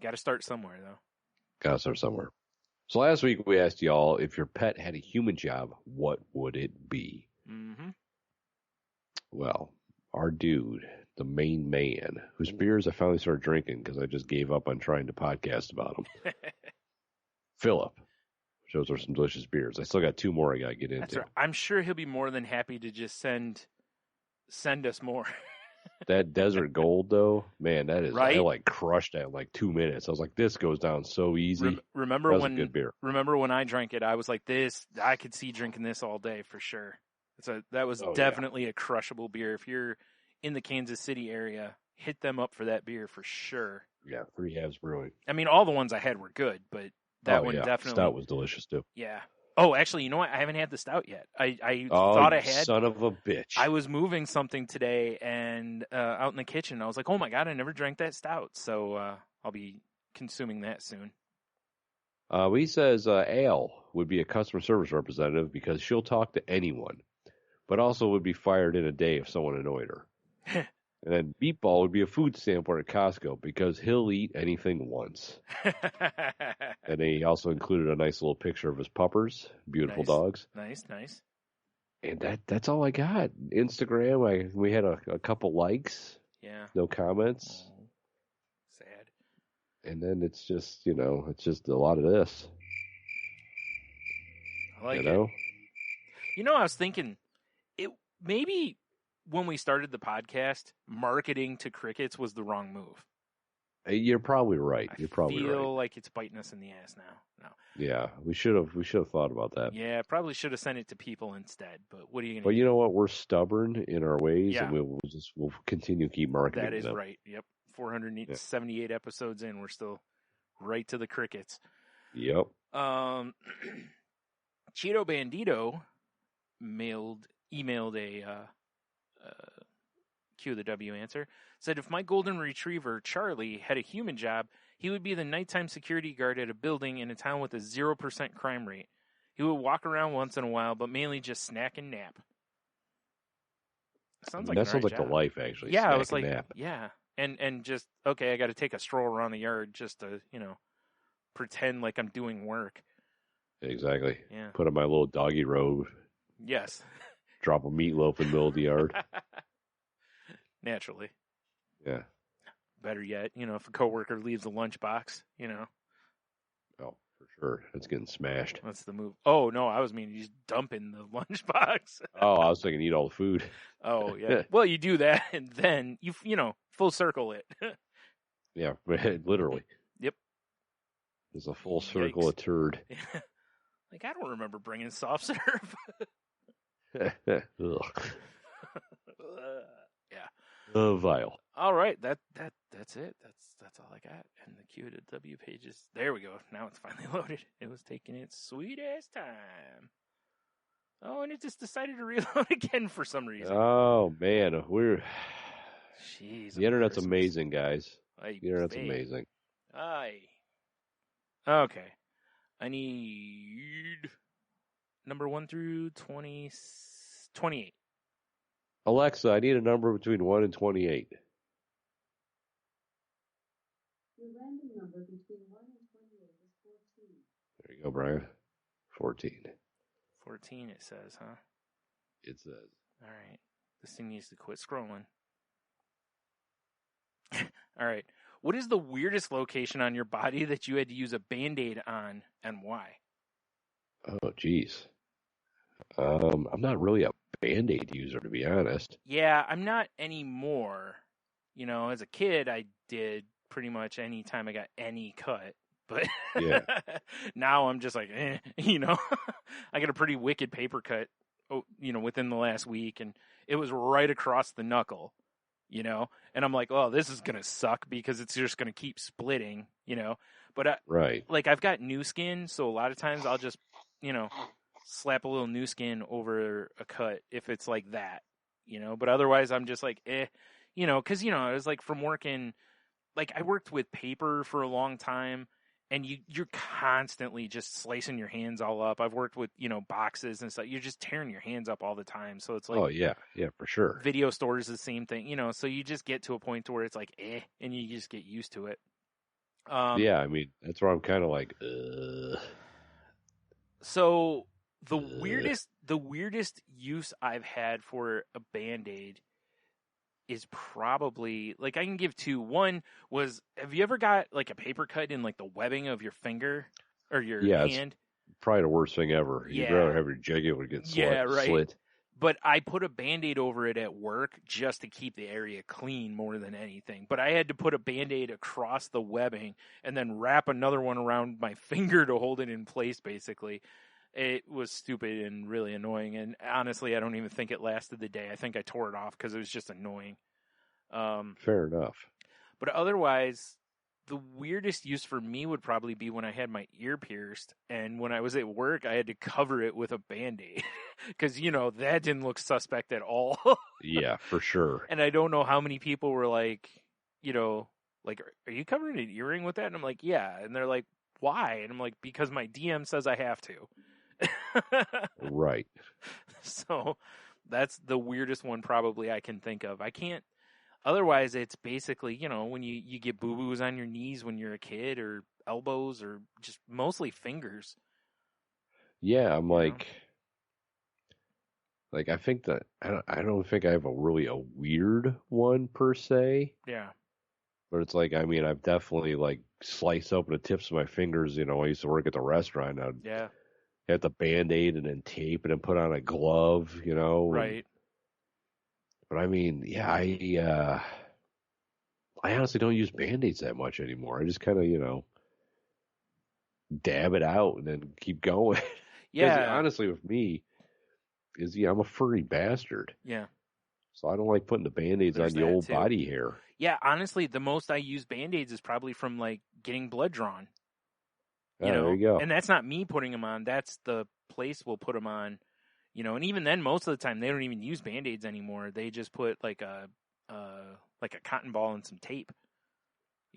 got to start somewhere, though. Got to start somewhere. So last week we asked y'all if your pet had a human job, what would it be? Mm-hmm. Well, our dude, the main man, whose beers I finally started drinking because I just gave up on trying to podcast about them. Philip. Shows are some delicious beers. I still got 2 more I got to get into. That's right. I'm sure he'll be more than happy to just send us more. That Desert Gold, though, man, that is right? I like crushed that in like 2 minutes. I was like, this goes down so easy. Remember that was when? A good beer. Remember when I drank it? I was like, this. I could see drinking this all day for sure. That was definitely a crushable beer. If you're in the Kansas City area, hit them up for that beer for sure. Yeah, 3 Halves Brewing. I mean, all the ones I had were good, but that one definitely. Stout was delicious too. Yeah. Oh, actually, you know what? I haven't had the stout yet. I thought I had. Son of a bitch. I was moving something today and out in the kitchen. I was like, oh my God, I never drank that stout. So I'll be consuming that soon. He says Ale would be a customer service representative because she'll talk to anyone, but also would be fired in a day if someone annoyed her. And then Beatball would be a food sampler at Costco because he'll eat anything once. And he also included a nice little picture of his puppers, beautiful dogs. Nice. And that's all I got. Instagram, we had a couple likes, Yeah. no comments, Oh, sad. and then it's just it's just a lot of this. I like You know? it. I was thinking, it maybe when we started the podcast, marketing to crickets was the wrong move. You're probably right. You're I probably feel right. like it's biting us in the ass now. No. Yeah, we should have thought about that. Yeah, probably should have sent it to people instead. But what are you going to But do? you know what? We're stubborn in our ways, Yeah. and we'll continue to keep marketing. That is them. right. Yep. 478 episodes in, we're still right to the crickets. Yep. Cheeto Bandito emailed a cue the W answer, said if my golden retriever Charlie had a human job, he would be the nighttime security guard at a building in a town with a 0% crime rate. He would walk around once in a while, but mainly just snack and nap. Sounds like that sounds like job. the life, actually. Yeah, Snack I was like, nap. yeah, and just okay. I got to take a stroll around the yard just to pretend like I'm doing work. Exactly. Yeah. Put on my little doggy robe. Yes. Drop a meatloaf in the middle of the yard. Naturally. Yeah. Better yet, if a coworker leaves a lunchbox, Oh, for sure. It's getting smashed. that's the move. Oh no, I was meaning just dump in the lunchbox. Oh, I was thinking eat all the food. Oh yeah. Well, you do that, and then you full circle it. Yeah, literally. Yep. There's a full circle Yikes. of turd. Like I don't remember bringing soft serve. Ugh. Yeah. Vile. All right, that's it. That's all I got. And the Q to W pages. There we go. Now it's finally loaded. It was taking its sweet ass time. Oh, and it just decided to reload again for some reason. Oh man, Jeez. the internet's Christmas. amazing, guys. Ay, The internet's babe. amazing. Aye. Okay. I need number 1 through 28. Alexa, I need a number between 1 and 28. Your random number between 1 and 28 is 14. There you go, Brian. 14. 14 it says, huh? It says. All right. This thing needs to quit scrolling. All right. What is the weirdest location on your body that you had to use a Band-Aid on, and why? Oh, geez. I'm not really a Band-Aid user, to be honest. Yeah, I'm not anymore. As a kid, I did pretty much any time I got any cut. But Yeah. now I'm just like, I got a pretty wicked paper cut, within the last week, and it was right across the knuckle, and I'm like, oh, this is going to suck because it's just going to keep splitting, but Right. like I've got new skin. So a lot of times I'll just, slap a little new skin over a cut if it's like that, but otherwise I'm just like, cause I was like from working, like I worked with paper for a long time. And you're constantly just slicing your hands all up. I've worked with, boxes and stuff. You're just tearing your hands up all the time. So it's like, Oh, yeah. Yeah, for sure. video stores the same thing, so you just get to a point to where it's like, and you just get used to it. Yeah, I mean, that's where I'm kind of like, So the weirdest use I've had for a Band-Aid is probably, like, I can give two. One was, have you ever got like a paper cut in like the webbing of your finger or your hand? It's probably the worst thing ever. You'd Yeah. rather have your jugular get slit. But I put a Band-Aid over it at work just to keep the area clean more than anything. But I had to put a Band-Aid across the webbing and then wrap another one around my finger to hold it in place, basically. It was stupid and really annoying. And honestly, I don't even think it lasted the day. I think I tore it off because it was just annoying. Fair enough. But otherwise, the weirdest use for me would probably be when I had my ear pierced. And when I was at work, I had to cover it with a Band-Aid. Because, that didn't look suspect at all. Yeah, for sure. And I don't know how many people were like, like, are you covering an earring with that? And I'm like, yeah. And they're like, why? And I'm like, because my DM says I have to. Right. So that's the weirdest one probably I can think of. I can't. Otherwise, it's basically, when you get boo-boos on your knees when you're a kid, or elbows, or just mostly fingers. Yeah, I'm like, Like, I think that I don't think I have a weird one per se, Yeah. but it's like, I mean, I've definitely like sliced open the tips of my fingers. I used to work at the restaurant. I'd Yeah. have the Band-Aid and then tape it and put on a glove, Right. But I mean, yeah, I honestly don't use Band-Aids that much anymore. I just kind of, dab it out and then keep going. Because Yeah. honestly, with me, I'm a furry bastard. Yeah. So I don't like putting the Band-Aids There's on the that, old too. body hair. Yeah, honestly, the most I use Band-Aids is probably from, like, getting blood drawn. Oh, there you go. And that's not me putting them on. That's the place will put them on. And even then, most of the time, they don't even use Band-Aids anymore. They just put, like a cotton ball and some tape.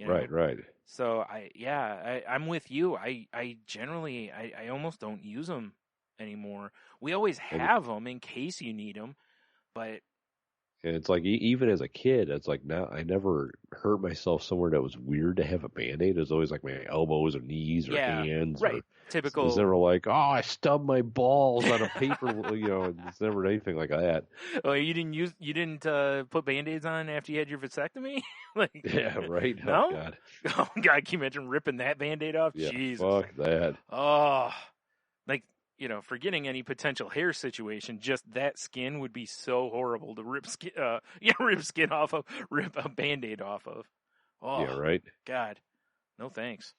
Right. So, I'm with you. I generally, I almost don't use them anymore. We always have them in case you need them, but... And it's like, even as a kid, it's like, now I never hurt myself somewhere that was weird to have a Band-Aid. It was always like my elbows or knees or hands. Right. Typical. It was never like, oh, I stubbed my balls on a paper, it's never anything like that. Oh, you didn't put Band-Aids on after you had your vasectomy? Yeah, right? No? Oh, God. Oh, God, can you imagine ripping that Band-Aid off? Yeah, Jesus. fuck that. Oh, forgetting any potential hair situation, just that skin would be so horrible to rip skin off of, rip a Band-Aid off of. Oh, Yeah, right? God. No thanks.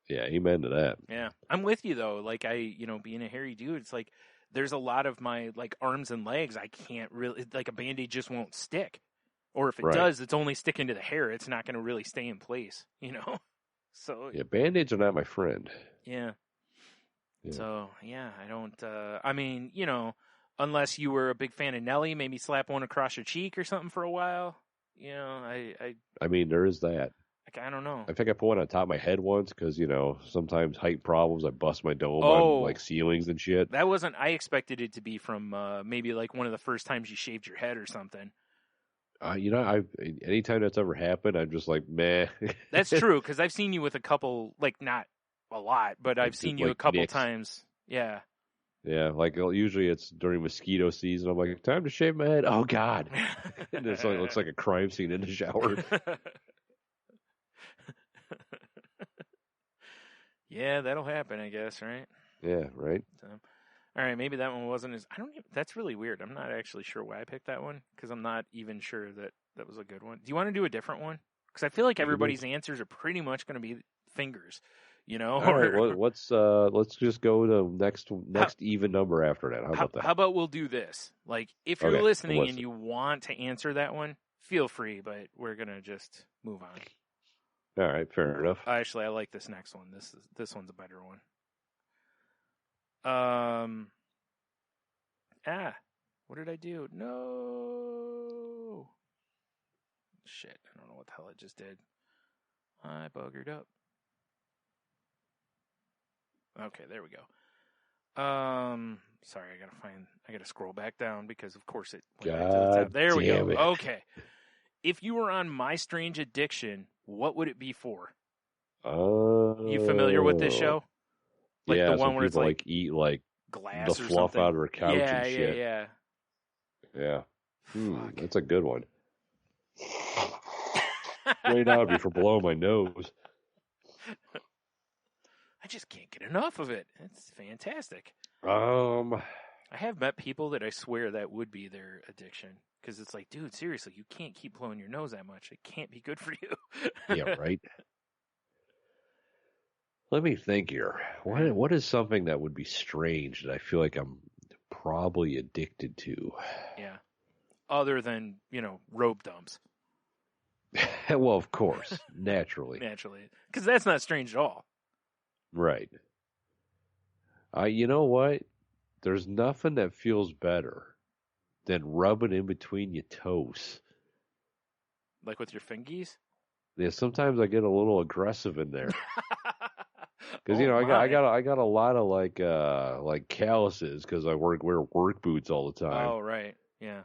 Yeah, amen to that. Yeah. I'm with you, though. Like, being a hairy dude, it's like, there's a lot of my, like, arms and legs, I can't really, like, a Band-Aid just won't stick. Or if it does, it's only sticking to the hair. It's not going to really stay in place, So. Yeah, Band-Aids are not my friend. Yeah. Yeah. So, yeah, I don't, unless you were a big fan of Nelly, maybe slap one across your cheek or something for a while. I mean, there is that. I don't know. I think I put one on top of my head once because, sometimes height problems, I bust my dome on, like, ceilings and shit. That wasn't, I expected it to be from maybe, like, one of the first times you shaved your head or something. Anytime that's ever happened, I'm just like, meh. That's true, because I've seen you with a couple, like, not a lot, but I've seen you like a couple nicks. times. Yeah. Yeah, like usually it's during mosquito season. I'm like, time to shave my head. Oh God! And it looks like a crime scene in the shower. Yeah, that'll happen, I guess, right? Yeah, right. So, all right, maybe that one wasn't as. That's really weird. I'm not actually sure why I picked that one because I'm not even sure that was a good one. Do you want to do a different one? Because I feel like everybody's answers are pretty much going to be fingers. All right, well, let's just go to next even number after that. How about that? How about we'll do this? Like, if you're listening and you want to answer that one, feel free, but we're gonna just move on. All right, fair enough. Actually, I like this next one. This one's a better one. What did I do? No. Shit, I don't know what the hell I just did. I buggered up. Okay, there we go. Sorry, I gotta scroll back down because of course it went back to the top. There we go. It. Okay. If you were on My Strange Addiction, what would it be for? You familiar with this show? Like yeah, the one where it's like eat like glass the or fluff something? out of her couch and shit. Yeah. That's a good one. Right now, it'd be for blowing my nose. I just can't get enough of it. It's fantastic. I have met people that I swear that would be their addiction. Because it's like, dude, seriously, you can't keep blowing your nose that much. It can't be good for you. Yeah, right. Let me think here. What is something that would be strange that I feel like I'm probably addicted to? Yeah. Other than, robe dumps. Well, of course. Naturally. Because that's not strange at all. Right. You know what? There's nothing that feels better than rubbing in between your toes. Like with your fingies? Yeah, sometimes I get a little aggressive in there. Because I got a lot of like calluses because I wear work boots all the time. Oh right, yeah.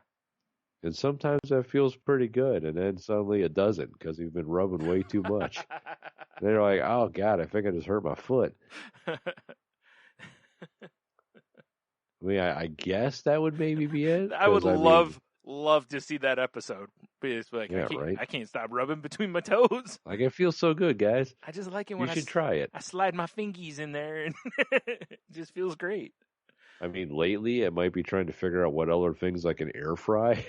And sometimes that feels pretty good, and then suddenly it doesn't because you've been rubbing way too much. And they're like, "Oh God, I think I just hurt my foot." I mean, I guess that would maybe be it. I would 'cause, love to see that episode. But it's like, Yeah, right. I can't stop rubbing between my toes. Like, it feels so good, guys. I just like it You when should try it. I slide my fingies in there, and it just feels great. I mean, lately, I might be trying to figure out what other things I can air fry.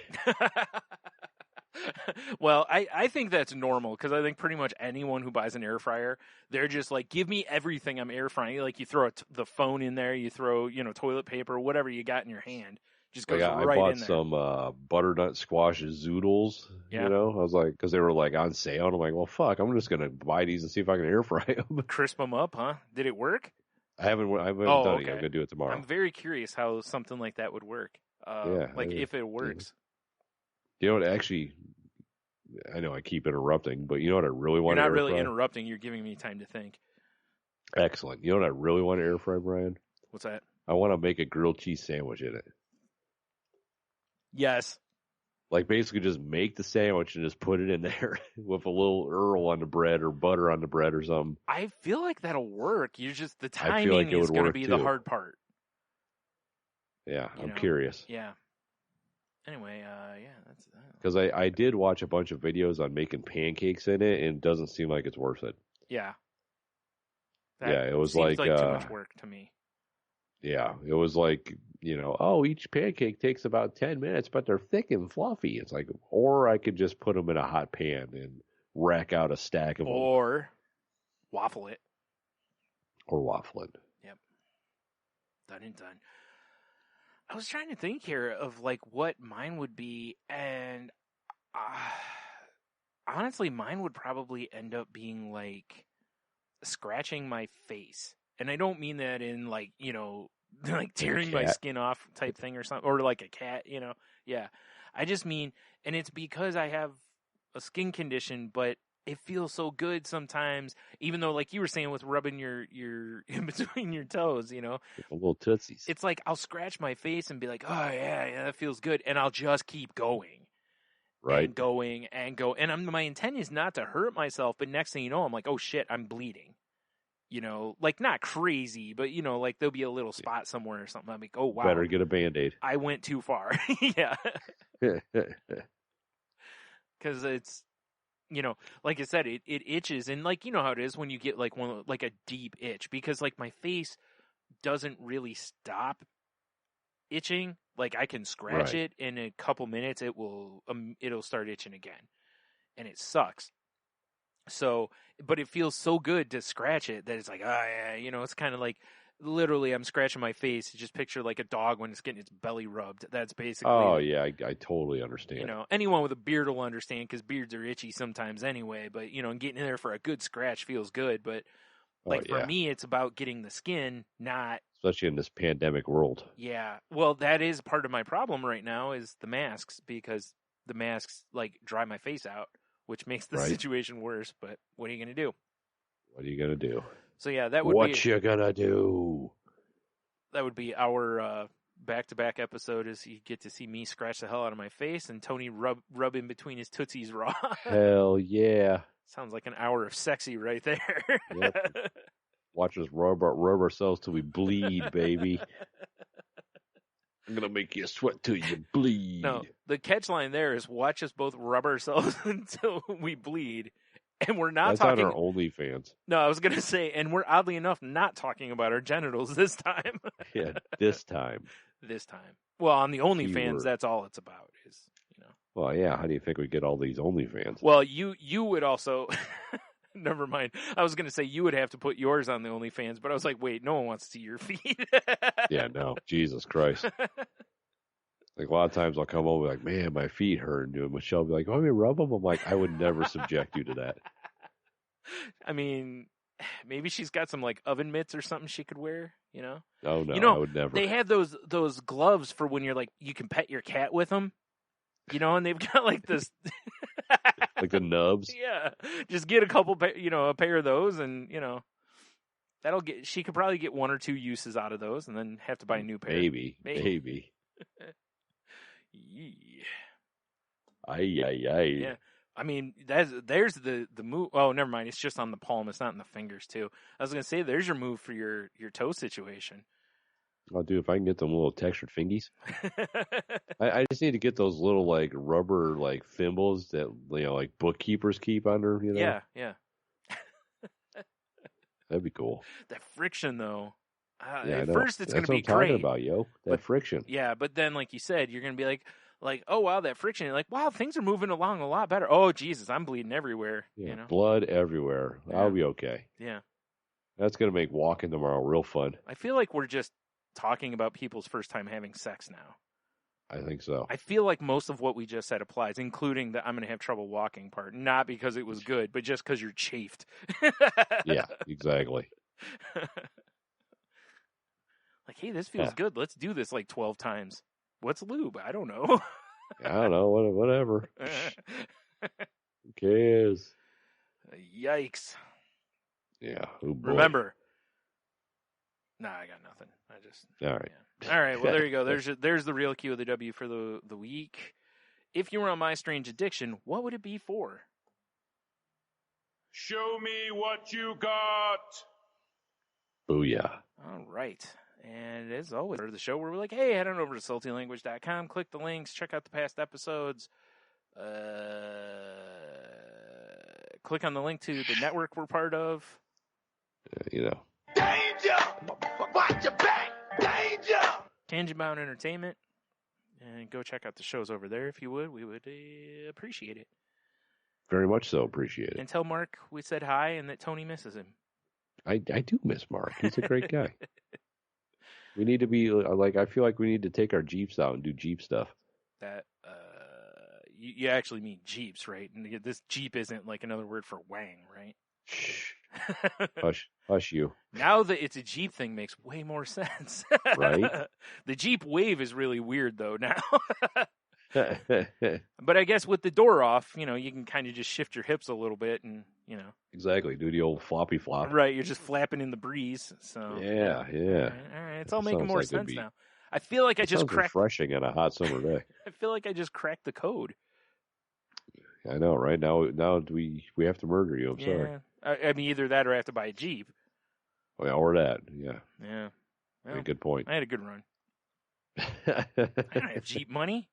Well, I think that's normal because I think pretty much anyone who buys an air fryer, they're just like, give me everything I'm air frying. Like you throw the phone in there, you throw toilet paper, whatever you got in your hand, just goes Like, I right bought in there. some butternut squash zoodles. Yeah. You know, I was like, because they were like on sale. And I'm like, well, fuck, I'm just gonna buy these and see if I can air fry them. Crisp them up, huh? Did it work? I haven't done it okay. yet. I'm gonna do it tomorrow. I'm very curious how something like that would work. If it works. You know what? Actually, I know I keep interrupting, but you know what I really want You're to not air really fry? interrupting. You're giving me time to think. Excellent. You know what I really want to air fry, Brian? What's that? I want to make a grilled cheese sandwich in it. Yes. Like basically just make the sandwich and just put it in there with a little Earl on the bread or butter on the bread or something. I feel like that'll work. You just the I feel like timing it is would going to work be too. the hard part. Yeah, You I'm know? curious. Yeah. Anyway, yeah, that's that. Because I did watch a bunch of videos on making pancakes in it, and it doesn't seem like it's worth it. Yeah. Yeah, it was seems like, too much work to me. Yeah, it was like, each pancake takes about 10 minutes, but they're thick and fluffy. It's like, or I could just put them in a hot pan and rack out a stack of them. Or waffle it. Or waffle it. Yep. Done and done. I was trying to think here of like what mine would be, and honestly, mine would probably end up being like scratching my face. And I don't mean that in like, like tearing my skin off type thing or something, or like a cat, Yeah. I just mean, and it's because I have a skin condition, but it feels so good sometimes, even though like you were saying with rubbing your in between your toes, A little tootsies. It's like I'll scratch my face and be like, oh yeah, that feels good. And I'll just keep going. Right. And going and go. And my intent is not to hurt myself, but next thing you know, I'm like, oh shit, I'm bleeding. Like not crazy, but like there'll be a little spot somewhere or something. I'm like, oh wow. Better get a Band-Aid. I went too far. Yeah. Because it's, like I said, it itches. And like, how it is when you get like a deep itch, because like my face doesn't really stop itching. Like I can scratch it in a couple minutes. It'll start itching again, and it sucks. So, but it feels so good to scratch it that it's like, oh yeah, it's kind of like literally I'm scratching my face. Just picture like a dog when it's getting its belly rubbed. That's basically. Oh yeah, I totally understand. Anyone with a beard will understand because beards are itchy sometimes anyway. But and getting in there for a good scratch feels good. But like for me, it's about getting the skin, not. Especially in this pandemic world. Yeah, well, that is part of my problem right now is the masks, because the masks like dry my face out, which makes the situation worse. But what are you gonna do? What are you gonna do? So yeah, that would what you gonna do? That would be our back-to-back episode. Is you get to see me scratch the hell out of my face and Tony rub in between his tootsies raw. Hell yeah! Sounds like an hour of sexy right there. Yep. Watch us rub ourselves till we bleed, baby. I'm gonna make you sweat till you bleed. No, the catch line there is watch us both rub ourselves until we bleed. And we're not talking. That's on our OnlyFans. No, I was going to say, and we're oddly enough not talking about our genitals this time. Yeah, this time. This time. Well, on the OnlyFans, that's all it's about. Well, yeah. How do you think we get all these OnlyFans? Well, you would also. Never mind. I was going to say you would have to put yours on the OnlyFans, but I was like, wait, no one wants to see your feet. Yeah, no. Jesus Christ. Like a lot of times I'll come over like, man, my feet hurt. And Michelle will be like, oh, you rub them? I'm like, I would never subject you to that. I mean, maybe she's got some like oven mitts or something she could wear, Oh no, I would never. They have those gloves for when you're like, you can pet your cat with them, and they've got like this. Like the nubs? Yeah. Just get a couple, a pair of those and, she could probably get one or two uses out of those and then have to buy a new pair. Maybe. Yeah. Ay. Yeah. I mean, there's the move. Oh, never mind. It's just on the palm. It's not in the fingers too. I was going to say, there's your move for your toe situation. I'll do if I can get them little textured fingies. I just need to get those little like rubber like thimbles that like bookkeepers keep under. Yeah. That'd be cool. That friction though. Yeah, I at know. first it's going That's to be what I'm talking great. about, yo. That But- friction. Yeah, but then like you said, you're going to be like, oh wow, that friction. You're like, wow, things are moving along a lot better. Oh Jesus, I'm bleeding everywhere. Yeah, blood everywhere. Yeah. I'll be okay. Yeah. That's gonna make walking tomorrow real fun. I feel like we're just talking about people's first time having sex now. I think so. I feel like most of what we just said applies, including the I'm going to have trouble walking part. Not because it was good, but just because you're chafed. Yeah, exactly. Like, hey, this feels good. Let's do this like 12 times. What's lube? I don't know. I don't know. Whatever. Who cares? Yikes. Yeah. Oh boy. Remember. Nah, I got nothing. I just. All right. Yeah. All right. Well, there you go. There's the real Q of the W for the week. If you were on My Strange Addiction, what would it be for? Show me what you got. Booyah. All right. And as always, for the show, where we're like, hey, head on over to saltylanguage.com, click the links, check out the past episodes, click on the link to the network we're part of. Danger! Watch your back! Danger! Tangent Bound Entertainment. And go check out the shows over there if you would. We would appreciate it. Very much so. Appreciate it. And tell Mark we said hi and that Tony misses him. I do miss Mark. He's a great guy. We need to be like, I feel like we need to take our Jeeps out and do Jeep stuff. That, you actually mean Jeeps, right? And this Jeep isn't like another word for wang, right? Shh. Hush you. Now that it's a Jeep thing makes way more sense. Right? The Jeep Wave is really weird though now. But I guess with the door off, you can kind of just shift your hips a little bit and, Exactly. Do the old floppy flop. Right, you're just flapping in the breeze. So Yeah. All right, it's all That making sounds more like it'd sense be- now. I feel like I just Sounds cracked. refreshing on a hot summer day. I feel like I just cracked the code. I know, right? Now we have to murder you. I'm sorry. I mean, either that or I have to buy a Jeep. Oh, yeah, or that. Yeah. Yeah. Well, A good point. I had a good run. I don't have Jeep money.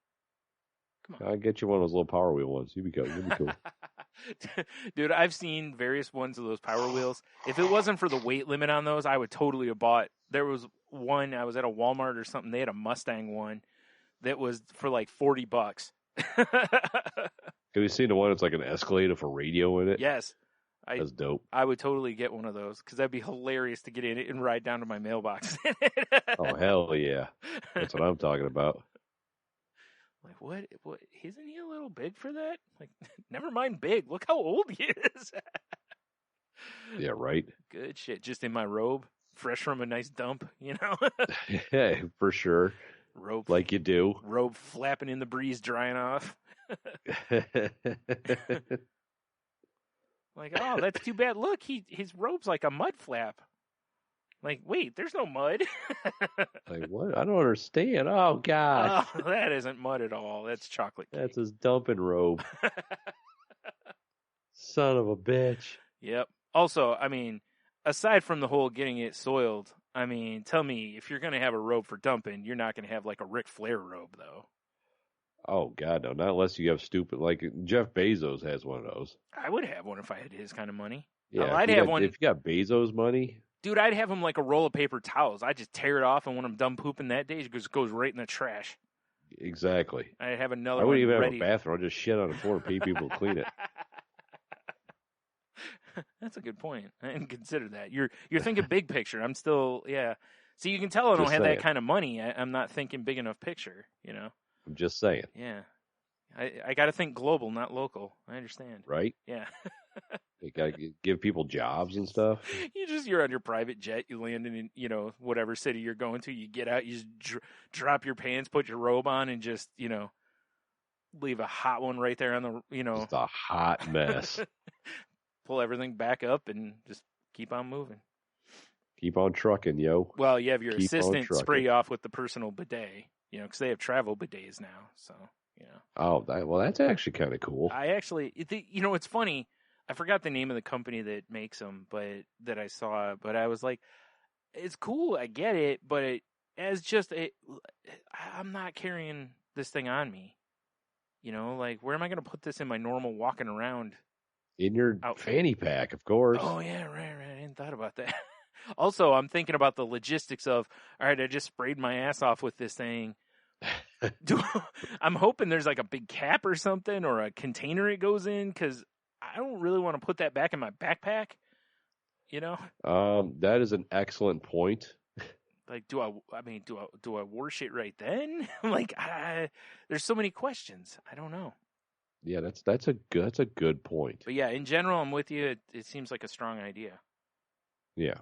Come on. I'll get you one of those little Power Wheel ones. You'd be cool. Dude, I've seen various ones of those Power Wheels. If it wasn't for the weight limit on those, I would totally have bought. There was one, I was at a Walmart or something. They had a Mustang one that was for like $40. Have you seen the one that's like an Escalade with a radio in it? Yes. That's dope. I would totally get one of those because that'd be hilarious to get in it and ride down to my mailbox. Oh, hell yeah. That's what I'm talking about. Like, what? Isn't he a little big for that? Like, never mind big. Look how old he is. Yeah, right? Good shit. Just in my robe, fresh from a nice dump, Yeah, for sure. Robe. Like you do. Robe flapping in the breeze, drying off. Like, oh, that's too bad. Look, his robe's like a mud flap. Like, wait, there's no mud. Like, what? I don't understand. Oh, gosh. Oh, that isn't mud at all. That's chocolate cake. That's his dumping robe. Son of a bitch. Yep. Also, I mean, aside from the whole getting it soiled, I mean, tell me, if you're going to have a robe for dumping, you're not going to have like a Ric Flair robe, though. Oh, God, no. Not unless you have stupid. Like, Jeff Bezos has one of those. I would have one if I had his kind of money. Yeah, I'd have one. If you got Bezos money. Dude, I'd have him like a roll of paper towels. I just tear it off, and when I'm done pooping that day, it just goes right in the trash. Exactly. I'd have another I wouldn't one even ready. have a bathroom. I'd just shit on the floor and pay people to clean it. That's a good point. I didn't consider that. You're thinking big picture. I'm still, yeah. So you can tell I don't Just have saying. that kind of money. I'm not thinking big enough picture, I'm just saying. Yeah. I got to think global, not local. I understand. Right? Yeah. You got to give people jobs and stuff. You're on your private jet. You land in, whatever city you're going to. You get out, you just drop your pants, put your robe on, and just, leave a hot one right there on the, Just a hot mess. pull everything back up and just keep on moving. Keep on trucking, yo. Well, you have your Keep on assistant trucking. spray you off with the personal bidet, because they have travel bidets now. So, Oh, well, that's actually kind of cool. I actually, it's funny. I forgot the name of the company that makes them, but that I saw. But I was like, it's cool. I get it, but as just I'm not carrying this thing on me. You know, like, where am I going to put this in my normal walking around? In your outfit? fanny pack, of course. Oh, yeah, right. I hadn't thought about that. Also, I'm thinking about the logistics of, all right, I just sprayed my ass off with this thing. I'm hoping there's like a big cap or something or a container it goes in, because I don't really want to put that back in my backpack, you know? That is an excellent point. Like, do I wash it right then? Like, there's so many questions. I don't know. Yeah, that's a good point. But yeah, in general, I'm with you. It seems like a strong idea. Yeah.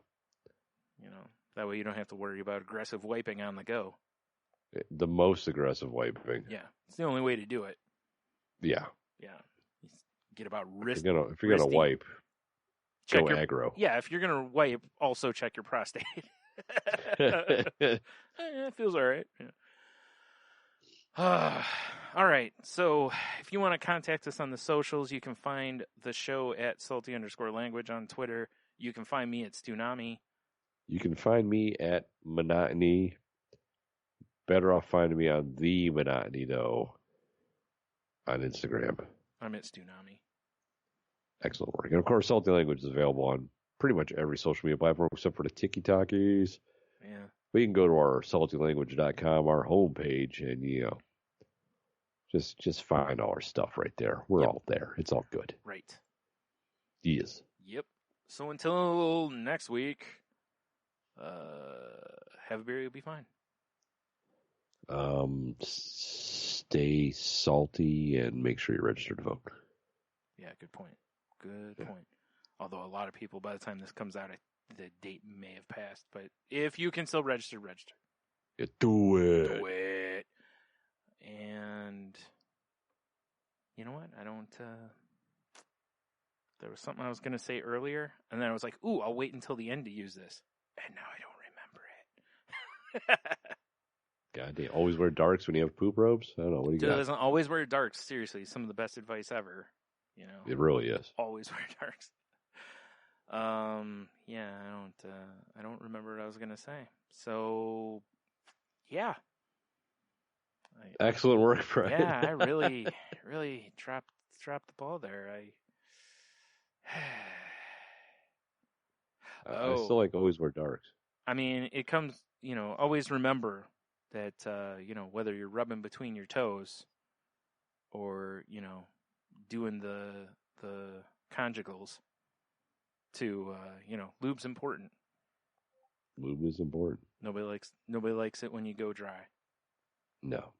You know, that way you don't have to worry about aggressive wiping on the go. The most aggressive wiping. Yeah, it's the only way to do it. Yeah. Yeah. Get about wrist. If you're gonna wipe, check go your, aggro. Yeah, if you're gonna wipe, also check your prostate. It feels all right. Yeah. All right. So if you want to contact us on the socials, you can find the show at salty_language on Twitter. You can find me at Stunami. You can find me at Monotony. Better off finding me on the Monotony, though, on Instagram. I'm at Stunami. Excellent work. And of course, Salty Language is available on pretty much every social media platform except for the Tiki-Takis. Yeah. But you can go to our saltylanguage.com, our homepage, and, just find all our stuff right there. We're all there. It's all good. Right. Yes. Yep. So until next week, have a beer, you'll be fine. Stay salty and make sure you're registered to vote. Yeah, good point. Good point. Although a lot of people, by the time this comes out, the date may have passed. But if you can still register. Yeah, do it. Do it. And you know what? I don't. There was something I was going to say earlier, and then I was like, ooh, I'll wait until the end to use this. And now I don't remember it. God damn. Always wear darks when you have poop robes? I don't know. What do you got? Doesn't always wear darks. Seriously, some of the best advice ever. You know, It really is. Always wear darks. Yeah, I don't remember what I was gonna say. So, yeah. Excellent work, Brian. Yeah, I really dropped the ball there. I still like always wear darks. I mean, it comes, always remember that, whether you're rubbing between your toes or, doing the conjugals to, lube's important. Lube is important. Nobody likes it when you go dry. No.